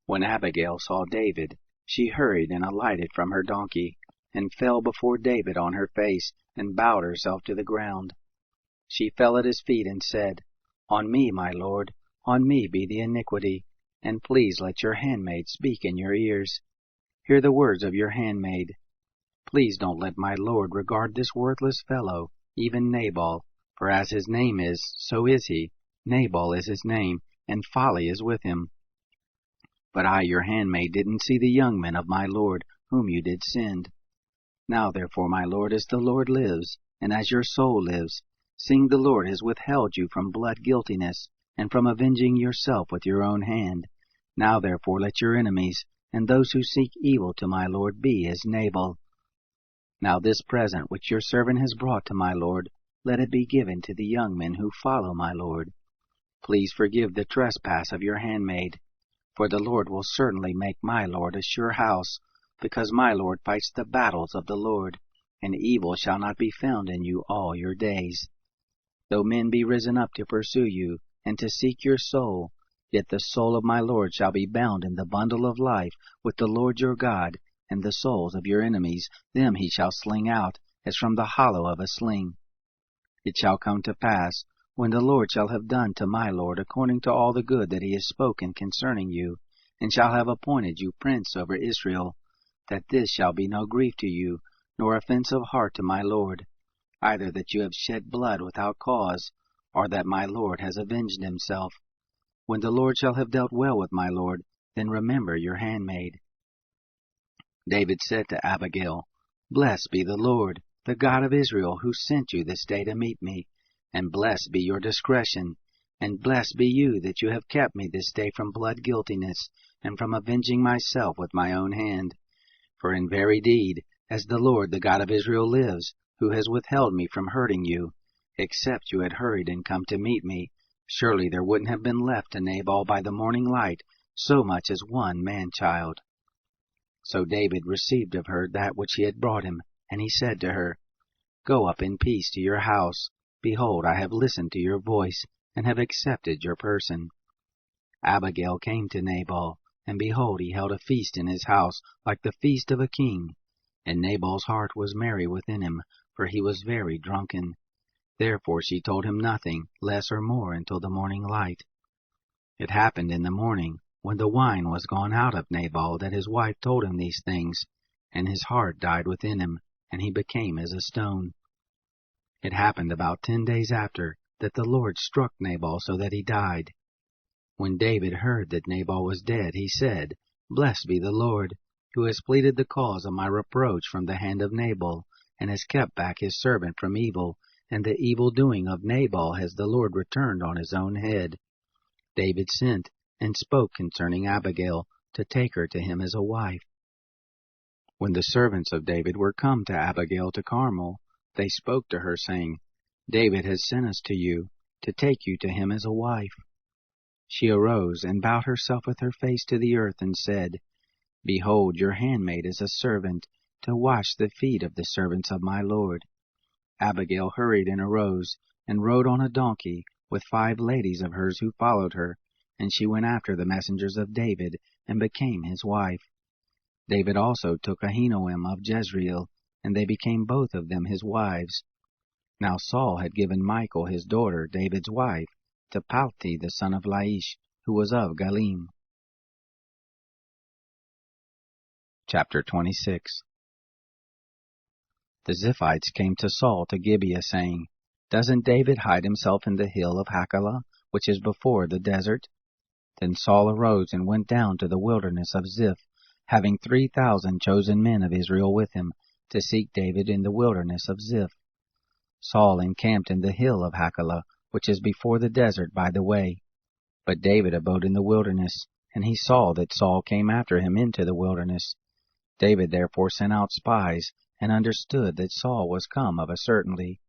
When Abigail saw David, she hurried and alighted from her donkey, and fell before David on her face, and bowed herself to the ground. She fell at his feet and said, On me, my lord, on me be the iniquity, and please let your handmaid speak in your ears. Hear the words of your handmaid. Please don't let my lord regard this worthless fellow, even Nabal, for as his name is, so is he. Nabal is his name, and folly is with him. But I, your handmaid, didn't see the young men of my lord, whom you did send. Now therefore, my lord, as the Lord lives, and as your soul lives, seeing the Lord has withheld you from blood guiltiness, and from avenging yourself with your own hand, now therefore let your enemies, and those who seek evil to my lord, be as Nabal. Now this present which your servant has brought to my lord, let it be given to the young men who follow my lord. Please forgive the trespass of your handmaid, for the Lord will certainly make my lord a sure house, because my lord fights the battles of the Lord, and evil shall not be found in you all your days. Though men be risen up to pursue you, and to seek your soul, yet the soul of my lord shall be bound in the bundle of life with the Lord your God, and the souls of your enemies, them he shall sling out, as from the hollow of a sling. It shall come to pass, when the Lord shall have done to my lord according to all the good that he has spoken concerning you, and shall have appointed you prince over Israel, that this shall be no grief to you, nor offense of heart to my lord, either that you have shed blood without cause, or that my lord has avenged himself. When the Lord shall have dealt well with my lord, then remember your handmaid. David said to Abigail, Blessed be the Lord, the God of Israel, who sent you this day to meet me, and blessed be your discretion, and blessed be you that you have kept me this day from blood guiltiness, and from avenging myself with my own hand. For in very deed, as the Lord, the God of Israel, lives, who has withheld me from hurting you, except you had hurried and come to meet me, surely there wouldn't have been left to Nabal by the morning light so much as one man-child. So David received of her that which he had brought him, and he said to her, Go up in peace to your house. Behold, I have listened to your voice, and have accepted your person. Abigail came to Nabal, and behold, he held a feast in his house, like the feast of a king. And Nabal's heart was merry within him, for he was very drunken. Therefore she told him nothing, less or more, until the morning light. It happened in the morning, when the wine was gone out of Nabal, that his wife told him these things, and his heart died within him, and he became as a stone. It happened about 10 days after, that the Lord struck Nabal so that he died. When David heard that Nabal was dead, he said, Blessed be the Lord, who has pleaded the cause of my reproach from the hand of Nabal, and has kept back his servant from evil, and the evil doing of Nabal has the Lord returned on his own head. David sent, and spoke concerning Abigail, to take her to him as a wife. When the servants of David were come to Abigail to Carmel, they spoke to her, saying, David has sent us to you, to take you to him as a wife. She arose, and bowed herself with her face to the earth, and said, Behold, your handmaid is a servant, to wash the feet of the servants of my lord. Abigail hurried and arose, and rode on a donkey, with 5 ladies of hers who followed her, and she went after the messengers of David, and became his wife. David also took Ahinoam of Jezreel, and they became both of them his wives. Now Saul had given Michal his daughter, David's wife, to Palti the son of Laish, who was of Galim. Chapter 26. The Ziphites came to Saul to Gibeah, saying, "Doesn't David hide himself in the hill of Hachilah, which is before the desert?" Then Saul arose and went down to the wilderness of Ziph, having 3,000 chosen men of Israel with him, to seek David in the wilderness of Ziph. Saul encamped in the hill of Hachilah, which is before the desert by the way. But David abode in the wilderness, and he saw that Saul came after him into the wilderness. David therefore sent out spies, and understood that Saul was come of a certainty.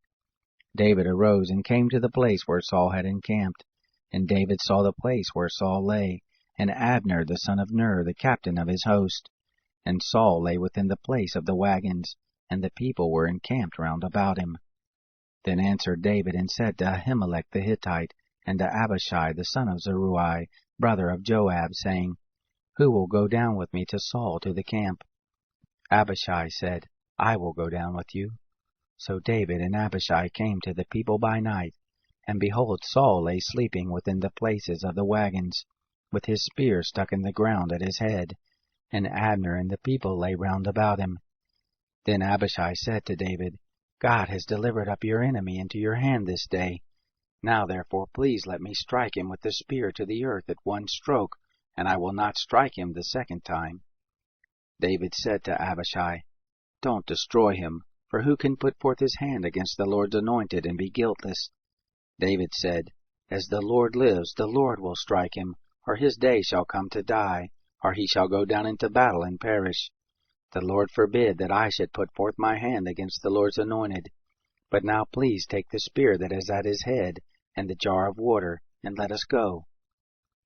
David arose and came to the place where Saul had encamped. And David saw the place where Saul lay, and Abner the son of Ner, the captain of his host. And Saul lay within the place of the wagons, and the people were encamped round about him. Then answered David and said to Ahimelech the Hittite, and to Abishai the son of Zeruiah, brother of Joab, saying, "Who will go down with me to Saul to the camp?" Abishai said, "I will go down with you." So David and Abishai came to the people by night, and behold, Saul lay sleeping within the places of the wagons, with his spear stuck in the ground at his head, and Abner and the people lay round about him. Then Abishai said to David, "God has delivered up your enemy into your hand this day. Now therefore please let me strike him with the spear to the earth at one stroke, and I will not strike him the second time." David said to Abishai, "Don't destroy him, for who can put forth his hand against the Lord's anointed and be guiltless?" David said, "As the Lord lives, the Lord will strike him, or his day shall come to die, or he shall go down into battle and perish. The Lord forbid that I should put forth my hand against the Lord's anointed. But now please take the spear that is at his head, and the jar of water, and let us go."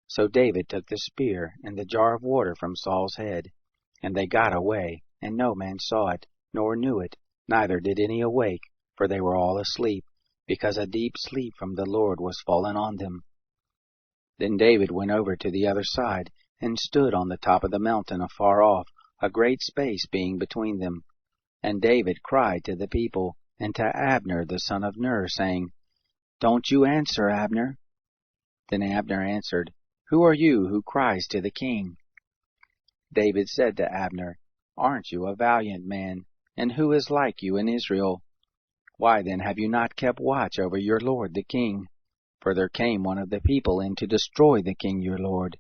So David took the spear and the jar of water from Saul's head, and they got away, and no man saw it, nor knew it, neither did any awake, for they were all asleep, because a deep sleep from the Lord was fallen on them. Then David went over to the other side, and stood on the top of the mountain afar off, a great space being between them. And David cried to the people, and to Abner the son of Ner, saying, "Don't you answer, Abner." Then Abner answered, "Who are you who cries to the king?" David said to Abner, "Aren't you a valiant man? And who is like you in Israel? Why then have you not kept watch over your lord the king? For there came one of the people in to destroy the king your lord.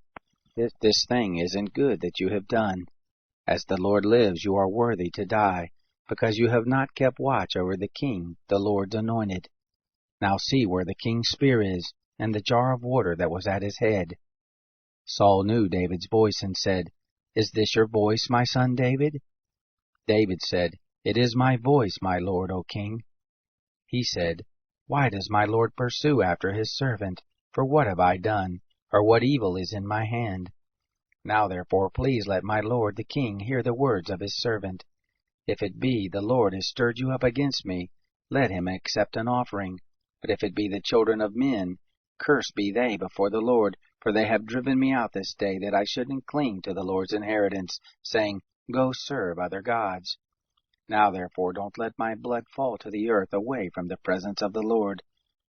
This thing isn't good that you have done. As the Lord lives, you are worthy to die, because you have not kept watch over the king, the Lord's anointed. Now see where the king's spear is, and the jar of water that was at his head." Saul knew David's voice, and said, "Is this your voice, my son David?" David said, "It is my voice, my lord, O king." He said, "Why does my lord pursue after his servant? For what have I done, or what evil is in my hand? Now therefore please let my lord the king hear the words of his servant. If it be the Lord has stirred you up against me, let him accept an offering. But if it be the children of men, cursed be they before the Lord, for they have driven me out this day, that I shouldn't cling to the Lord's inheritance, saying, Go serve other gods. Now therefore don't let my blood fall to the earth away from the presence of the Lord,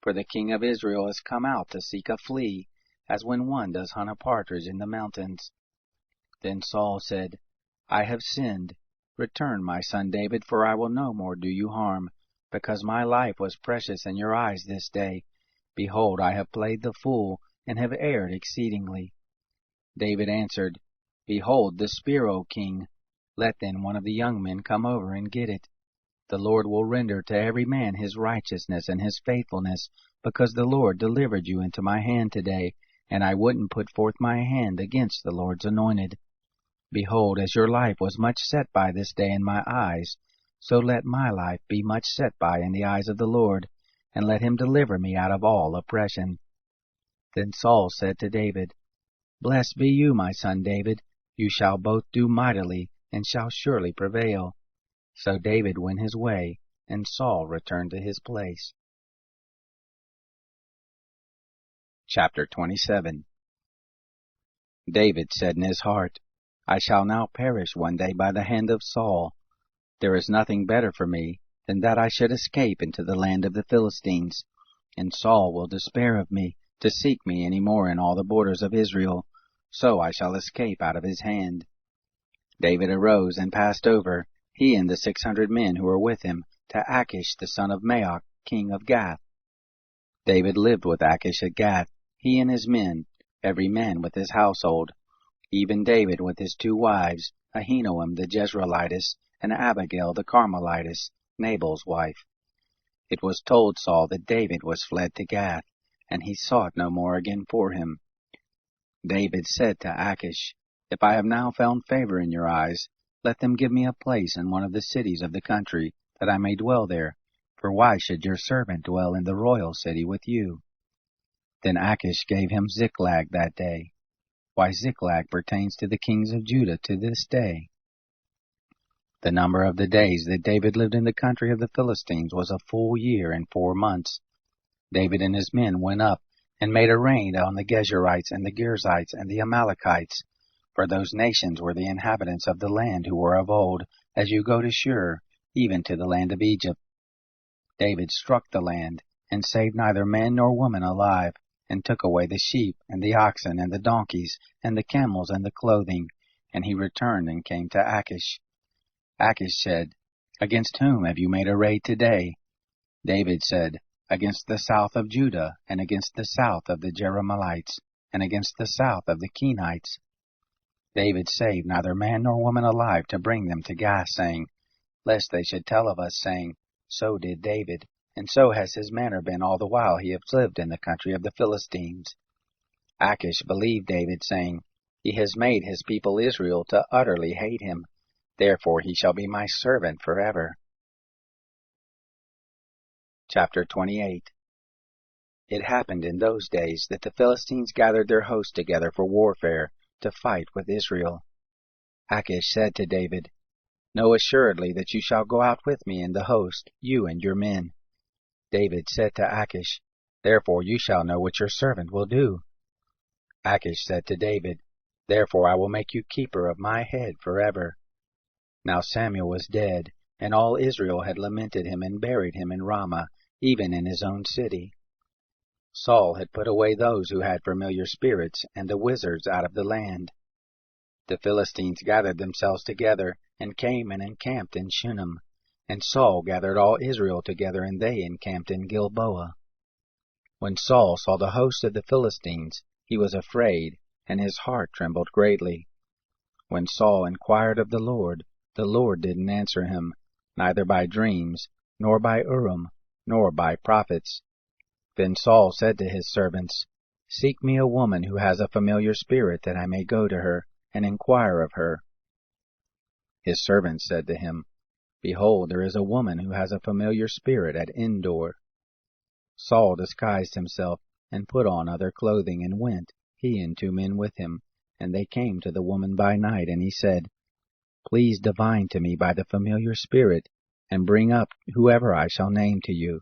for the king of Israel has come out to seek a flea, as when one does hunt a partridge in the mountains." Then Saul said, "I have sinned. Return, my son David, for I will no more do you harm, because my life was precious in your eyes this day. Behold, I have played the fool, and have erred exceedingly." David answered, "Behold the spear, O king. Let then one of the young men come over and get it. The Lord will render to every man his righteousness and his faithfulness, because the Lord delivered you into my hand today, and I wouldn't put forth my hand against the Lord's anointed. Behold, as your life was much set by this day in my eyes, so let my life be much set by in the eyes of the Lord, and let him deliver me out of all oppression." Then Saul said to David, "Blessed be you, my son David. You shall both do mightily, and shall surely prevail." So David went his way, and Saul returned to his place. Chapter 27. David said in his heart, "I shall now perish one day by the hand of Saul. There is nothing better for me than that I should escape into the land of the Philistines, and Saul will despair of me, to seek me any more in all the borders of Israel, so I shall escape out of his hand. David arose and passed over, he and the 600 men who were with him, to Achish the son of Maoch, king of Gath. David lived with Achish at Gath, he and his men, every man with his household, even David with his 2 wives, Ahinoam the Jezreelitess, and Abigail the Carmelitess, Nabal's wife. It was told Saul that David was fled to Gath, and he sought no more again for him. David said to Achish, If I have now found favor in your eyes, let them give me a place in one of the cities of the country, that I may dwell there, for why should your servant dwell in the royal city with you? Then Achish gave him Ziklag that day. Why, Ziklag pertains to the kings of Judah to this day. The number of the days that David lived in the country of the Philistines was a full year and 4 months. David and his men went up and made a raid on the Geshurites and the Girzites and the Amalekites, for those nations were the inhabitants of the land who were of old, as you go to Shur, even to the land of Egypt. David struck the land, and saved neither man nor woman alive, and took away the sheep, and the oxen, and the donkeys, and the camels, and the clothing. And he returned and came to Achish. Achish said, Against whom have you made a raid today? David said, Against the south of Judah, and against the south of the Jerahmeelites, and against the south of the Kenites. David saved neither man nor woman alive to bring them to Gath, saying, Lest they should tell of us, saying, So did David, and so has his manner been all the while he has lived in the country of the Philistines. Achish believed David, saying, He has made his people Israel to utterly hate him. Therefore he shall be my servant forever. Chapter 28. It happened in those days that the Philistines gathered their host together for warfare, to fight with Israel. Achish said to David, Know assuredly that you shall go out with me in the host, you and your men. David said to Achish, Therefore you shall know what your servant will do. Achish said to David, Therefore I will make you keeper of my head forever. Now Samuel was dead, and all Israel had lamented him and buried him in Ramah, even in his own city. Saul had put away those who had familiar spirits and the wizards out of the land. The Philistines gathered themselves together, and came and encamped in Shunem. And Saul gathered all Israel together, and they encamped in Gilboa. When Saul saw the host of the Philistines, he was afraid, and his heart trembled greatly. When Saul inquired of the Lord didn't answer him, neither by dreams, nor by Urim, nor by prophets. Then Saul said to his servants, Seek me a woman who has a familiar spirit, that I may go to her, and inquire of her. His servants said to him, Behold, there is a woman who has a familiar spirit at Endor. Saul disguised himself, and put on other clothing, and went, he and 2 men with him, and they came to the woman by night, and he said, Please divine to me by the familiar spirit, and bring up whoever I shall name to you.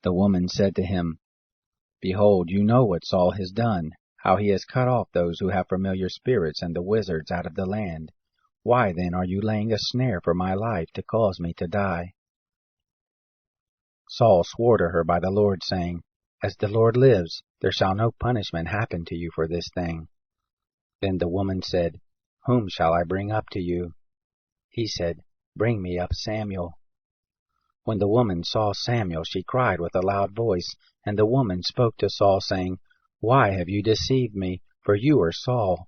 The woman said to him, Behold, you know what Saul has done, how he has cut off those who have familiar spirits and the wizards out of the land. Why then are you laying a snare for my life to cause me to die? Saul swore to her by the Lord, saying, As the Lord lives, there shall no punishment happen to you for this thing. Then the woman said, Whom shall I bring up to you? He said, Bring me up Samuel. When the woman saw Samuel, she cried with a loud voice, and the woman spoke to Saul, saying, Why have you deceived me? For you are Saul.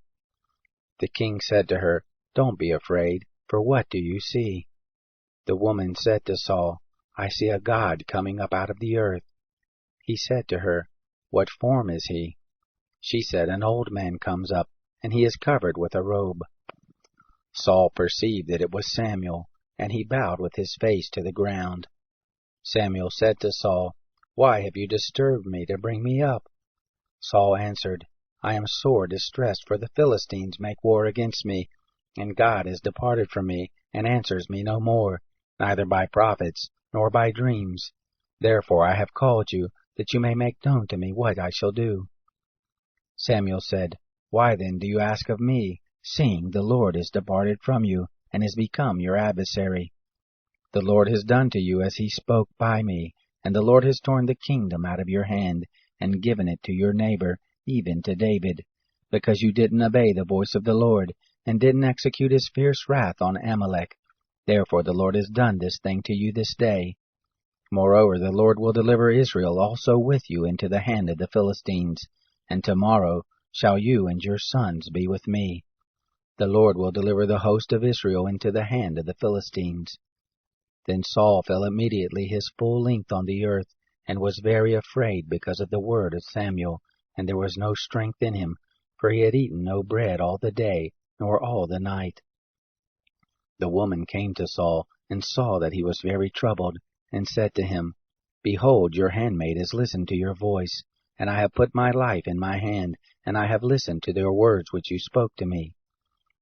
The king said to her, Don't be afraid, for what do you see? The woman said to Saul, I see a god coming up out of the earth. He said to her, What form is he? She said, An old man comes up, and he is covered with a robe. Saul perceived that it was Samuel, and he bowed with his face to the ground. Samuel said to Saul, Why have you disturbed me to bring me up? Saul answered, I am sore distressed, for the Philistines make war against me, and God has departed from me, and answers me no more, neither by prophets, nor by dreams. Therefore I have called you, that you may make known to me what I shall do. Samuel said, Why then do you ask of me, seeing the Lord is departed from you, and is become your adversary? The Lord has done to you as he spoke by me, and the Lord has torn the kingdom out of your hand, and given it to your neighbor, even to David, because you didn't obey the voice of the Lord, and didn't execute his fierce wrath on Amalek. Therefore the Lord has done this thing to you this day. Moreover, the Lord will deliver Israel also with you into the hand of the Philistines, and tomorrow shall you and your sons be with me. The Lord will deliver the host of Israel into the hand of the Philistines. Then Saul fell immediately his full length on the earth, and was very afraid because of the word of Samuel, and there was no strength in him, for he had eaten no bread all the day, nor all the night. The woman came to Saul, and saw that he was very troubled, and said to him, Behold, your handmaid has listened to your voice, and I have put my life in my hand, and I have listened to your words which you spoke to me.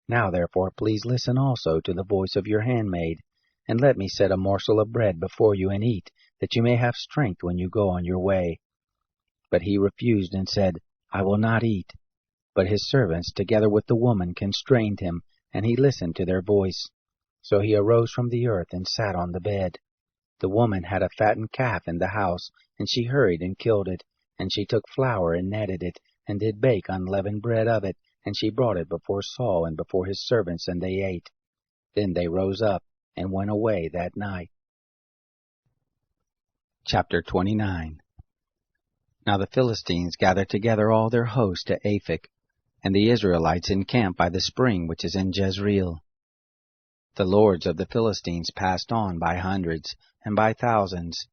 Now therefore please listen also to the voice of your handmaid, and let me set a morsel of bread before you and eat, that you may have strength when you go on your way. But he refused and said, I will not eat. But his servants, together with the woman, constrained him, and he listened to their voice. So he arose from the earth and sat on the bed. The woman had a fattened calf in the house, and she hurried and killed it, and she took flour and kneaded it, and did bake unleavened bread of it, and she brought it before Saul and before his servants, and they ate. Then they rose up and went away that night. Chapter 29. Now the Philistines gathered together all their host to Aphek, and the Israelites encamped by the spring which is in Jezreel. The lords of the Philistines passed on by hundreds and by thousands,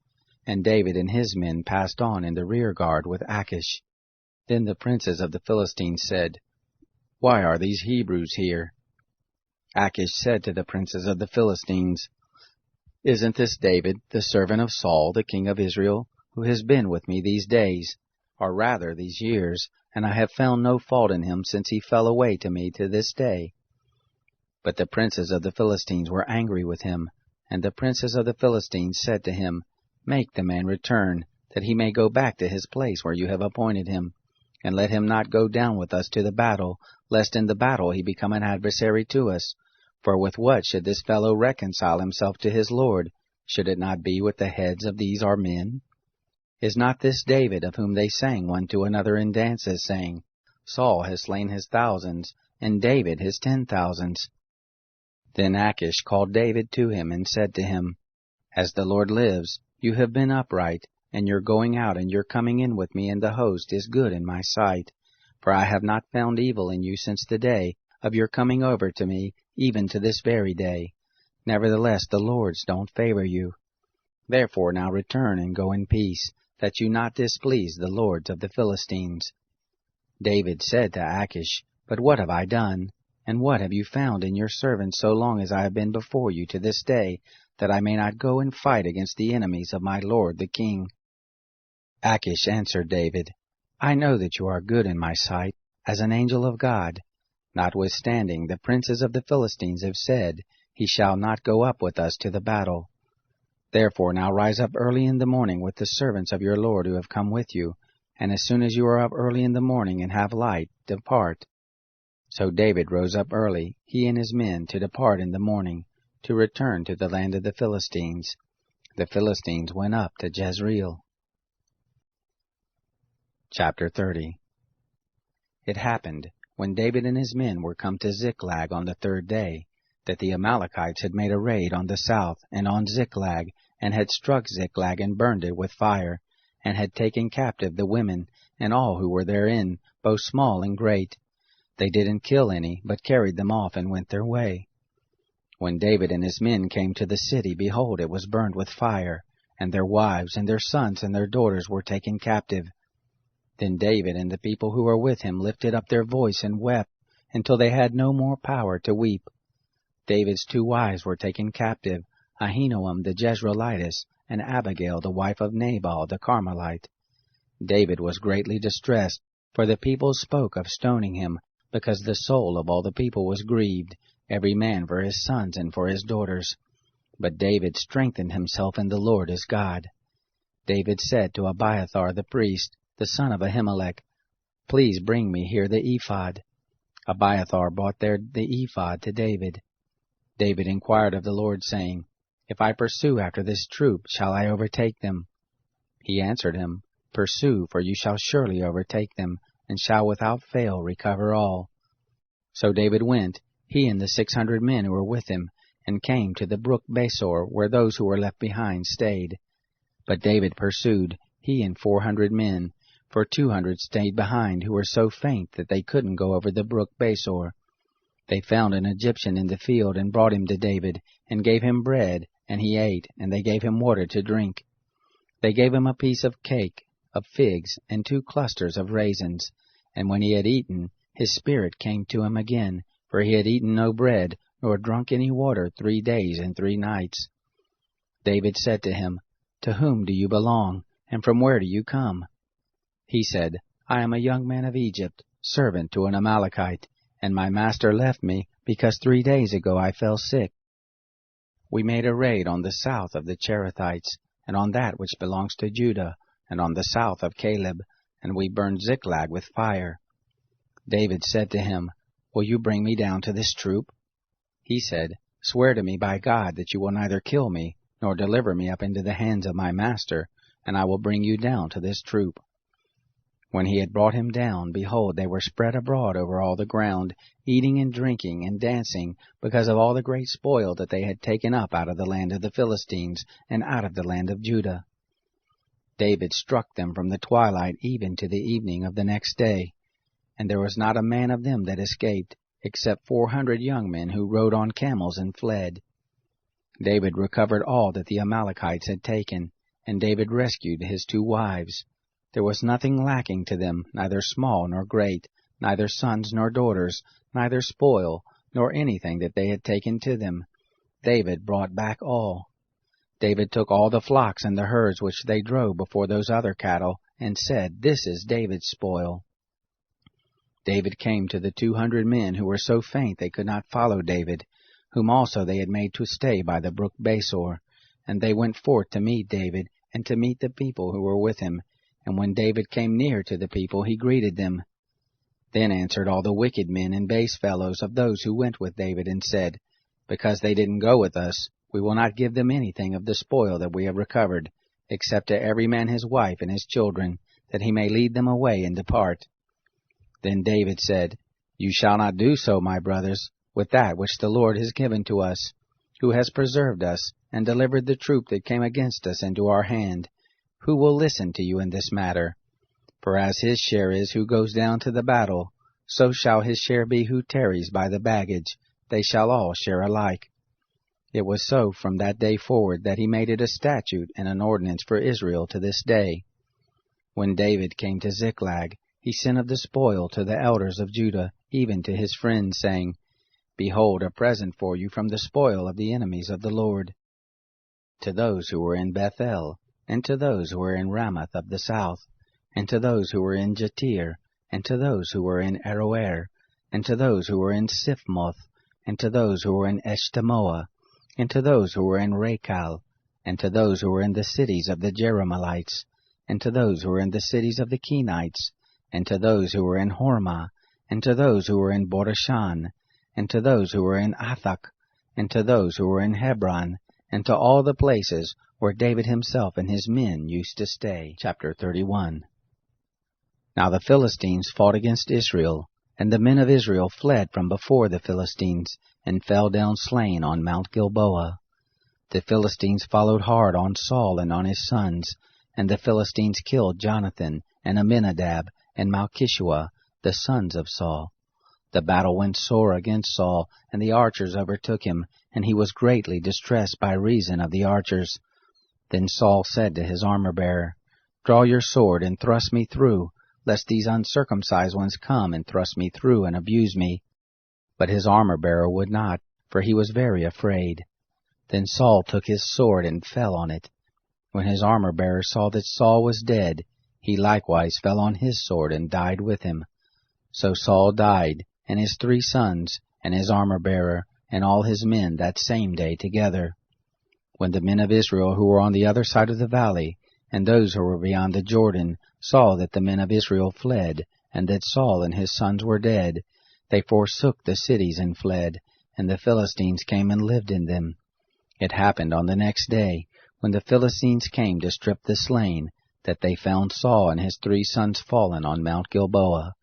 and David and his men passed on in the rear guard with Achish. Then the princes of the Philistines said, Why are these Hebrews here? Achish said to the princes of the Philistines, Isn't this David, the servant of Saul, the king of Israel, who has been with me these days, or rather these years, and I have found no fault in him since he fell away to me to this day? But the princes of the Philistines were angry with him, and the princes of the Philistines said to him, Make the man return, that he may go back to his place where you have appointed him, and let him not go down with us to the battle, lest in the battle he become an adversary to us. For with what should this fellow reconcile himself to his Lord? Should it not be with the heads of these our men? Is not this David, of whom they sang one to another in dances, saying, Saul has slain his thousands, and David his 10,000s? Then Achish called David to him, and said to him, As the Lord lives, you have been upright, and your going out and your coming in with me in the host is good in my sight. For I have not found evil in you since the day of your coming over to me, even to this very day. Nevertheless the lords don't favor you. Therefore now return and go in peace, that you not displease the lords of the Philistines. David said to Achish, But what have I done? And what have you found in your servant so long as I have been before you to this day, that I may not go and fight against the enemies of my lord the king? Achish answered David, I know that you are good in my sight, as an angel of God. Notwithstanding, the princes of the Philistines have said, He shall not go up with us to the battle. Therefore now rise up early in the morning with the servants of your lord who have come with you, and as soon as you are up early in the morning and have light, depart. So David rose up early, he and his men, to depart in the morning, to return to the land of the Philistines. The Philistines went up to Jezreel. Chapter 30. It happened, when David and his men were come to Ziklag on the third day, that the Amalekites had made a raid on the south and on Ziklag, and had struck Ziklag and burned it with fire, and had taken captive the women and all who were therein, both small and great. They didn't kill any, but carried them off and went their way. When David and his men came to the city, behold, it was burned with fire, and their wives and their sons and their daughters were taken captive. Then David and the people who were with him lifted up their voice and wept, until they had no more power to weep. David's 2 wives were taken captive, Ahinoam the Jezreelitess, and Abigail the wife of Nabal the Carmelite. David was greatly distressed, for the people spoke of stoning him, because the soul of all the people was grieved, every man for his sons and for his daughters. But David strengthened himself in the Lord his God. David said to Abiathar the priest, the son of Ahimelech, Please bring me here the ephod. Abiathar brought there the ephod to David. David inquired of the Lord, saying, If I pursue after this troop, shall I overtake them? He answered him, Pursue, for you shall surely overtake them, and shall without fail recover all. So David went, he and the 600 men who were with him, and came to the brook Besor, where those who were left behind stayed. But David pursued, he and 400 men, for 200 stayed behind, who were so faint that they couldn't go over the brook Besor. They found an Egyptian in the field, and brought him to David, and gave him bread, and he ate, and they gave him water to drink. They gave him a piece of cake, of figs, and 2 clusters of raisins. And when he had eaten, his spirit came to him again, for he had eaten no bread, nor drunk any water 3 days and 3 nights. David said to him, To whom do you belong, and from where do you come? He said, I am a young man of Egypt, servant to an Amalekite, and my master left me, because 3 days ago I fell sick. We made a raid on the south of the Cherethites, and on that which belongs to Judah, and on the south of Caleb, and we burned Ziklag with fire. David said to him, Will you bring me down to this troop? He said, Swear to me by God that you will neither kill me, nor deliver me up into the hands of my master, and I will bring you down to this troop. When he had brought him down, behold, they were spread abroad over all the ground, eating and drinking and dancing, because of all the great spoil that they had taken up out of the land of the Philistines, and out of the land of Judah. David struck them from the twilight even to the evening of the next day, and there was not a man of them that escaped, except 400 young men who rode on camels and fled. David recovered all that the Amalekites had taken, and David rescued his 2 wives. There was nothing lacking to them, neither small nor great, neither sons nor daughters, neither spoil, nor anything that they had taken to them. David brought back all. David took all the flocks and the herds which they drove before those other cattle, and said, This is David's spoil. David came to the 200 men who were so faint they could not follow David, whom also they had made to stay by the brook Besor, and they went forth to meet David, and to meet the people who were with him. And when David came near to the people, he greeted them. Then answered all the wicked men and base fellows of those who went with David, and said, Because they didn't go with us, we will not give them anything of the spoil that we have recovered, except to every man his wife and his children, that he may lead them away and depart. Then David said, You shall not do so, my brothers, with that which the Lord has given to us, who has preserved us, and delivered the troop that came against us into our hand. Who will listen to you in this matter? For as his share is who goes down to the battle, so shall his share be who tarries by the baggage. They shall all share alike. It was so from that day forward that he made it a statute and an ordinance for Israel to this day. When David came to Ziklag, he sent of the spoil to the elders of Judah, even to his friends, saying, Behold, a present for you from the spoil of the enemies of the Lord. To those who were in Bethel, and to those who were in Ramoth of the south, and to those who were in Jatir, and to those who were in Aroer, and to those who were in Siphmoth, and to those who were in Eshtemoa, and to those who were in Rachal, and to those who were in the cities of the Jerahmeelites, and to those who were in the cities of the Kenites, and to those who were in Hormah, and to those who were in Borashan, and to those who were in Athak, and to those who were in Hebron, and to all the places where David himself and his men used to stay. Chapter 31. Now the Philistines fought against Israel, and the men of Israel fled from before the Philistines, and fell down slain on Mount Gilboa. The Philistines followed hard on Saul and on his sons, and the Philistines killed Jonathan, and Aminadab, and Malchishua, the sons of Saul. The battle went sore against Saul, and the archers overtook him, and he was greatly distressed by reason of the archers. Then Saul said to his armor-bearer, Draw your sword, and thrust me through, lest these uncircumcised ones come and thrust me through and abuse me. But his armor-bearer would not, for he was very afraid. Then Saul took his sword and fell on it. When his armor-bearer saw that Saul was dead, he likewise fell on his sword and died with him. So Saul died, and his 3 sons, and his armor-bearer, and all his men that same day together. When the men of Israel who were on the other side of the valley, and those who were beyond the Jordan, saw that the men of Israel fled, and that Saul and his sons were dead, they forsook the cities and fled, and the Philistines came and lived in them. It happened on the next day, when the Philistines came to strip the slain, that they found Saul and his 3 sons fallen on Mount Gilboa.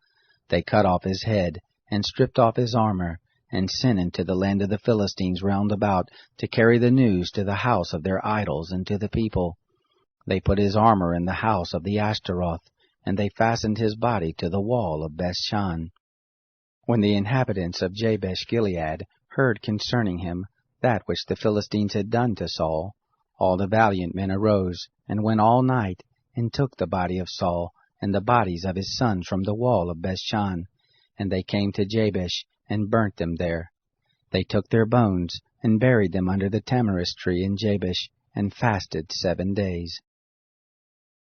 They cut off his head, and stripped off his armor, and sent into the land of the Philistines round about to carry the news to the house of their idols and to the people. They put his armor in the house of the Ashtaroth, and they fastened his body to the wall of Bethshan. When the inhabitants of Jabesh-Gilead heard concerning him that which the Philistines had done to Saul, all the valiant men arose, and went all night, and took the body of Saul, and the bodies of his sons from the wall of Bethshan, and they came to Jabesh, and burnt them there. They took their bones, and buried them under the tamarisk tree in Jabesh, and fasted 7 days.